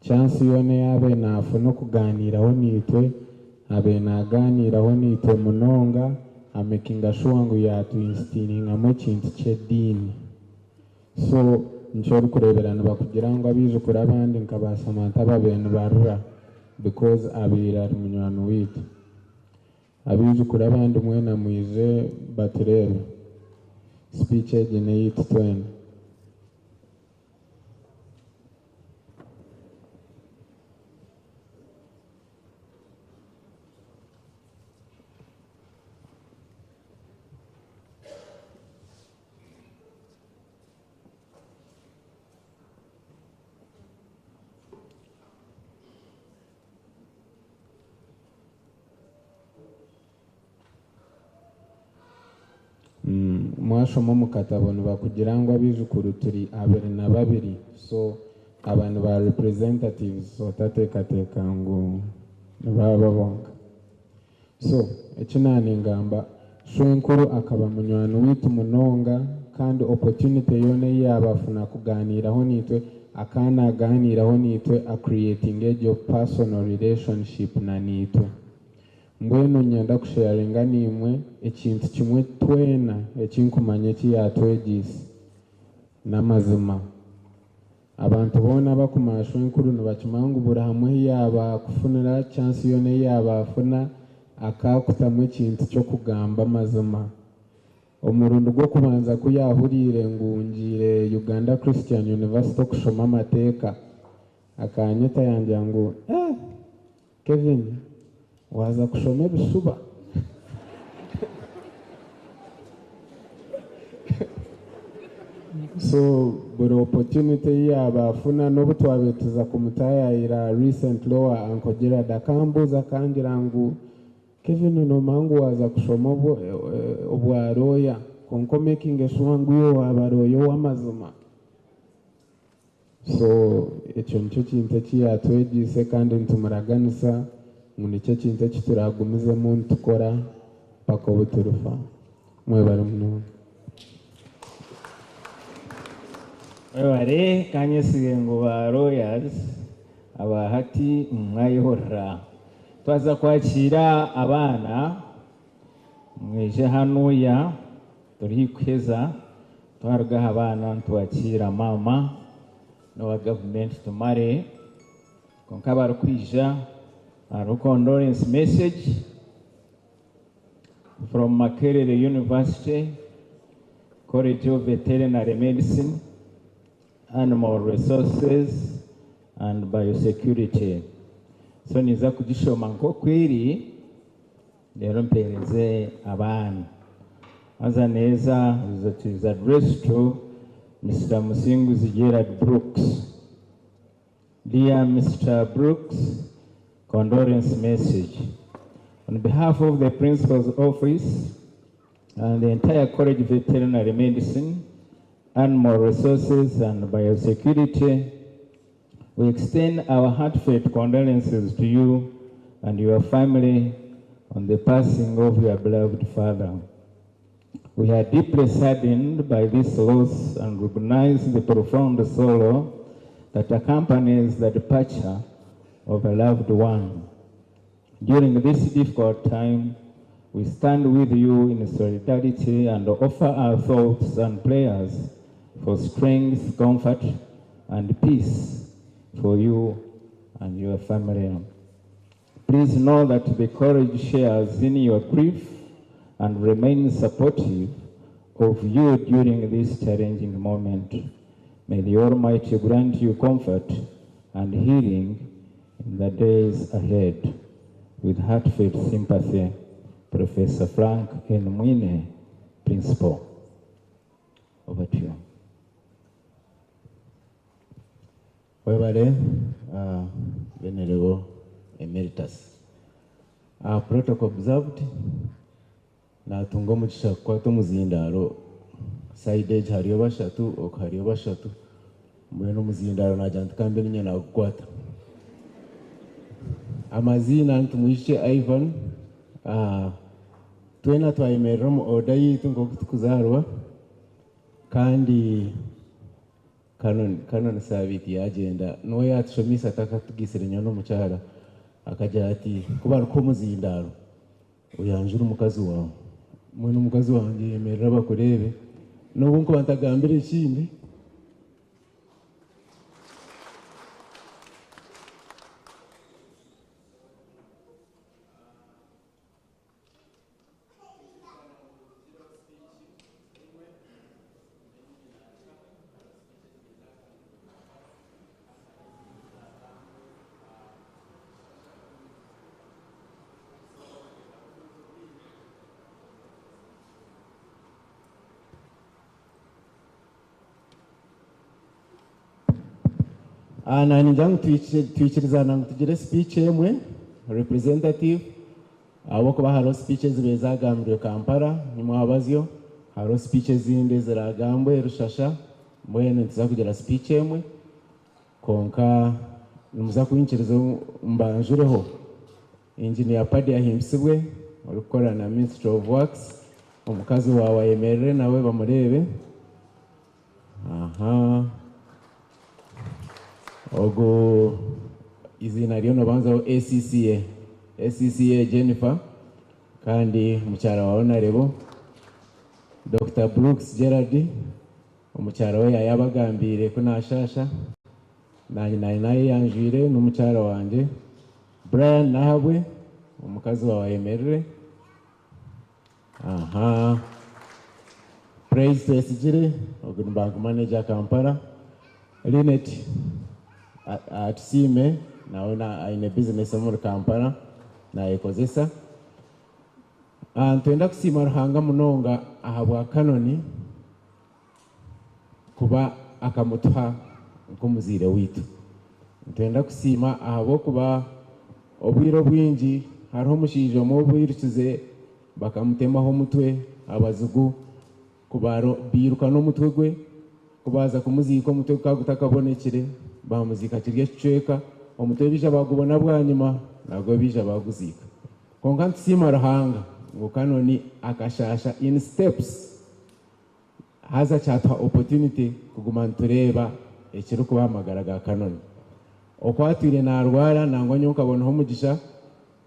chance yone yabe nafu no kuganiraho nitwe abena aganiraho nitwe munonga amekinga shwangu yatu instillinga mu kintu cy'edini so nshobora kureberana bakugira ngo abijukuru abandi nkabasamanta babene barura because abira munywano witu abijukuru abandi mwena mwize baturebe speech egene yitu twene mwashoma mu katabo nibakugira ngo abijukuru turi 22 so abantu ba representatives otatekateka ngo baba bonka so ekinani ngamba shwenkuru akaba munywani witu munonga kandi opportunity yone yabafuna kuganiraho nitwe akana aganiraho nitwe a creating a personal relationship na nitwe mbwenu nyenda kusharinga nimwe ekintu kimwe twena ekinkumanye kiyatwegisi n'amazima abantu bona bakumashwe nkuru nibakimangubura hamwe yaba kufunira chance yone yaba afuna akakutamwe ikintu cyo kugamba amazima umurundo gwo kubanza kuyahurire ngungire Uganda Christian University kushoma amateka akanyeta yanjye ngo Kevin waza kushomera usuba so buri opportunity yabafuna no butwabetiza kumutayira recent law ankogera dakambuza kangira ngo Kevin no mangu waza kushoma obwaroya konko making eswangu yo abaroyo wamazuma so ekyo nicyo kintu kiyatwegise kandi ntumuraganisa nicyo kintu kituragumizemu ntukora paka obuturufa mwebale muno mwebale kanyesige ngo ba royals abahati mwayihorra twaza kwakira abana mweje hanuya turi kweza twargaha abana ntwakira mama no government tumare konka bari kwija a condolence message from Makerere University College of Veterinary Medicine, Animal Resources and Biosecurity. So niza kujishoma nko kwiri lero mpereze abana aza neza is addressed to Mr. Musinguzi Gerard Brooks. Dear Mr. Brooks, condolence message. On behalf of the Principal's Office and the entire College of Veterinary Medicine, Animal Resources and Biosecurity, we extend our heartfelt condolences to you and your family on the passing of your beloved father. We are deeply saddened by this loss and recognize the profound sorrow that accompanies the departure of a loved one. During this difficult time, we stand with you in solidarity and offer our thoughts and prayers for strength, comfort, and peace for you and your family. Please know that the college shares in your grief and remains supportive of you during this challenging moment. May the Almighty grant you comfort and healing in the days ahead. With heartfelt sympathy, Professor Frank N. Mwine, Principal. Over to you. Webale, Venerable Emeritus. Protocol observed. Na tungo mugisha kwa muzindaro side edge hariyo bashatu okariyo bashatu mwene muzindaro najanta kambe ninye na kukwata amazina ntumwishe Ivan twena twayemerera mu order yitu ngo tukuzarwa kandi kanon sabiti yagenda no yatushomisa takatugisire nyono mucyara akagira ati kuba ko muzindaro uyanjura umukazi wawe mwene umukazi wanjye yemerera bakurebe n'ubu nko bantagambira ikindi na njyangu twikirizana ngo tugire speech yemwe representative abo kuba haro speeches bezagambiriwe Kampala nimwabazyo haro speech zindi ziragambwe rushasha mwene ntiza kugira speech emwe konka numuza kuyinchiriza mbanjureho engineer Paddy ahimbisibwe uri gukora na Ministry of Works omukazi wawe yemerere nawe bamurebe ogo izina ryo nobanzaho ACCA Jennifer kandi mucyara wawe narebo Dr. Brooks Gerard omucyara we yayabagambire ko nashasha naye yanjwire n'umucyara wanje Brian nahabwe omukazi wawe yemerere Praise Tesigire ogun bank manager Kampala Linet at Sime nawe aine business muri Kampala na ekozesa twenda kusima ruhanga munonga ahabwa kanoni kuba akamutuha nkomuzire witu twenda kusima ahabo kuba obwiro bwingi hariho mushijo mu bwirukize bakamutemaho mutwe abazugu kubaro biruka no mutwe gwe kubaza kumuzika umutwe kagutakabonekire bamuzika kirye cweka umutwe bija bagubona bwanyuma nago bija baguzika konka nsima ruhanga ngo kanoni akashasha in steps haza cyatwa opportunity kuguma ntureba ekiri kubahamagara ga kanoni okwatwire narwara nangwa nyuka bonaho mugisha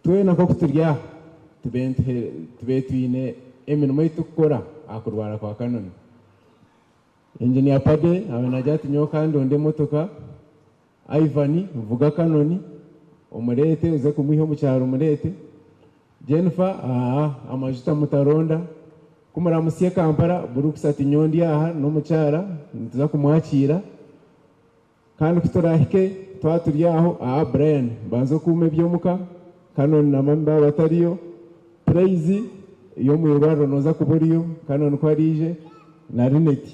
twe nako kuturya tubetwine emirimo yitukora akurwara kwa kanoni engineer Paddy abanajati nyoka ndonde motoka Ivan mvuga kanoni umurete uze kumuha mu cyaro umurete Jennifer amajuta mutaronda kumuramusiye Kampala Brooks ati nyondi aha no mucyara ntuza kumwakira kandi kutorahike twaturyaho Brian banzo kume byomuka kanoni na mamba batariyo Praise iyo mwirwaro noza kuburiyo kanoni ko arije na Linet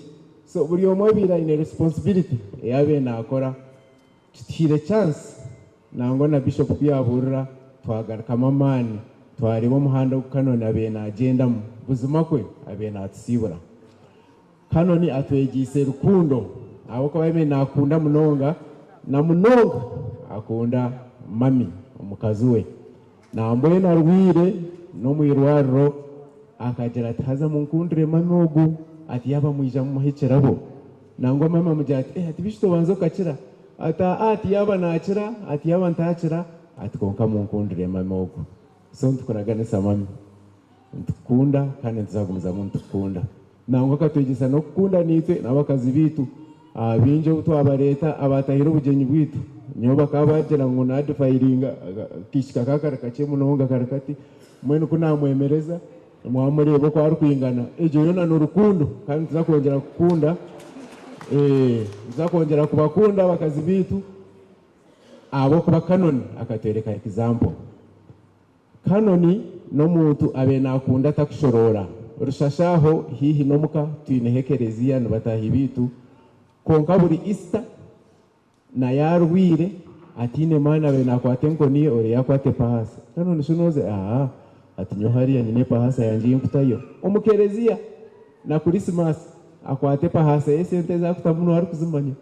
so buri omwe bira ine responsibility yabe nakora kitire chance nango na bishop kuyaburira twagaruka mamani twaribo muhanda kanoni abena agenda mu buzima kwe abena atsibura kanoni atwegise rukundo abo ko babe nakunda munonga na munonga akunda mami umukazi we namboye na rwire no mwirwaro akagera taza munkundire manogu ati yaba mwija mu hecerabo nango mama mujati ati bishito banzo kacira ati yaba nakira ati yaba ntakira ati konka munkundire manogu so ntukoragane samami ntukunda kandi nzagumiza mu ntukunda nango katwegisa no kukunda nitwe nabakazi bitu binje utwaba leta abatahira ubugenyi bwitu nyoba kabagera ngo nadifairinga kishika kakara kace munonga karakati mwene kunamwemereza mwamurebo kwa rukwingana ejo yona n'urukundo kandi tuzakongera kukunda tuzakongera kubakunda abakazi bitu abo kuba kanoni akatereka example kanoni no muntu abe nakunda takushorora rushashaho hihi nomuka twinehekerezia nabatahi bitu konka buri Easter na yarwire atine mana abe nakwatenko ni ore yakwate pahasa kanoni shunoze ati nyohari ya nine pahasa yanje yimkutayo omukerezia na Christmas akwate pahasa esente za kutamuno ari kuzimanya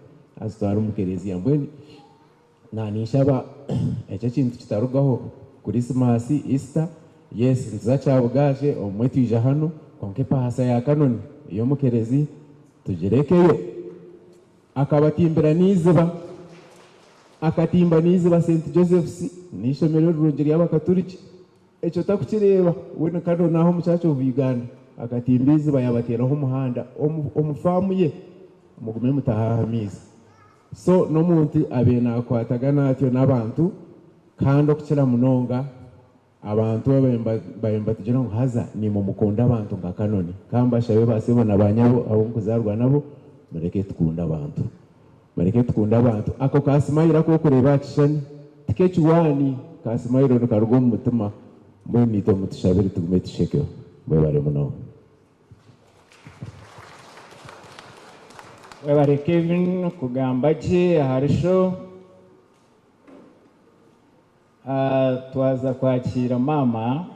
azitwara umukerezia mbweni nanishaba echo kintu kitarugaho Christmas Easter yes nzacabugaje omwe twija hano konke pahasa ya kanoni iyo mukerezi tugerekeyo akabatimbira niziba akatimba niziba St Joseph's nishomero rurugiri y'abakatoliki echo takukireba wena kado naho mucacho Uganda akatimbizi bayabateraho umuhanda omufamu ye mugume mutahamiza so no muntu abena kwatagana atyo nabantu kandi okukira munonga abantu bayemba tujana ngo haza ni mu mukunda abantu nga kanoni kamba shabe basebona banyabo abo kuzarwa nabo bareke tukunda abantu ako kasimayira ko kureba kishani tikechuwani kasimayiro karugo mu mutima mbwe nito mutushabiri tugume tushekeo bwebare muno webare Kevin kugamba je harisho twaza kwakira mama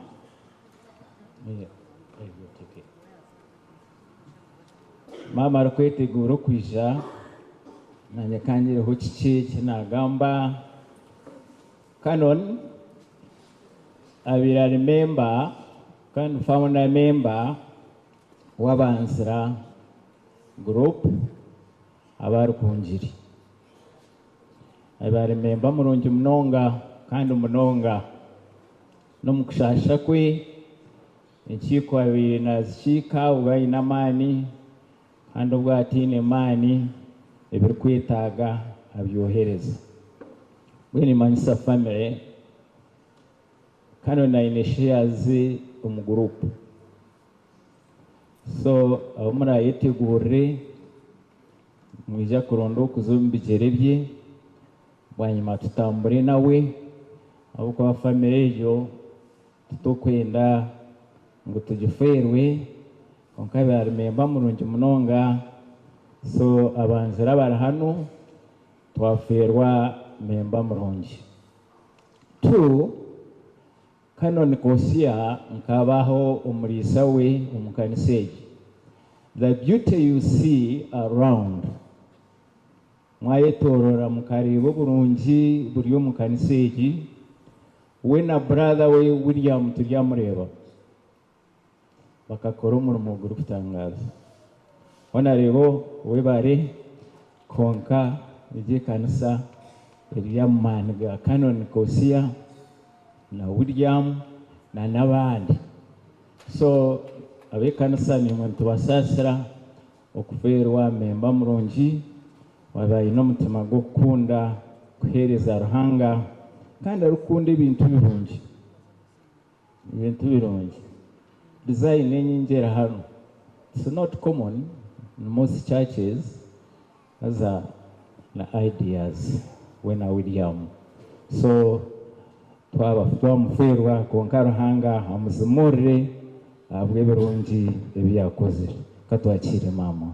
mama arikwetegura kwija nanye kangireho kiki kinagamba Canon abira member kandi founder member wabanzira group abari kunjiri abari member murungi munonga kandi munonga no mukushasha kwe inkiko abiri nazishika ubayina amani kandi ubwo atine mani ebiri kwetaga abyohereza bwene Manyisa family Canon ine shares mu group so abamura yitegure mwija kurondo kuzumbigere bye bwanyuma tutambure nawe abo kwa family yo tutokwenda ngo tugiferwe onkabe ari memba murungi munonga so abanzira bari hano twaferwa memba murungi 2 Canon Kosia nkabaho umurisa we umukaniseji the beauty you see around mwayetorora mukaribo burungi buri umukaniseji we na brother we William turyamureba bakakora umurimo guru kutangaza wana rero we bare konka ije kanisa William Canon Kosia na William na nabandi so abe kanisa ni muntu basasira okuferwa memba murungi wabaye no mutima gukunda kuhereza ruhanga kandi arukunde ibintu birungi design enyingera hano it's not common in most churches as a ideas when William so twamuferwa konka ruhanga amuzimurire abwe birungi ebiyakoze katwakire mama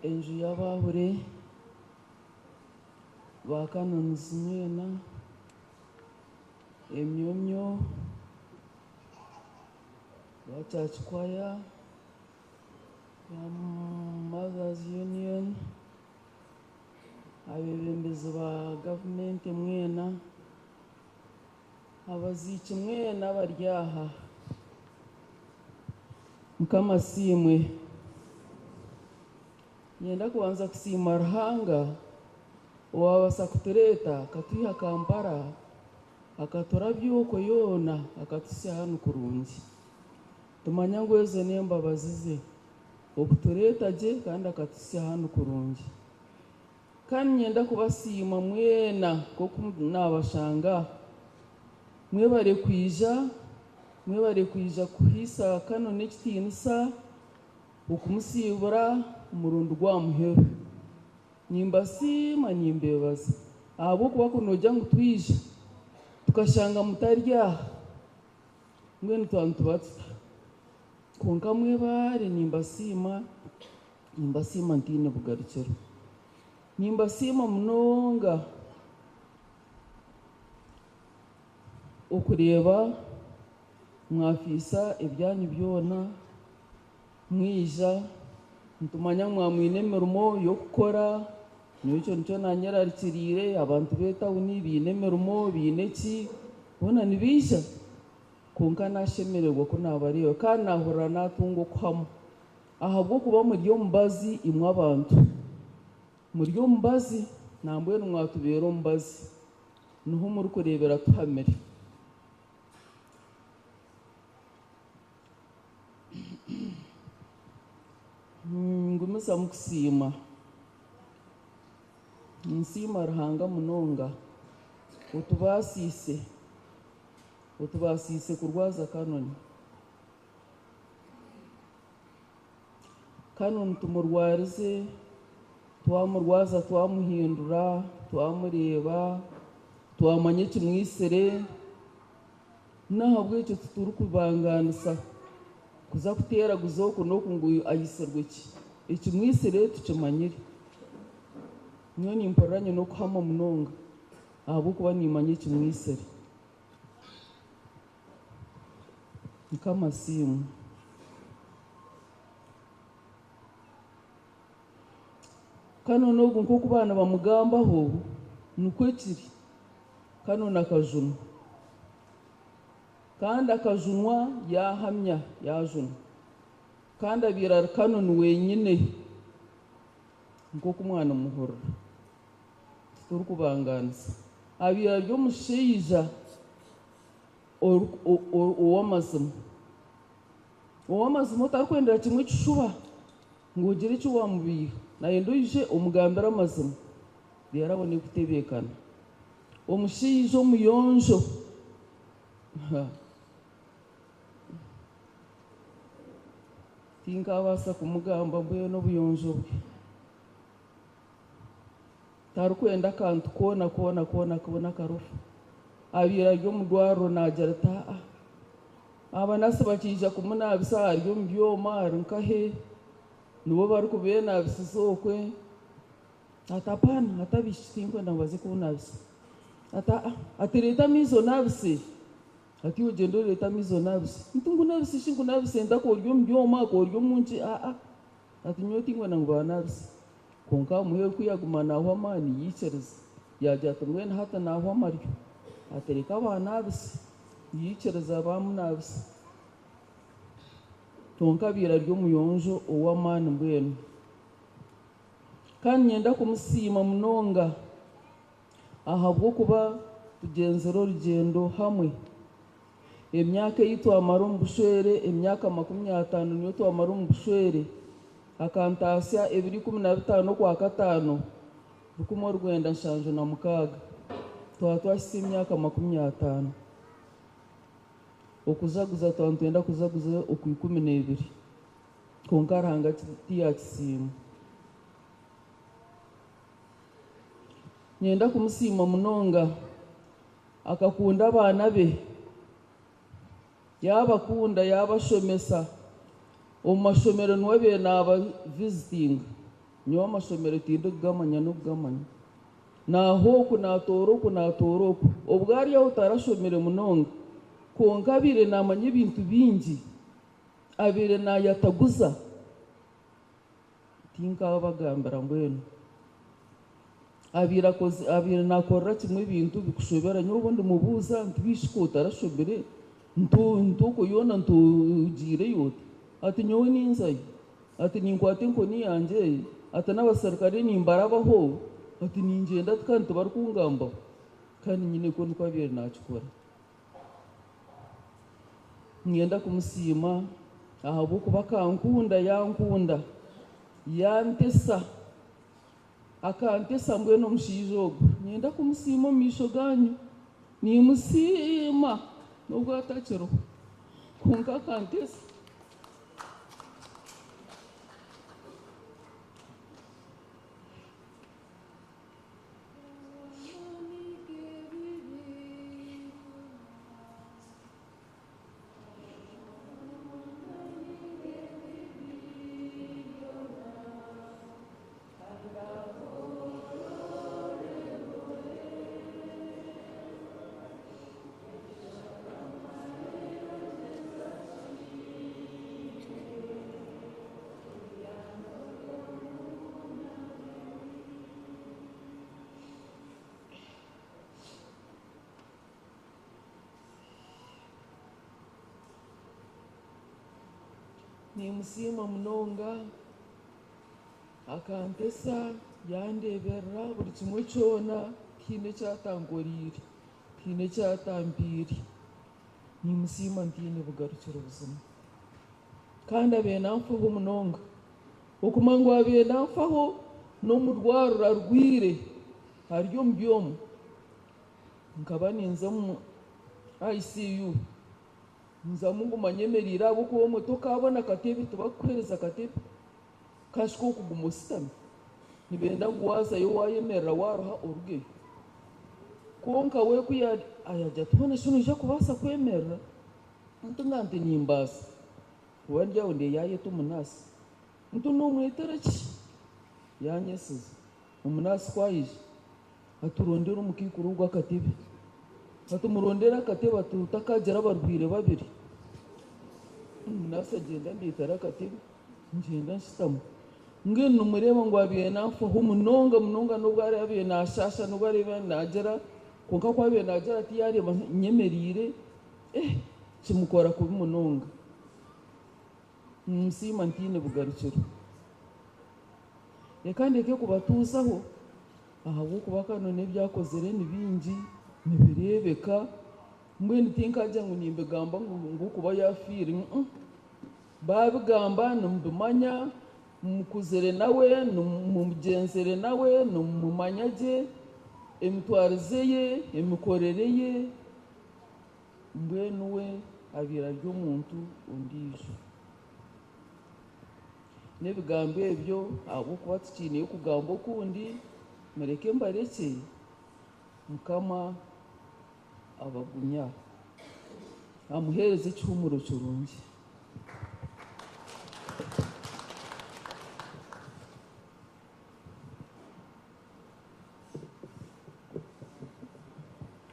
enju y'abahure ba Canon mwena emyomyo ba church choir ba Mothers Union abebembezi ba government mwena abaziki mwena baryaha mukama simwe nyenda kuanza kusima ruhanga wabasa kutureta akatuha Kampala akatora byuko yona akatusia hano kurungi tumanya ngo ezo nemba bazize okutureta je kandi akatusia hano kurungi kandi nyenda kubasima mwena koko nabashanga mwebare kwija kuhisa Canon n'ekitinisa okumusibura umurundo gwa muhero nimbasima nimbebaza abo kuba kunojya ngo twije tukashanga mutarya mwene twantu batsa konka mwebare nimbasima ntine bugarukiro nimbasima munonga okureba mwafisa ebyanyu byona mwija ntumanya mwamwine emirimo y'okukora nicyo nanyararikirire abantu betawuni biine emirimo biine ki bona nibija konka nashemererwa ko nabareba kandi nahurira natunga okuhamu ahabw'okuba muri omubazi imwe abantu muri omubazi nambwenu mwatubeera omubazi niho muri kurebera tuhamire ngumisa mukusima nsima ruhanga munonga utubasise kurwaza Canon tumurwarize twamurwaza twamuhindura twamureba twamanye kimwisere nahabwo icyo tuturi kubanganisa kuza kutera guzoko no kungu ayiserwe ki ikimwisire tukimanyire niyo nimporanye no kuhama munonga abo kuba nimanye ikimwisire nkamasimu kano nogu nko kubana bamugambaho nuko kiri kano nakajunwa kandi akajunwa yahamya yajunwa kandi abira kano ni wenyine nko kumwana muhoro turi kubanganisa abira ryo musheija uwamazima utakwendera kimwe kishuba ngo ugire icyo wamubiha naye nduje umugambira amazima yarabone kutebekana omusheija omuyonjo tinkabasa kumugamba mbwe n'obuyonjo bwe tarikwenda akantu koona karofa abira ry'omudwaro nagira taa aba nasi bakija kumunabisa hari mu byoma hari nkahe nibo bari kubenabisa okwe atapana atabishitinkwe ndabaze kunabisa atireta mizo nabise ati ugendo leta mizo nabise ntungu nabise shingu nabise ndako ryo mbyoma ko ryo munci ati nyoti ngwana ngwa nabise konka muhe kuyagumana aho amani yicereza yajya tumwe hata naho amaryo atereka abanabise yicereza bamunabise tonka bira ryo muyonjo owamani mbwenu kandi nyenda kumusima munonga ahabwo kuba tugenzero rugendo hamwe emyaka yitwa amarum bushwere emyaka 50 niyo twa amarum bushwere akantasya 2015 kwa 5 rukumo rwenda nshanjo na mukaga twatwashise emyaka 50 okuzaguza twantenda kuzaguza oku 12 konkaranga tiya kisimu nyenda kumusima munonga akakunda abana be yabakunda yabashomesa omashomero nwabe naba visiting nyo amashomero tinde kugamanya no kugamanya naho kunatoroku obwari yaho tarashomere munonga konka bire namanye ibintu bingi abire nayataguza tinka bagambira mbwenu abira nakorra kimwe ibintu bikushobera nyobundi mubuza ntibishiko tarashobere ntu kuyona ntugire yote ati nyowe ninzayi ati ninkwate nkoni yanje ati n'abasirikare nimbarabaho ati ningenda kandi bari kungamba kandi nyine ko nkwabire nakikora ngenda kumusima ahabo kuba kankunda yankunda yantesa akantesa mbwe no mushijogo ngenda kumusima misho ganyu ni musima nubwo atakero kunka kantesa ni musima munonga akantesa yandebera buri kimwe cyona kine cyatangorire kine cyatambiri ni musima ndine bugarukira ubuzima kandi abenamfaho munonga okumango abenamfaho no mudwaro rarwire haryo mbyomo nkaba ninza mu ICU nza mungu manyemerira abo ko motoka abona katebe tubakwereza katebe kashiko kugumusitami nibenda ngwaza yo wayemerera waroha uruge konka we kuya ayaja tubona shino je kubasa kwemera ntungante nimbasa wandya unde yaye tumunasi mtu nomwetereki yanyesiza umunasi kwayije aturondera umukikuru gw'akatebe atumurondera akatebe tutakagera barwire babiri umunasi agenda nditara akatebe ngenda nshitamo ngene umureba ngo abiye nafa humunonga nubwo ari abiye nashasha nubwo ari nagera konka kwabiye nagera ati yareba nyemerire kimukora kubi munonga musima ntine bugarukiro kandi ke kubatuzaho aho kuba kano nebyakozere nibingi nibirebeka mbwene tinkajya ngo nimbe gamba ngo kuba yafiri babigamba numbumanya mukuzere nawe numugenzere nawe numumanyage emitwarizeye emikorereye mbwene we abira ry'omuntu undijo nebigambo ebyo abo kuba tukine kugamba okundi mereke mbareke mukama abagunya amuhereze icyumuro kirungi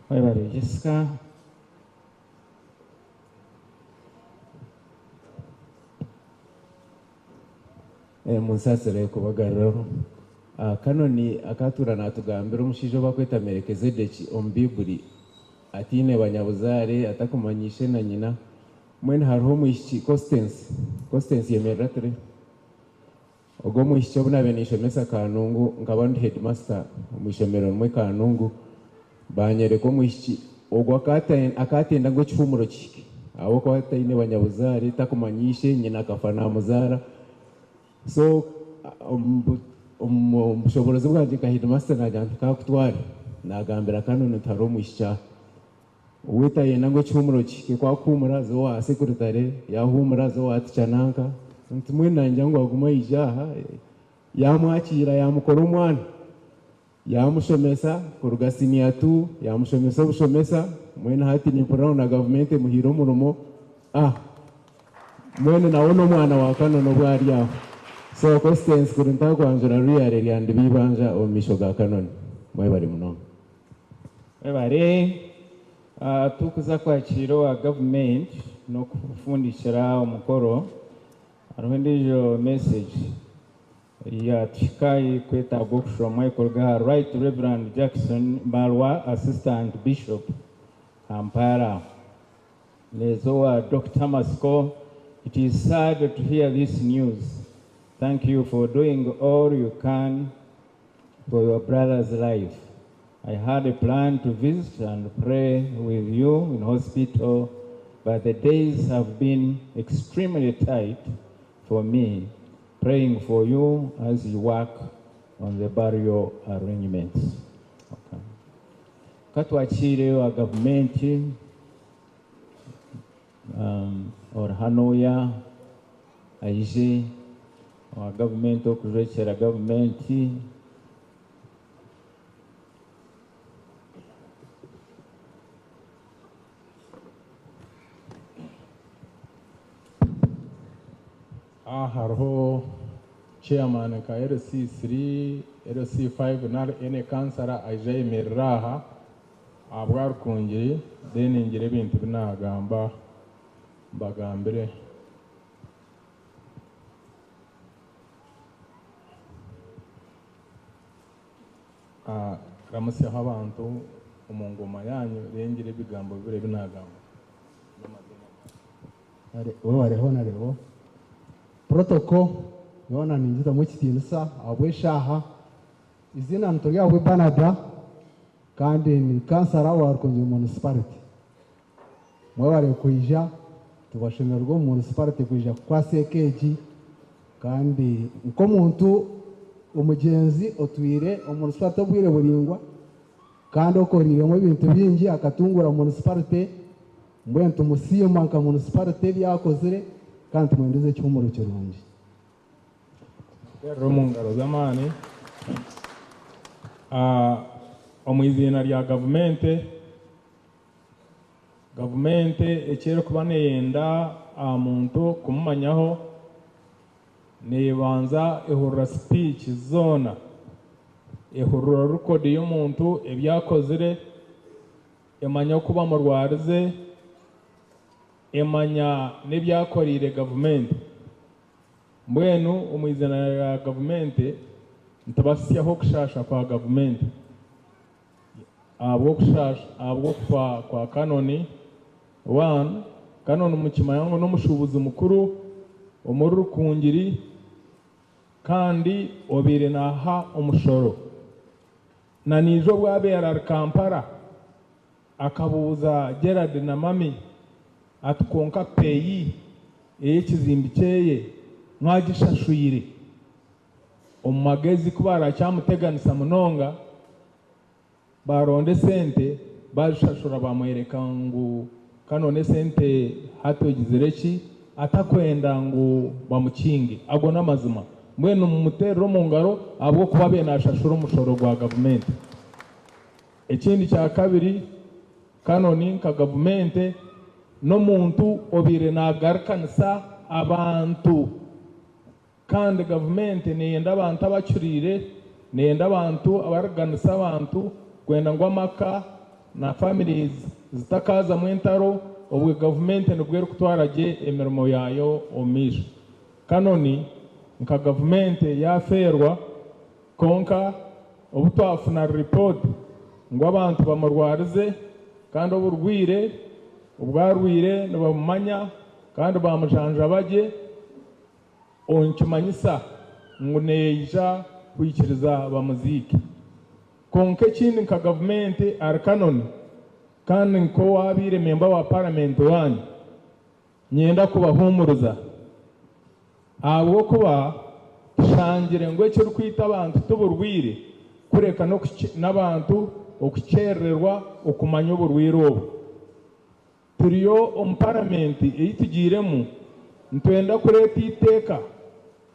Webale Jessica. Musasire kubagaruraho kanoni akatura natugambira umushijo bakweta Melekizedeki ombiburi atine banyabuzare atakumanyishe na nyina mwene hariho muishi Constance yemerera tere ogo muishi obuna benisho mesa kanungu ngabandi headmaster mwishomero mwe kanungu banyere ko muishi ogwa akatenda ngo cyumuro kiki abo ko atine banyabuzare takumanyishe nyina akafana muzara so umushoborozi bwanjye kahita master najyanta kakutwara nagambira kanone taro mushya uwitaye nango cyumuro kike kwa kumura zo wa secretary yahumura zo atchananka ntumwe nanjye ngo aguma ijaha yamwakira yamukora umwana yamushomesa kurugasiniya tu yamushomesa bushomesa mwene hati ni program na government muhiro murumo mwene nawono mwana wa kanone bwari yaho so Constance kurunta kwanjura ruyare ryandi bibanja omisho ga kanoni mwe bari muno webare tukuza kwakira wa government no kufundishira umukoro arwendijo message ya chikai kweta bookshop mwe kolga Right Reverend Jackson Malwa Assistant Bishop Kampala Lezoa Dr. Masko. It is sad to hear this news. Thank you for doing all you can for your brother's life. I had a plan to visit and pray with you in hospital, but the days have been extremely tight for me, praying for you as you work on the burial arrangements. Okay. Katwachire wa government or Hanoya aije wa government okurekera government hariho chairman ka RC3 RC5 na ene kansara aje yemerera aha abwarukungire then ngire bintu binagamba bagambire ramusi abantu umungoma yanyu rengire bigambo bire binagamba wowe wareho narebo protocol yona ninjiza mu kitinisa abweshaha izina ntorya we Banada kandi ni kansara warkonje municipality mwe ware kuija tubashemerwa municipality kuija kwa sekeji kandi uko muntu umugenzi otwire municipality obwire buringwa kandi okoriremo ibintu bingi akatungura municipality mbwe ntumusima nka municipality byakozere kandi tumwendeze cyumuro kirungi rero mu ngaro z'amani omwizina lya gavumenti ekiri kuba neyenda muntu kumumanyaho nebanza ehurira speech zona, ehurira record y'omuntu ebyakozire, emanya kuba murwarize, emanya n'ebyakorire gavumenti. Mbwenu omwizina lya gavumenti ntabasyaho kushasha kwa gavumenti abwo kufa kwa kanoni 1 kanoni mukimanyango n'omushubuzi mukuru omuri Rukungiri kandi obire naha omushoro na nijo bwabera Kampala akabuza Gerard na Mami atukonka peyi ekizimbi kyeye mwagishashwire omumagezi kubara cyamuteganisa munonga baronde sente bashashura bamwereka ngo kanone sente hatogizireki atakwenda ngo bamukinge ago n'amazima mbwenu mumutero mu ngaro abwo kuba benashashura umushoro gwa gavumenti. Ekindi cya kabiri kanoni ka gavumenti no muntu obire nagarakanisa abantu kandi gavumenti niyenda abantu abacurire, niyenda abantu abaraganisa abantu kwenda ngo amaka na families zitakaza mwentaro obwe gavumenti nibwere kutwaraje emirimo yayo omisho. Kanoni nka gavumenti yaferwa konka obutwafuna report ngo abantu bamurwarize kandi oburwire ubwarwire nibamumanya kandi bamujanja baje onkimanyisa ngo neija kwikiriza bamuziki konke kindi nka gavumenti ari kanoni kandi nko wabire memba wa parliament wanyu nyenda kubahumuriza abwo kuba tushangire ngo ekyo rukwita abantu tuburwire kureka no n'abantu okukererwa okumanya oburwire obu turiyo omu parliament eyitugiremu ntwenda kureta iteka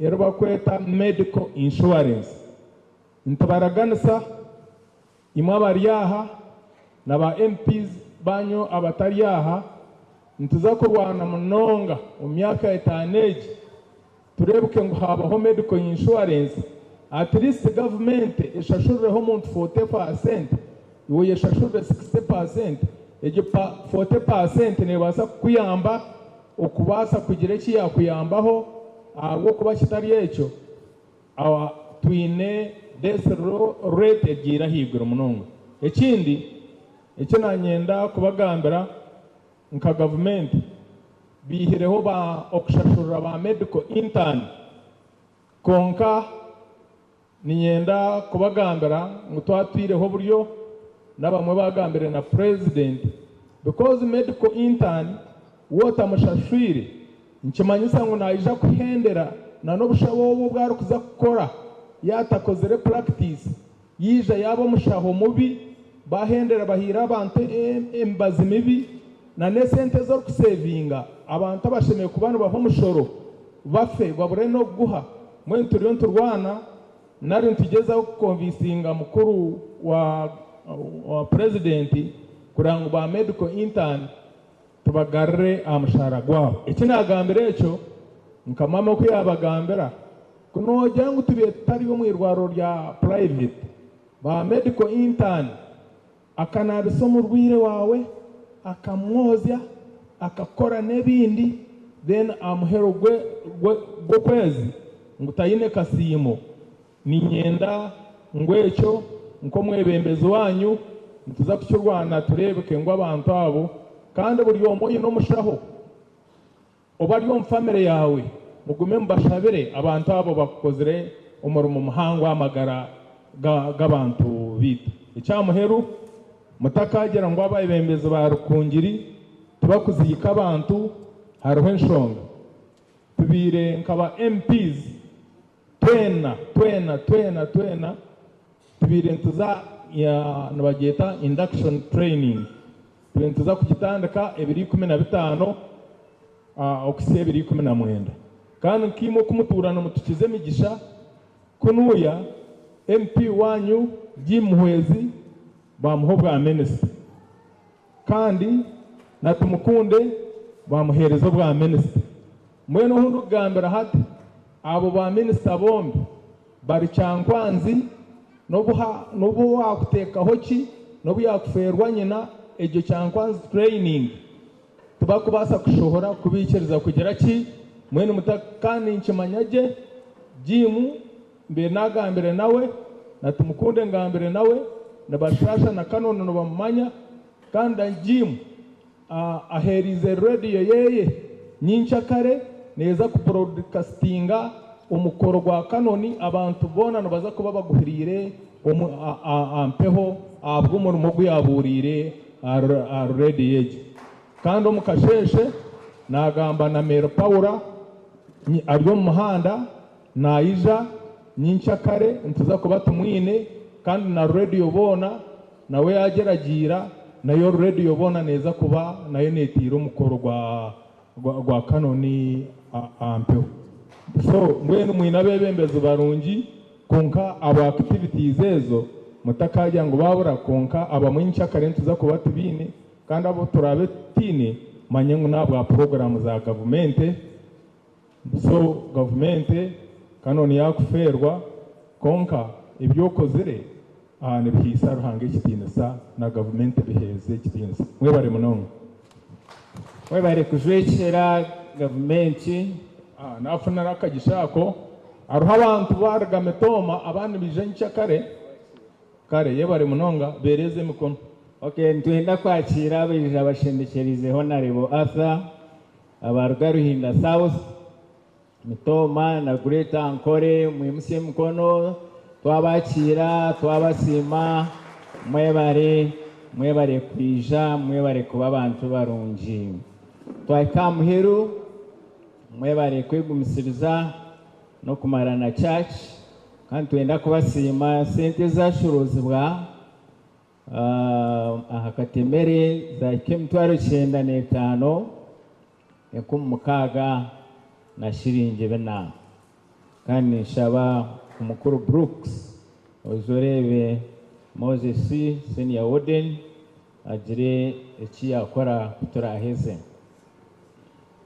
eruba kweta medical insurance ntibaraganisa imwe abaryaha n'aba MPs banyo abataryaha ntuza kurwana munonga mu myaka etaneji turebuke ngo habaho medical insurance at least government eshashureho muntu 40% iwe yeshashure 60% eje 40% nebasa kuyamba okubasa kugira eki yakuyambaho ahubwo kuba kitari ekyo awa twine death rate egira higura munonga. Ekindi ekyo nanyenda kubagambira nka government bihireho ba okushashura ba medical intern konka ninyenda kubagambira ngo twatwireho buryo n'abamwe bagambire na president because medical intern wota mushashwire nkimanyisa ngo naija kuhendera na n'obushabo bwari kuza gukora yatakozere practice yija yabo mushaho mubi bahendera bahira abantu embazi mibi na nesente zo kusevinga abantu abashemeye kubana baho mushoro bafe babure no guha mwe turiyo turwana nari ntugeza kukonvisinga mukuru wa president kurango ba medical intern tubagarre amushara gwabo ekinagambira ekyo nkamama ko yabagambira kuno jangu tubiye tariyo mwirwaro rya private ba medical intern akanabisoma urwire wawe akamwozya akakora nebindi then amuhero gwe kwezi ngutayine kasimo ninyenda ngwecyo nko mwebembezi wanyu ntuza kucyurwana turebeke ngo abantu abo kandi buri yomoye no mushaho obari mu family yawe mugume mbashabire abantu abo bakozere umurimo muhango amagara g'abantu bita icyamuheru mutakagera ngo abayebembezi ba Rukungiri tubakuziyika abantu hariho enshonga tubire nkaba MPs twena tubire ntuza ya nabageta induction training tubire ntuza kugitandika 2015 okusiye 2019 kandi nkimo kumuturana mutukize migisha kunuya MP wanyu Jim Hwezi bamuha bwa minisitiri kandi na tumukunde bamuhereza bwa minisitiri mwene hundu gambira hati abo ba minisitiri bombi bari cyankwanzi n'ubu wakutekaho ki n'ubu yakuferwa nyina icyo cyankwanzi training tuba kubasa kushohora kubikiriza kugira ki mwene mutakani nkimanyage jimu mbe nagambire nawe na tumukunde ngambire nawe na bashasha na kanono no bamanya kandi jimu aherize radio yeye nyincha kare neza ku broadcastinga umukoro gwa kanoni abantu bona no baza kuba baguhirire ampeho abw'umurimo gwaburire radio yeje kandi umukasheshe nagamba na Mero Paula abyo mu muhanda naija nyincha kare ntuza kuba tumwine kandi na radio bona nawe yageragira nayo radio bona neza kuba nayo netira umukoro gwa kanoni ampeho so mwene mwina bebembeze barungi konka aba activities ezo mutakajya ngo babura konka aba mwincha kare ntuza kuba tubine kandi abo turabe tine manyengu nabwa program za government so government kanoni yakuferwa konka ibyo kozere ne bihisa ruhange kitinisa na government biheze kitinisa mwe bari munongo mwe bari kujwekera government nafuna rakagishako aruha abantu baragametoma abandi bijencha kare ye bari munonga bereze mikono. Okay, ntwenda kwakira abijja abashendekerize Honorable Arthur abaruga Ruhinda South Mitoma na Greater Ankole mwimusie mkono twabakira twabasima mwebare kwija mwebare kuba abantu barungi twakamuheru mwebare kwegumisiriza no kumarana church kandi twenda kubasima sente zashuruzibwa ahakatemere za kimtwaro 95 ekumukaga na shiringi bena kandi nshaba umukuru Brooks ozorebe Moses Senior Warden agire iki yakora kuturaheze.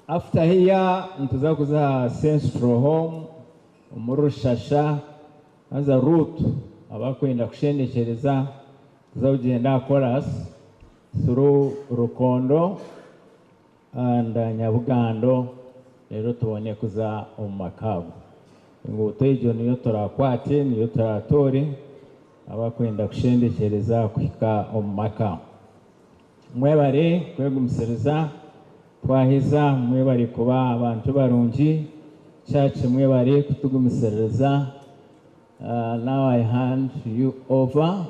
After here ntuza kuza Central Home umurushasha aza route abakwenda kushendekereza zaugenda chorus through Rukondo and Nyabugando rero tubone kuza omakabu ngo tejo niyo turakwate niyo turatori abakwenda kushendekereza kuhika omaka mwebare kwegumisiriza twahiza mwebare kuba abantu barungi church mwebare kutugumisiriza. Now I hand you over.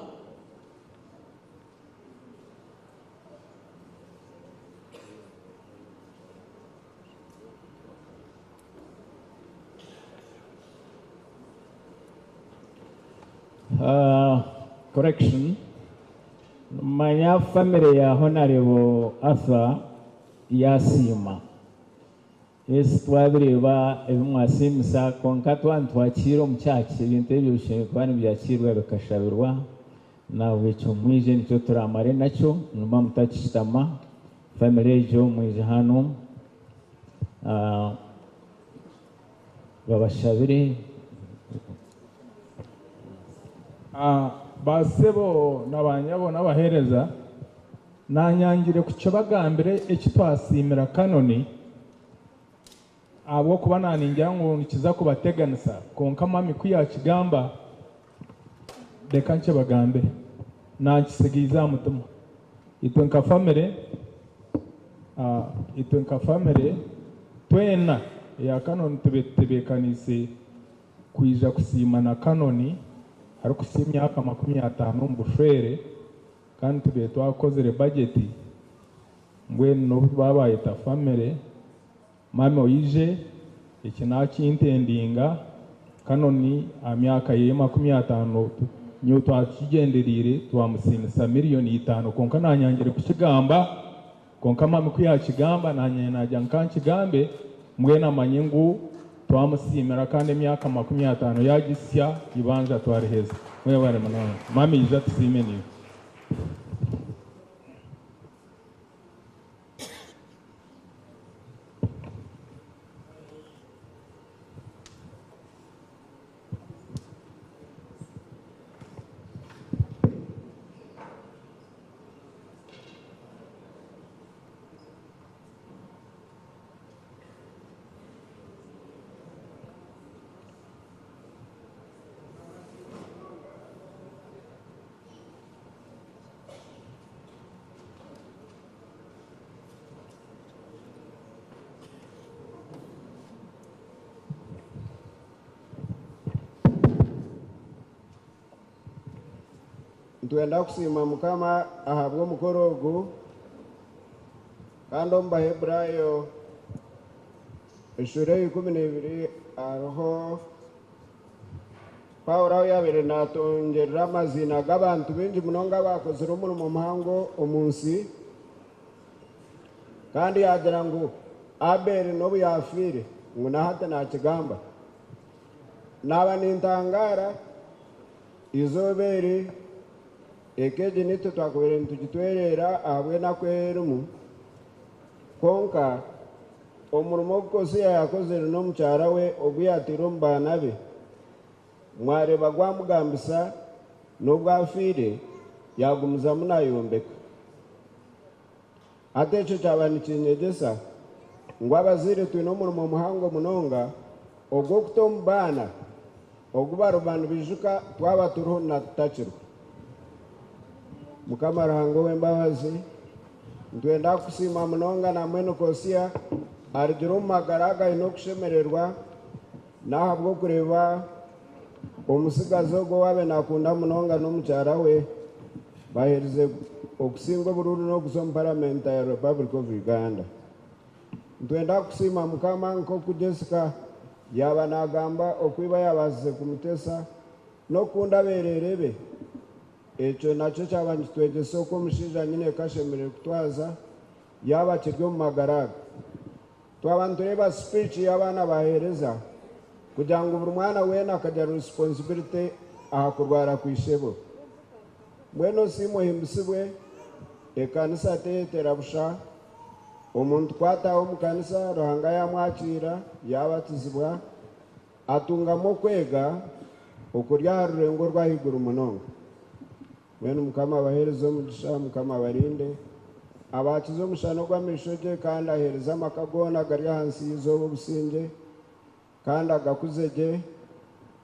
Correction. My family ya Honorable Arthur yasima. Twabireba ebimwasimisa konka twakira omukyaki ebintu ebyo bishobora byakirwa bikashabirwa nawe icyo mwije nicyo turamare nacyo numa mutakishitama family ejo mwije hano babashabire basebo nabanyabo nabahereza nanyangire ku cyo bagambire ekitwasimira kanoni abo kuba naningira ngo nikiza kubateganisa konka mami kuyakigamba reka nce bagambe nakisigiza mutuma itwe nka family twena ya kanoni tubekanise kwija kusimana kanoni ari kusimya imyaka 50 mu bushwere kandi tube twakozere budget mbwe no babaye ta family mami oyije ikinakintendinga kanoni amyaka ye 50 nyo twakigenderire twamusimisa miliyoni 5 konka nanyangire kukigamba konka mami kuyakigamba nanye najya nkankigambe mbwe namanye ngo twamusimira kandi imyaka 50 yagisya ibanja twareheza mwe bare manana mami ija tusimeniyo ntwenda kusima mukama ahabwe mukorogu kandi Omubaheburayo eshure 12 ariho Pawulo aho yabere natongerera amazina g'abantu benshi munonga bakozere umurimo muhango omunsi kandi yagira ngo Abeli n'obu yafire ngo nahate nakigamba naba nintangara izobere ekeje nito twakubere ntugitwerera ahabwe nakwerumu konka omurimo gw'Kosiya yakozere n'omukyara we ogwo yatire omu baana be mwareba gwamugambisa n'obwo afiire yagumizamu nayombeka ate ekyo kyaba nikinyegyesa ngu abazaire twine omurimo muhango munonga ogw'okuta omu baana ogu baruba nibijuka twaba turiho natutakirwa. Mukama Ruhanga w'embabazi ntwenda kusiima munonga na mwene Kosiya arigira omu magara gaine okushemererwa n'ahabwa kureba omusigazi ogwo wabe nakunda munonga n'omukyara we baherize okusinga obururu n'okuza omu Parliament ya Republic of Uganda. Ntwenda kusiima Mukama nk'oku Jessica yaba nagamba okwiba yabazize kumutesa n'okunda aberere be ekyo nakyo kyaba nikitwegyesa oku omushaija nyine kashemerere kutwaza yaba kiri omu magara ge. Twaba nitureba speech y'abaana bahereza kugira ngu buri mwana weena akagira responsibility aha kurwara kwishebo. Mbwenu simuhimbisibwe ekanisa teyetera busha omuntu kwataho omu kanisa Ruhanga yamwakira yabatizibwa atungamu okwega okurya aha rurengo rw'ahaiguru munonga. Mbwenu Mukama abahereze omugisha, Mukama abarinde abakize omushana gw'amaisho ge kandi ahereze amaka goona gari ahansi y'izooba obusinge kandi agakuze gye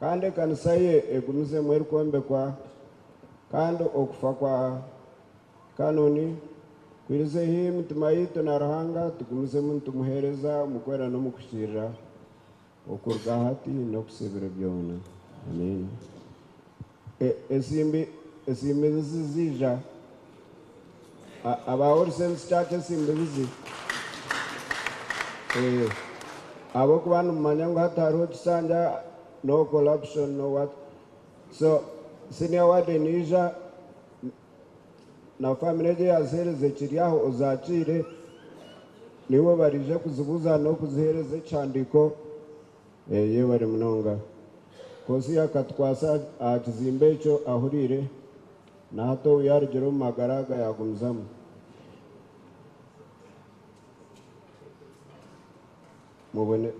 kandi ekanisa ye egumizemu erikombekwa kandi okufa kwa kanoni kwirizeho emitima yitu na Ruhanga tugumizemu nitumuhereza mukwera n'omukushirira okuruga hati n'okusibira byona. Amen. Esimbi zizija aba All Saints Church esimbi zizi abo kuba nimumanya ngu hati hariho ekisanja no corruption no what so senior warden ija na family ye yazihereze kiri aho ozakire niwe barije kuzibuza no kuzihereza ekyandiko ye bari munonga Kosiya akatwasa akizimba ekyo ahurire na hato yarugera omu magara ga yagumizamu. Mubone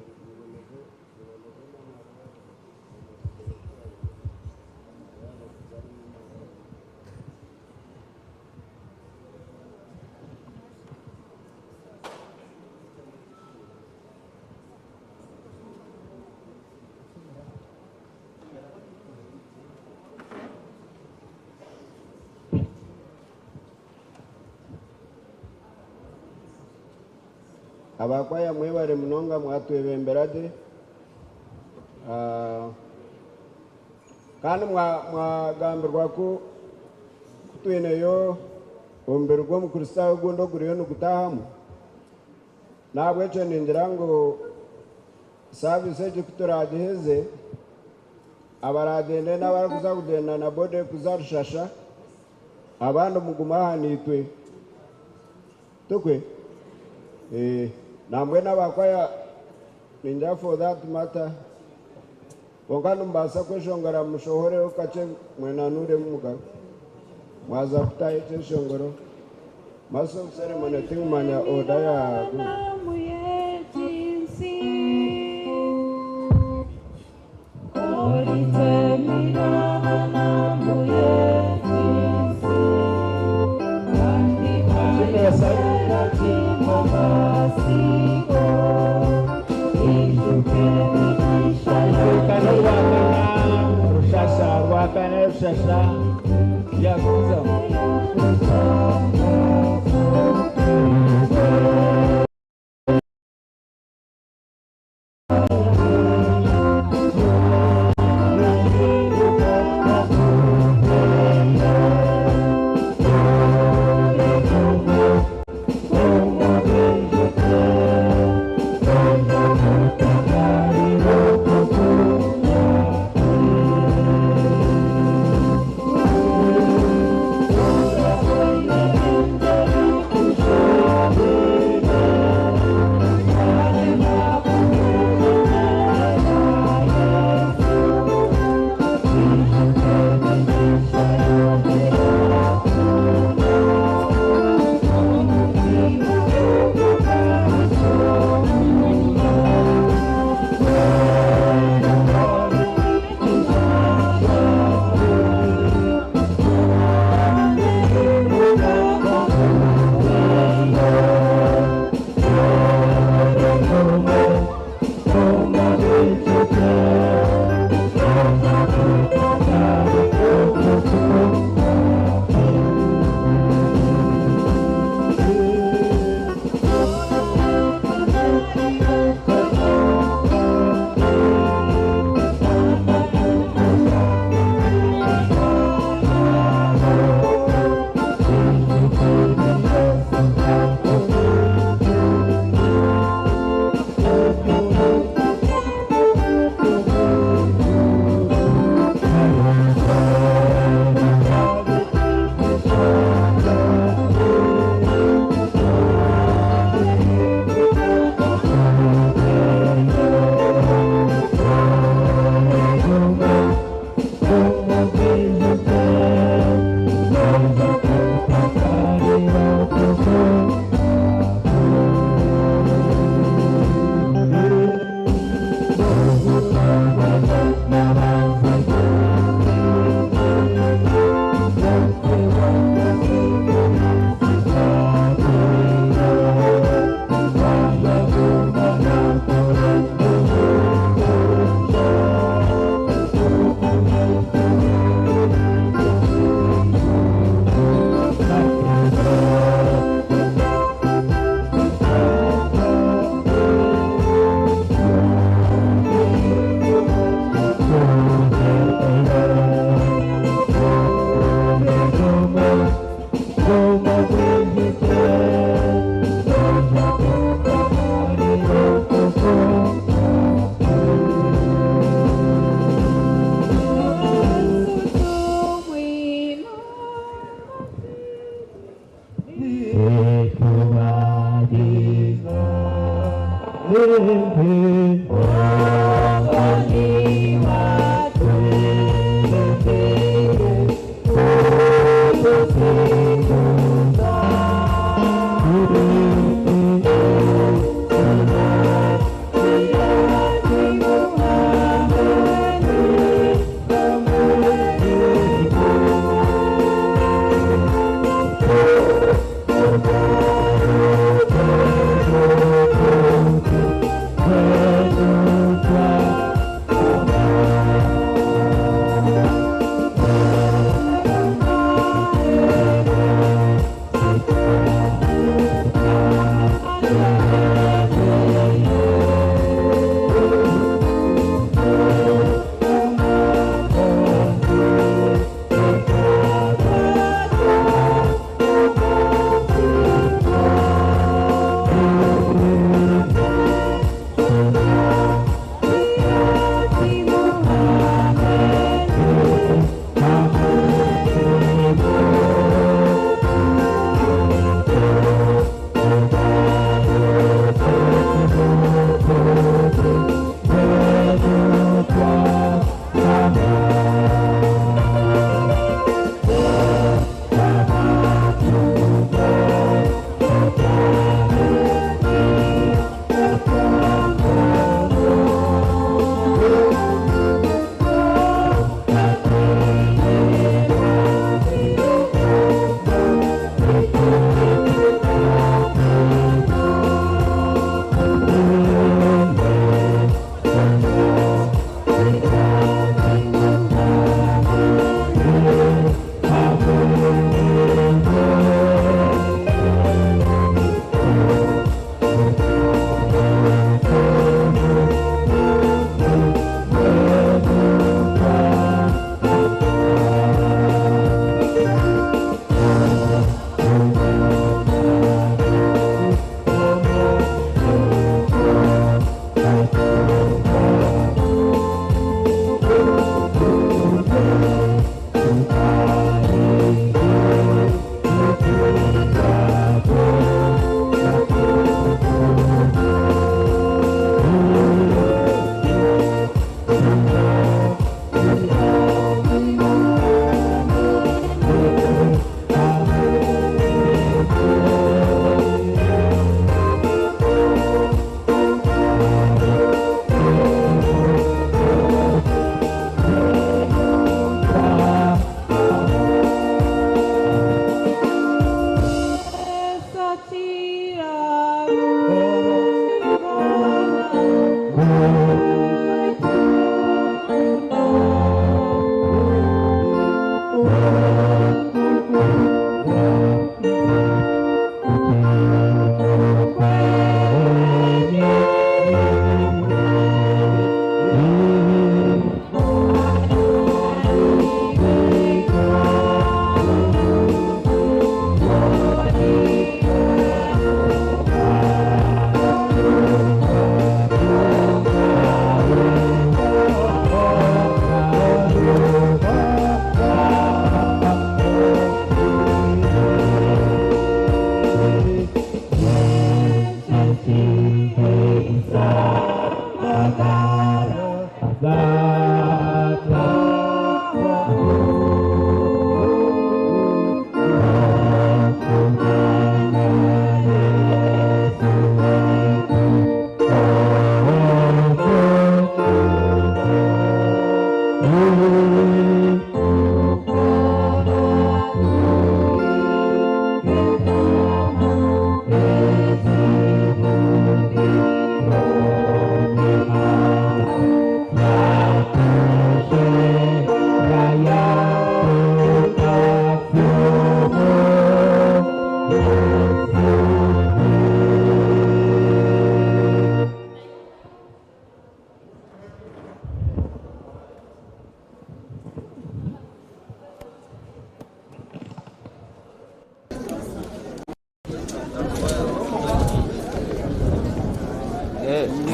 abakwaya mwebare munonga mwatwebemberade kandi mwagambirwa kutwineyo omumbiri gw'omukristaayo gundi oguriyo nigutahamu nabwe ekyo ningira ngu savisi egi kuturagiheze abaragende n'abarikuza kugenda na bode kuza Rushasha abandi muguma aha nitwe tukwe nambwe n'abakwaya ninja for that matter konka nimbasa kweshongora mushohoreho kake mwenanure mumugabo mwaza kutaha ekyeshongoro maso ceremony tingumanya oda yago Rushasha yakuza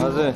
Maze.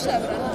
Aha,